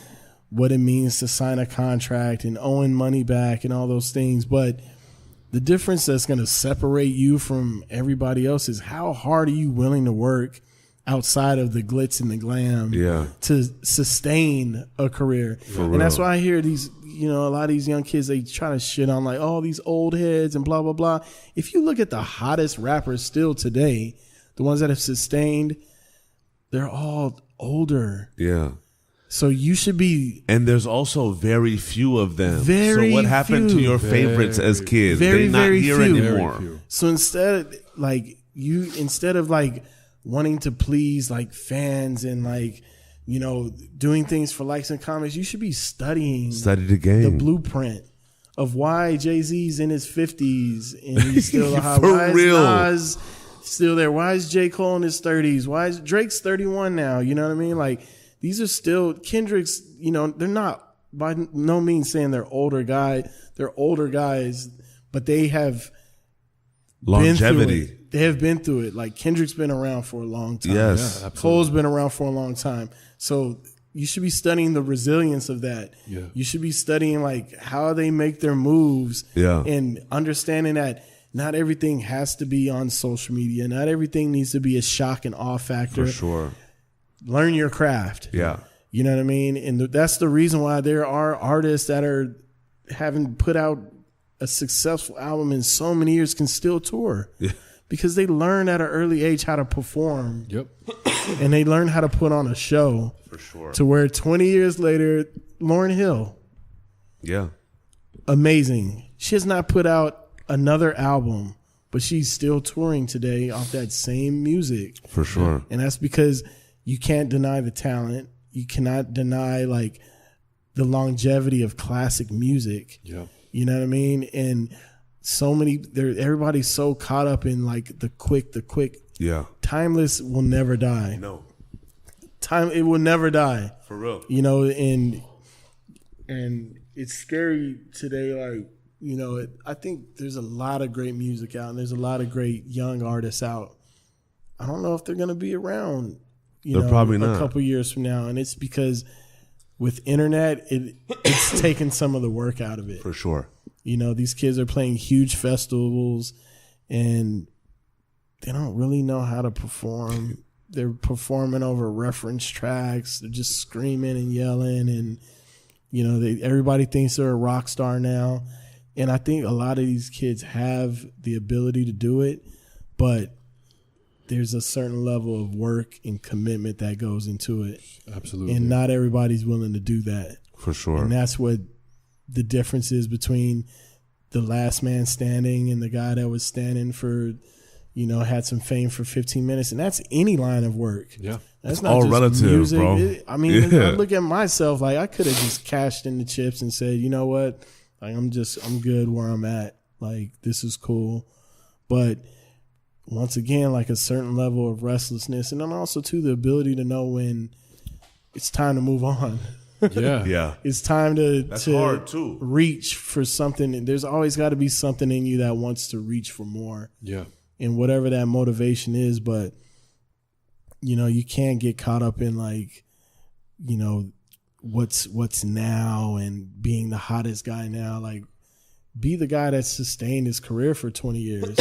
what it means to sign a contract and owing money back and all those things. But the difference that's going to separate you from everybody else is how hard are you willing to work outside of the glitz and the glam to sustain a career. And that's why I hear these, you know, a lot of these young kids, they try to shit on like, oh, these old heads and blah, blah, blah. If you look at the hottest rappers still today, the ones that have sustained, they're all older. Yeah. So you should be. And there's also very few of them. Very so what happened few. to your favorites as kids? Very, They're not very here few. anymore. So instead of like wanting to please like fans and like, you know, doing things for likes and comments, you should be studying the game, the blueprint of why Jay-Z's in his 50s and he's still high. For why real. is Nas still there? Why is J. Cole in his 30s? Why is Drake's 31 now? You know what I mean? Like, these are still Kendrick's, you know, they're not by no means saying they're older guys, but they have longevity. They have been through it. Like Kendrick's been around for a long time. Yes. Yeah, Cole's been around for a long time. So you should be studying the resilience of that. Yeah. You should be studying like how they make their moves and understanding that not everything has to be on social media. Not everything needs to be a shock and awe factor. For sure. Learn your craft. Yeah. You know what I mean? And that's the reason why there are artists that haven't put out a successful album in so many years can still tour. Yeah. Because they learn at an early age how to perform. Yep. And they learn how to put on a show. For sure. To where 20 years later, Lauryn Hill. Yeah. Amazing. She has not put out another album, but she's still touring today off that same music. For sure. And that's because you can't deny the talent. You cannot deny like the longevity of classic music. Yeah. You know what I mean? And everybody's so caught up in like the quick. Yeah. Timeless will never die. No. It will never die. For real. You know, and it's scary today. Like, you know, I think there's a lot of great music out and there's a lot of great young artists out. I don't know if they're going to be around, They're probably not. a couple years from now. And it's because with internet, it's taken some of the work out of it. For sure. You know, these kids are playing huge festivals and they don't really know how to perform. They're performing over reference tracks. They're just screaming and yelling. And, you know, everybody thinks they're a rock star now. And I think a lot of these kids have the ability to do it, but there's a certain level of work and commitment that goes into it. Absolutely. And not everybody's willing to do that. For sure. And that's what the difference is between the last man standing and the guy that was standing for, you know, had some fame for 15 minutes. And that's any line of work. Yeah. That's It's not all just relative, music. bro. I mean, Yeah. I look at myself like I could have just cashed in the chips and said, you know what? Like I'm good where I'm at. Like this is cool. But once again, like a certain level of restlessness. And then also too, the ability to know when it's time to move on. Yeah. Yeah. It's time to hard too. reach for something. And there's always got to be something in you that wants to reach for more. Yeah. And whatever that motivation is, but you know, you can't get caught up in like, you know, what's now and being the hottest guy now. Like, be the guy that sustained his career for 20 years.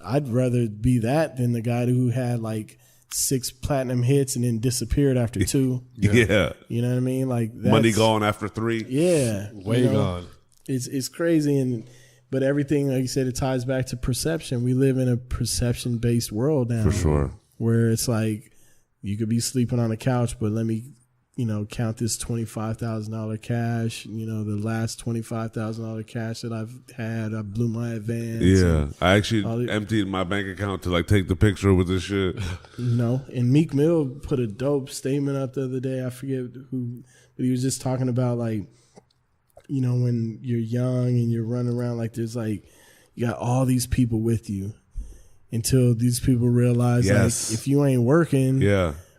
I'd rather be that than the guy who had like 6 platinum hits and then disappeared after 2. Yeah. You know what I mean? Like that's, Money gone after 3. Yeah. Way gone. It's crazy, but everything, like you said, it ties back to perception. We live in a perception-based world now. For sure. Where it's like you could be sleeping on a couch, but let me, count this $25,000 cash. The last $25,000 cash that I've had, I blew my advance. Yeah, I actually emptied my bank account to take the picture with this shit. And Meek Mill put a dope statement up the other day. I forget who, but he was just talking about when you're young and you're running around, there's you got all these people with you until these people realize if you ain't working,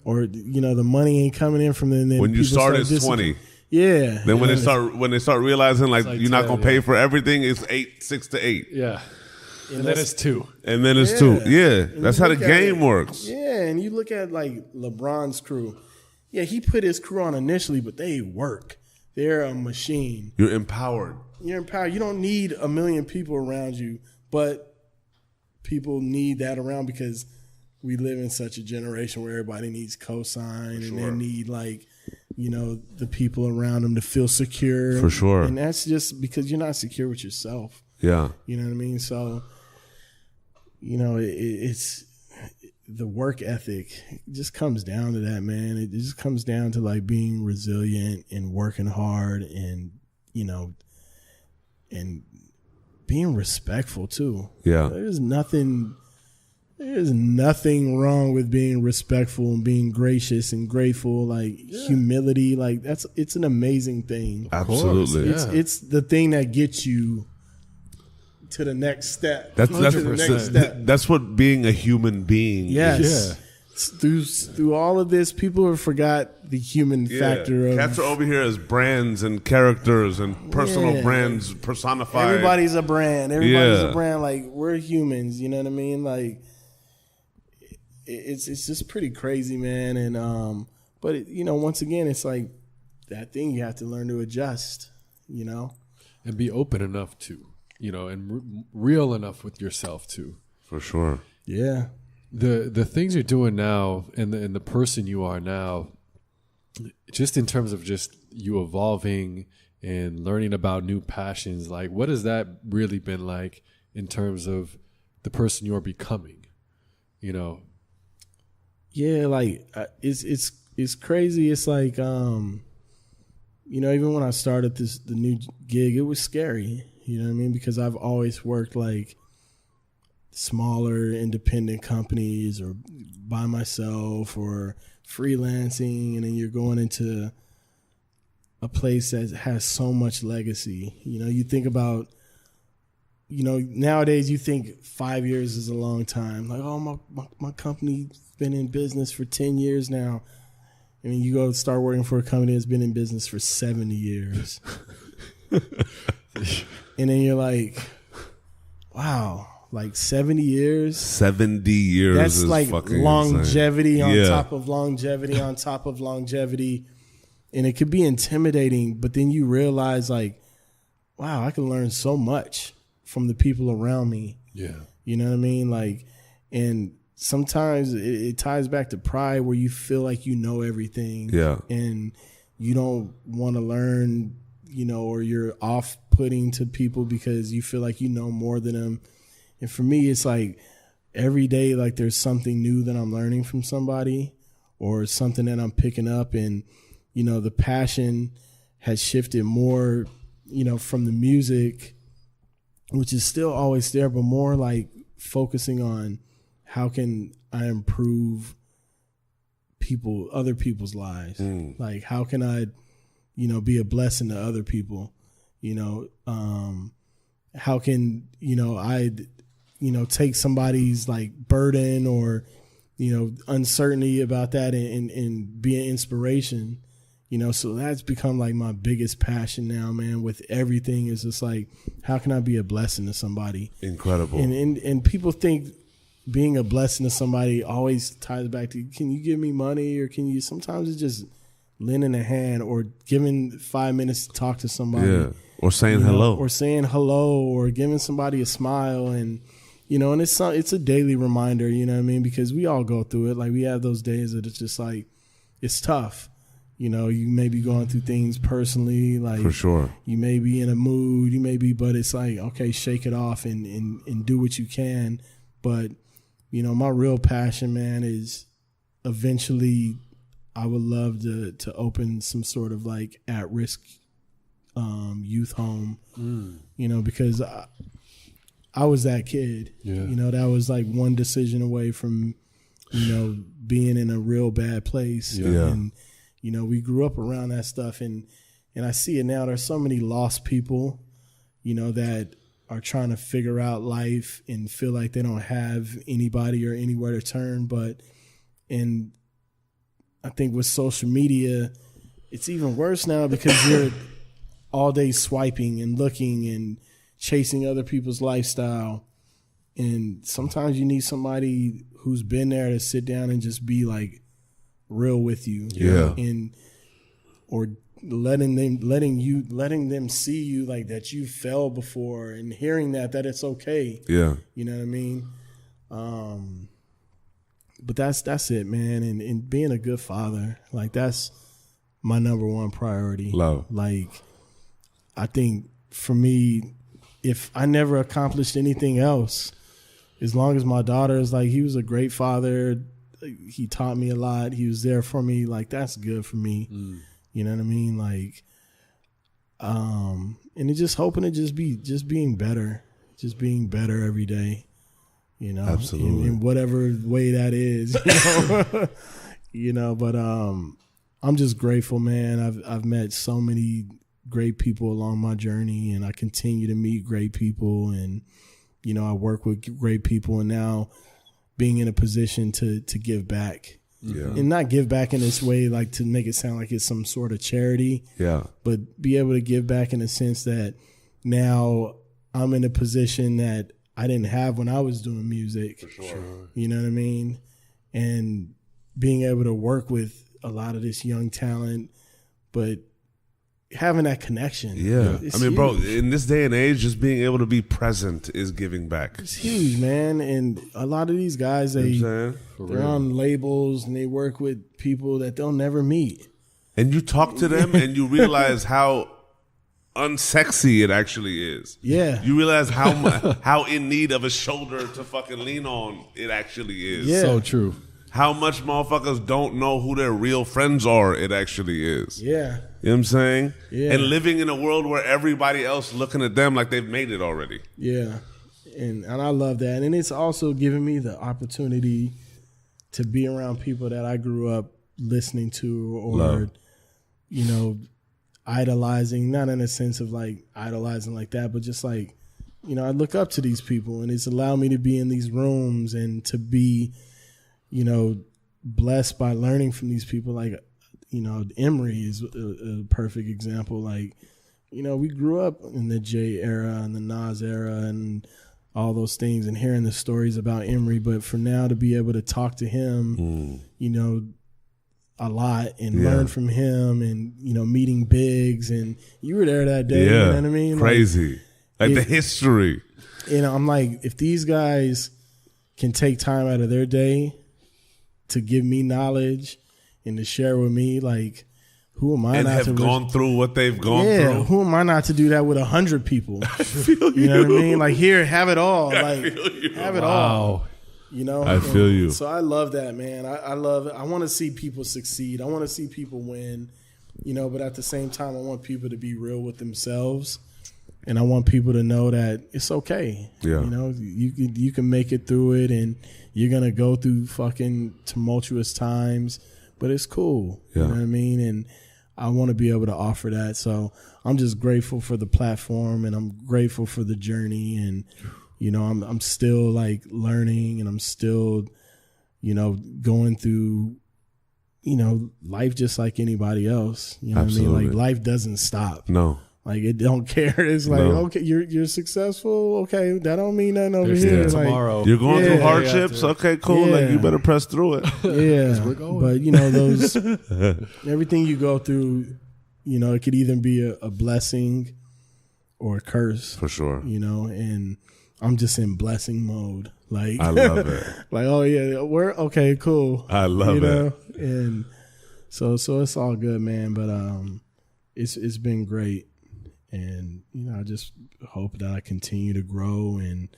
or the money ain't coming in from them. Then when you start at 20, Then when they start realizing you're not gonna pay for everything, it's 6 to 8. Yeah. And then it's 2. And then it's 2. Yeah. That's how the game works. Yeah, and you look at LeBron's crew. Yeah, he put his crew on initially, but they work. They're a machine. You're empowered. You don't need a million people around you, but people need that around because we live in such a generation where everybody needs cosign and they need the people around them to feel secure. For sure. And that's just because you're not secure with yourself. Yeah. You know what I mean? So, it's the work ethic. It just comes down to that, man. It just comes down to being resilient and working hard and, and being respectful too. Yeah. There's nothing wrong with being respectful and being gracious and grateful, humility. It's an amazing thing. Absolutely. It's the thing that gets you to the next step. That's what being a human being is. Yeah. Through all of this, people have forgot the human factor of cats are over here as brands and characters and personal brands personified. Everybody's a brand. Everybody's a brand. We're humans. You know what I mean? It's just pretty crazy, man. And but once again, it's that thing you have to learn to adjust. And be open enough to. And real enough with yourself too. For sure. Yeah. The things you're doing now and the person you are now, just in terms of just you evolving and learning about new passions, what has that really been like in terms of the person you're becoming? Yeah, it's crazy. It's even when I started the new gig, it was scary. You know what I mean? Because I've always worked smaller independent companies or by myself or freelancing, and then you're going into a place that has so much legacy. You think about, nowadays you think 5 years is a long time. My company's been in business for 10 years now. And then you go start working for a company that's been in business for 70 years. And then you're wow, 70 years? 70 years That's is fucking longevity insane. on top of longevity on top of longevity. And it could be intimidating, but then you realize wow, I can learn so much from the people around me. Yeah. You know what I mean? And sometimes it ties back to pride where you feel like you know everything. Yeah. And you don't want to learn, or you're off-putting to people because you feel like you know more than them. And for me, it's every day, there's something new that I'm learning from somebody or something that I'm picking up. And, the passion has shifted more, from the music, which is still always there, but more focusing on how can I improve other people's lives? How can I, be a blessing to other people? How can, I, take somebody's burden or, uncertainty about that and be an inspiration, so that's become my biggest passion now, man, with everything is just how can I be a blessing to somebody? Incredible. And people think being a blessing to somebody always ties back to, can you give me money or can you, sometimes it's just lending a hand or giving 5 minutes to talk to somebody. Yeah. Or saying hello. Or saying hello or giving somebody a smile. And, you know, and it's a daily reminder, you know what I mean? Because we all go through it. Like, we have those days that it's just like, it's tough. You know, you may be going through things personally, like, for sure, you may be in a mood, but it's like, okay, shake it off and do what you can. But, you know, my real passion, man, is eventually I would love to open some sort of like at-risk youth home, you know, because I was that kid. Yeah. You know, that was like one decision away from, you know, being in a real bad place. Yeah. And, you know, we grew up around that stuff, and I see it now. There's so many lost people, you know, that are trying to figure out life and feel like they don't have anybody or anywhere to turn. And I think with social media, it's even worse now because you're all day swiping and looking and chasing other people's lifestyle. And sometimes you need somebody who's been there to sit down and just be like real with you. Yeah. And or letting them see you like that you fell before, and hearing that it's okay. Yeah. You know what I mean? But that's it, man. And being a good father, like, that's my number one priority. Love. Like, I think for me, if I never accomplished anything else, as long as my daughter is like, he was a great father, he taught me a lot, he was there for me, like, that's good for me. You know what I mean? Like, and it's just hoping to just being better every day, you know. Absolutely. In whatever way that is, you know. You know, but I'm just grateful, man. I've met so many great people along my journey, and I continue to meet great people, and, you know, I work with great people, and now being in a position to give back. Yeah. And not give back in this way like to make it sound like it's some sort of charity. Yeah. But be able to give back in the sense that now I'm in a position that I didn't have when I was doing music. For sure. You know what I mean? And being able to work with a lot of this young talent, but having that connection. Yeah. It's I mean, bro, huge. in this day and age, just being able to be present is giving back. It's huge, man. And a lot of these guys, You know what I'm saying? they're on labels and they work with people that they'll never meet. And you talk to them and you realize how unsexy it actually is. Yeah. You realize how in need of a shoulder to fucking lean on it actually is. Yeah. So true. How much motherfuckers don't know who their real friends are it actually is. Yeah. You know what I'm saying? Yeah. And living in a world where everybody else looking at them like they've made it already. Yeah. And I love that. And it's also given me the opportunity to be around people that I grew up listening to or, Love. you know, idolizing, not in a sense of like idolizing like that, but just like, you know, I look up to these people, and it's allowed me to be in these rooms and to be, you know, blessed by learning from these people. Like, you know, Emery is a perfect example. Like, you know, we grew up in the J era and the Nas era and all those things, and hearing the stories about Emery. But for now to be able to talk to him, you know, a lot and learn from him, and, you know, meeting Biggs, and you were there that day. Yeah. You know what I mean? Crazy. Like the history. You know, I'm like, if these guys can take time out of their day to give me knowledge and to share with me, like, who am I And not have to gone through what they've gone through. who am I not to do that with 100 people? You know what I mean? Like, here, have it all. Like, have it all. You know, I feel you. So I love that, man. I love it. I want to see people succeed. I want to see people win. You know, but at the same time, I want people to be real with themselves, and I want people to know that it's okay. Yeah. You know, you can make it through it, and you're gonna go through fucking tumultuous times, but it's cool. Yeah. You know what I mean? And I want to be able to offer that. So I'm just grateful for the platform, and I'm grateful for the journey, and, you know, I'm still like learning, and I'm still, you know, going through, you know, life just like anybody else. You know Absolutely. what I mean? Like, life doesn't stop. No. Like, it don't care. It's like, okay, you're successful. Okay, that don't mean nothing over There's here. still Like, tomorrow. You're going through Yeah. hardships? Okay, cool. Like, you better press through it. yeah, we're going. but you know, those everything you go through, you know, it could either be a blessing or a curse. For sure. You know, and I'm just in blessing mode. Like I love it. Like, oh yeah, we're okay, cool. I love it. And so it's all good, man. But it's been great, and I just hope that I continue to grow and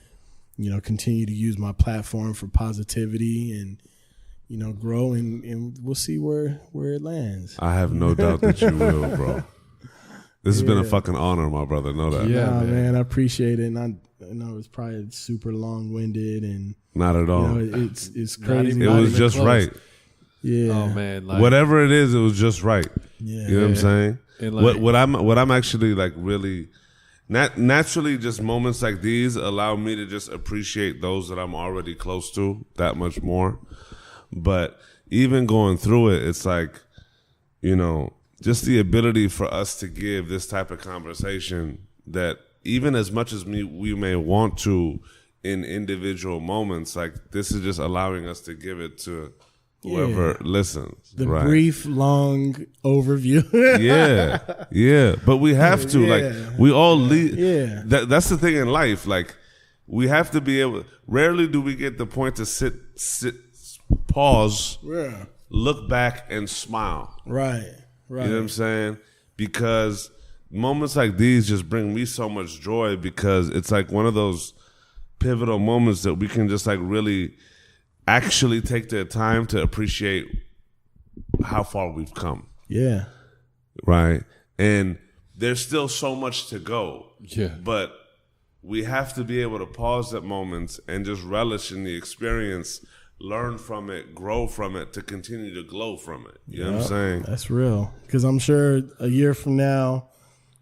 continue to use my platform for positivity and grow, and we'll see where it lands. I have no doubt that you will, bro. This has been a fucking honor, my brother. Know that. Yeah, man. I appreciate it. And I know it's probably super long-winded and not at all. It's crazy. It was just close. Right. Yeah. Oh man. Whatever it is, it was just right. Yeah. You know what I'm saying? And what I'm actually like really naturally, just moments like these allow me to just appreciate those that I'm already close to that much more. But even going through it, it's like, just the ability for us to give this type of conversation that even as much as we may want to in individual moments, like this is just allowing us to give it to whoever listens. The right? brief, long overview. yeah. But we have to, like, we all lead. Yeah. That's the thing in life. Like, we have to be able, rarely do we get the point to sit, pause, look back and smile. Right. You know what I'm saying? Because moments like these just bring me so much joy, because it's like one of those pivotal moments that we can just like really actually take the time to appreciate how far we've come. Yeah. Right? And there's still so much to go. Yeah. But we have to be able to pause at moments and just relish in the experience, learn from it, grow from it, to continue to glow from it. You know what I'm saying? That's real. Because I'm sure a year from now,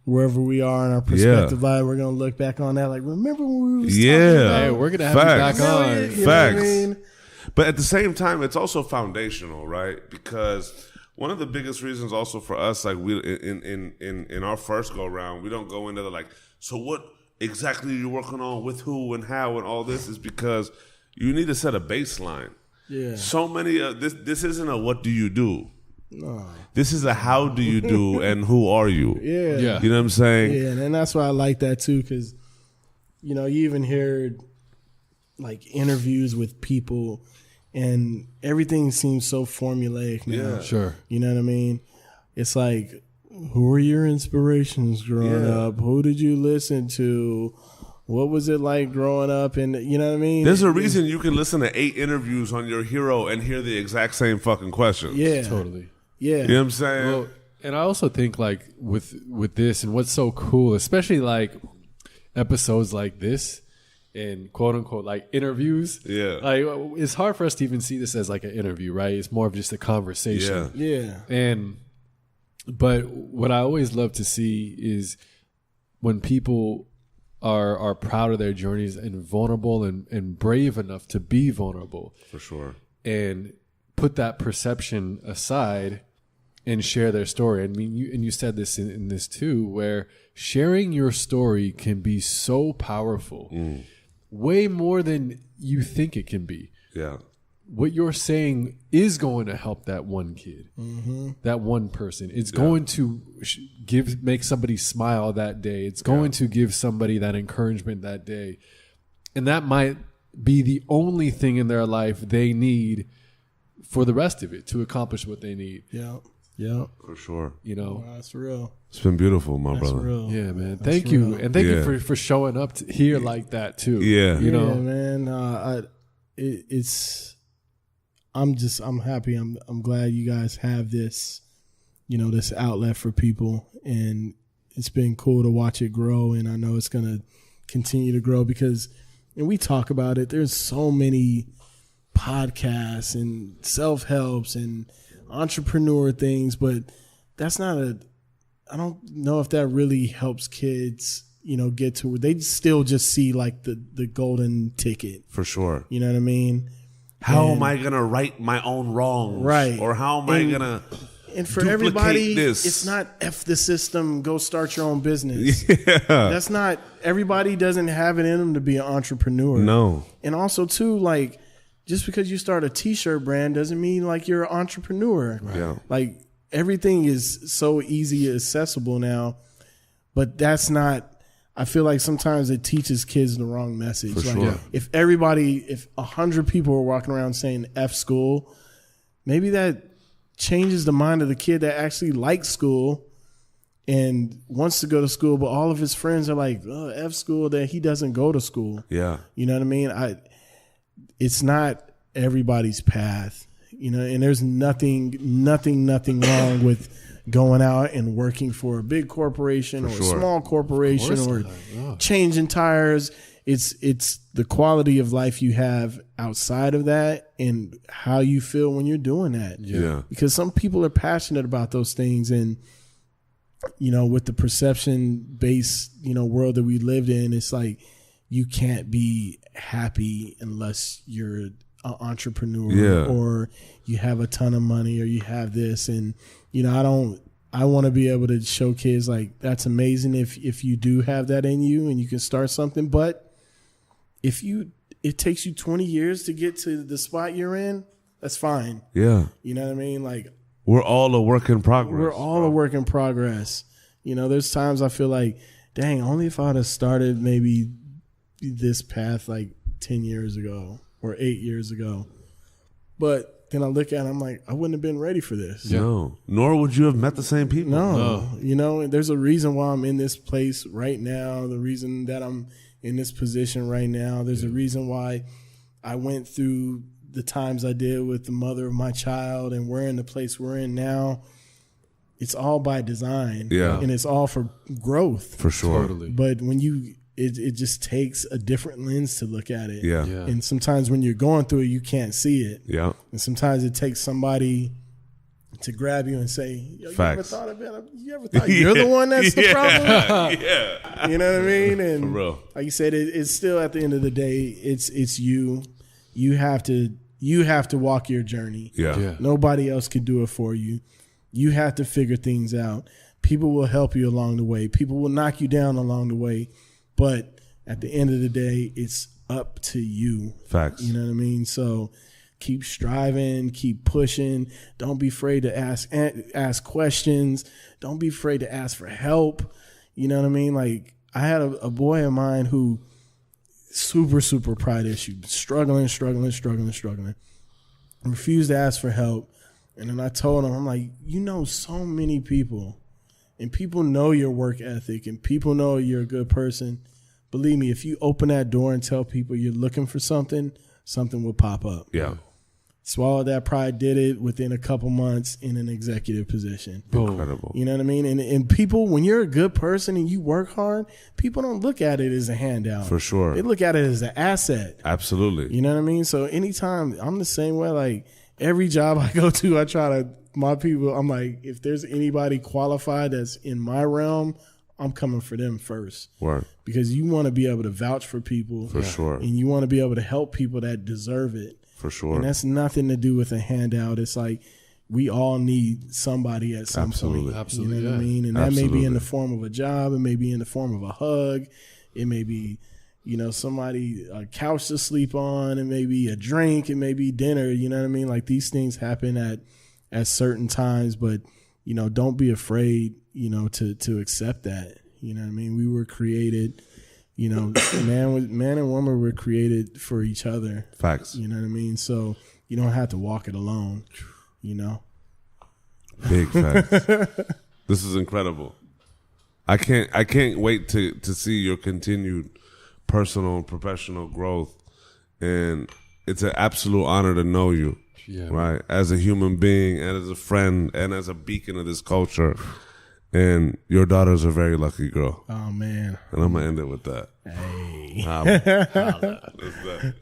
wherever we are in our perspective life, we're going to look back on that like, remember when we was talking about? Hey, we're going to have you back on. Facts. But at the same time, it's also foundational, right? Because one of the biggest reasons also for us, like we in our first go round, we don't go into the like, so what exactly are you working on with who and how and all this, is because you need to set a baseline. Yeah. So many this isn't a what do you do. No. This is a how do you do and who are you. Yeah. You know what I'm saying? Yeah, and that's why I like that too, because you even hear like interviews with people and everything seems so formulaic now. Yeah. Sure. You know what I mean? It's like, who were your inspirations growing up? Who did you listen to? What was it like growing up? And you know what I mean? There's a reason you can listen to 8 interviews on your hero and hear the exact same fucking questions. Yeah. Totally. Yeah. You know what I'm saying? Well, and I also think like with this, and what's so cool, especially like episodes like this and quote unquote like interviews. Yeah. Like it's hard for us to even see this as like an interview, right? It's more of just a conversation. Yeah. But what I always love to see is when people are proud of their journeys and vulnerable and brave enough to be vulnerable. For sure. And put that perception aside and share their story. I mean, you said this in this too, where sharing your story can be so powerful, way more than you think it can be. Yeah. What you're saying is going to help that one kid, that one person. It's going to make somebody smile that day. It's going to give somebody that encouragement that day. And that might be the only thing in their life they need for the rest of it to accomplish what they need. Yeah. Yeah. For sure. That's real. It's been beautiful, my That's brother. real. Yeah, man. That's Thank real. you. And thank you for showing up here like that too. Yeah. You know, man. I'm happy. I'm glad you guys have this, this outlet for people, and it's been cool to watch it grow. And I know it's going to continue to grow because, and we talk about it, there's so many podcasts and self-helps and entrepreneur things, but that's not I don't know if that really helps kids, get to where they still just see like the golden ticket. For sure. You know what I mean? How am I going to right my own wrongs? Right. Or how am I going to And for duplicate everybody, this? it's not F the system, go start your own business. Yeah. That's not, everybody doesn't have it in them to be an entrepreneur. No. And also too, like, just because you start a t-shirt brand doesn't mean like you're an entrepreneur. Right. Yeah. Like everything is so easy accessible now, but that's not, I feel like sometimes it teaches kids the wrong message. For like sure. if 100 people were walking around saying F school, maybe that changes the mind of the kid that actually likes school and wants to go to school, but all of his friends are like, oh, F school, that he doesn't go to school. Yeah. You know what I mean? It's not everybody's path, you know, and there's nothing wrong with going out and working for a big corporation or a small corporation or changing tires. It's the quality of life you have outside of that and how you feel when you're doing that. Yeah. Because some people are passionate about those things, and you know, with the perception based, you know, world that we lived in, it's like you can't be happy unless you're an entrepreneur or you have a ton of money or you have this. And you know, I want to be able to show kids like that's amazing if you do have that in you and you can start something, but if it takes you 20 years to get to the spot you're in, that's fine. Yeah. You know what I mean? Like, we're all a work in progress. We're all a work in progress. You know, there's times I feel like, dang, only if I'd have started maybe this path like 10 years ago or 8 years ago. But then I look at it, I'm like, I wouldn't have been ready for this. Yeah. No. Nor would you have met the same people. No. You know, and there's a reason why I'm in this place right now, the reason that I'm in this position right now. There's a reason why I went through the times I did with the mother of my child, and we're in the place we're in now. It's all by design. Yeah. And it's all for growth. For sure. Totally. But when it just takes a different lens to look at it. Yeah. And sometimes when you're going through it, you can't see it. Yeah. And sometimes it takes somebody to grab you and say, Yo, you ever thought you're the one that's the problem? Yeah. You know what I mean? And For real. like you said, it's still at the end of the day, it's you. You have to walk your journey. Yeah. Nobody else can do it for you. You have to figure things out. People will help you along the way. People will knock you down along the way. But at the end of the day, it's up to you. Facts. You know what I mean? So keep striving, keep pushing. Don't be afraid to ask questions. Don't be afraid to ask for help. You know what I mean? Like, I had a boy of mine who super pride issue, struggling, refused to ask for help. And then I told him, I'm like, you know, so many people, and people know your work ethic, and people know you're a good person. Believe me, if you open that door and tell people you're looking for something, something will pop up. Yeah. Swallowed that pride, did it within a couple months in an executive position. Incredible. You know what I mean? And people, when you're a good person and you work hard, people don't look at it as a handout. For sure. They look at it as an asset. Absolutely. You know what I mean? So anytime, I'm the same way. Like, every job I go to, I try to, my people, I'm like, if there's anybody qualified that's in my realm, I'm coming for them first. Word. Because you want to be able to vouch for people. For sure. And you want to be able to help people that deserve it. For sure. And that's nothing to do with a handout. It's like we all need somebody at some point. Absolutely. You know what I mean? And that may be in the form of a job. It may be in the form of a hug. It may be, you know, somebody, a couch to sleep on. It may be a drink. It may be dinner. You know what I mean? Like, these things happen at certain times. But, you know, don't be afraid, you know, to accept that. You know what I mean? We were created, you know, man and woman were created for each other. Facts. You know what I mean? So you don't have to walk it alone, you know? Big facts. This is incredible. I can't wait to see your continued personal and professional growth. And it's an absolute honor to know you. Yeah, right? As a human being and as a friend and as a beacon of this culture. And your daughter's a very lucky girl. Oh, man. And I'm going to end it with that. Hey. That's that.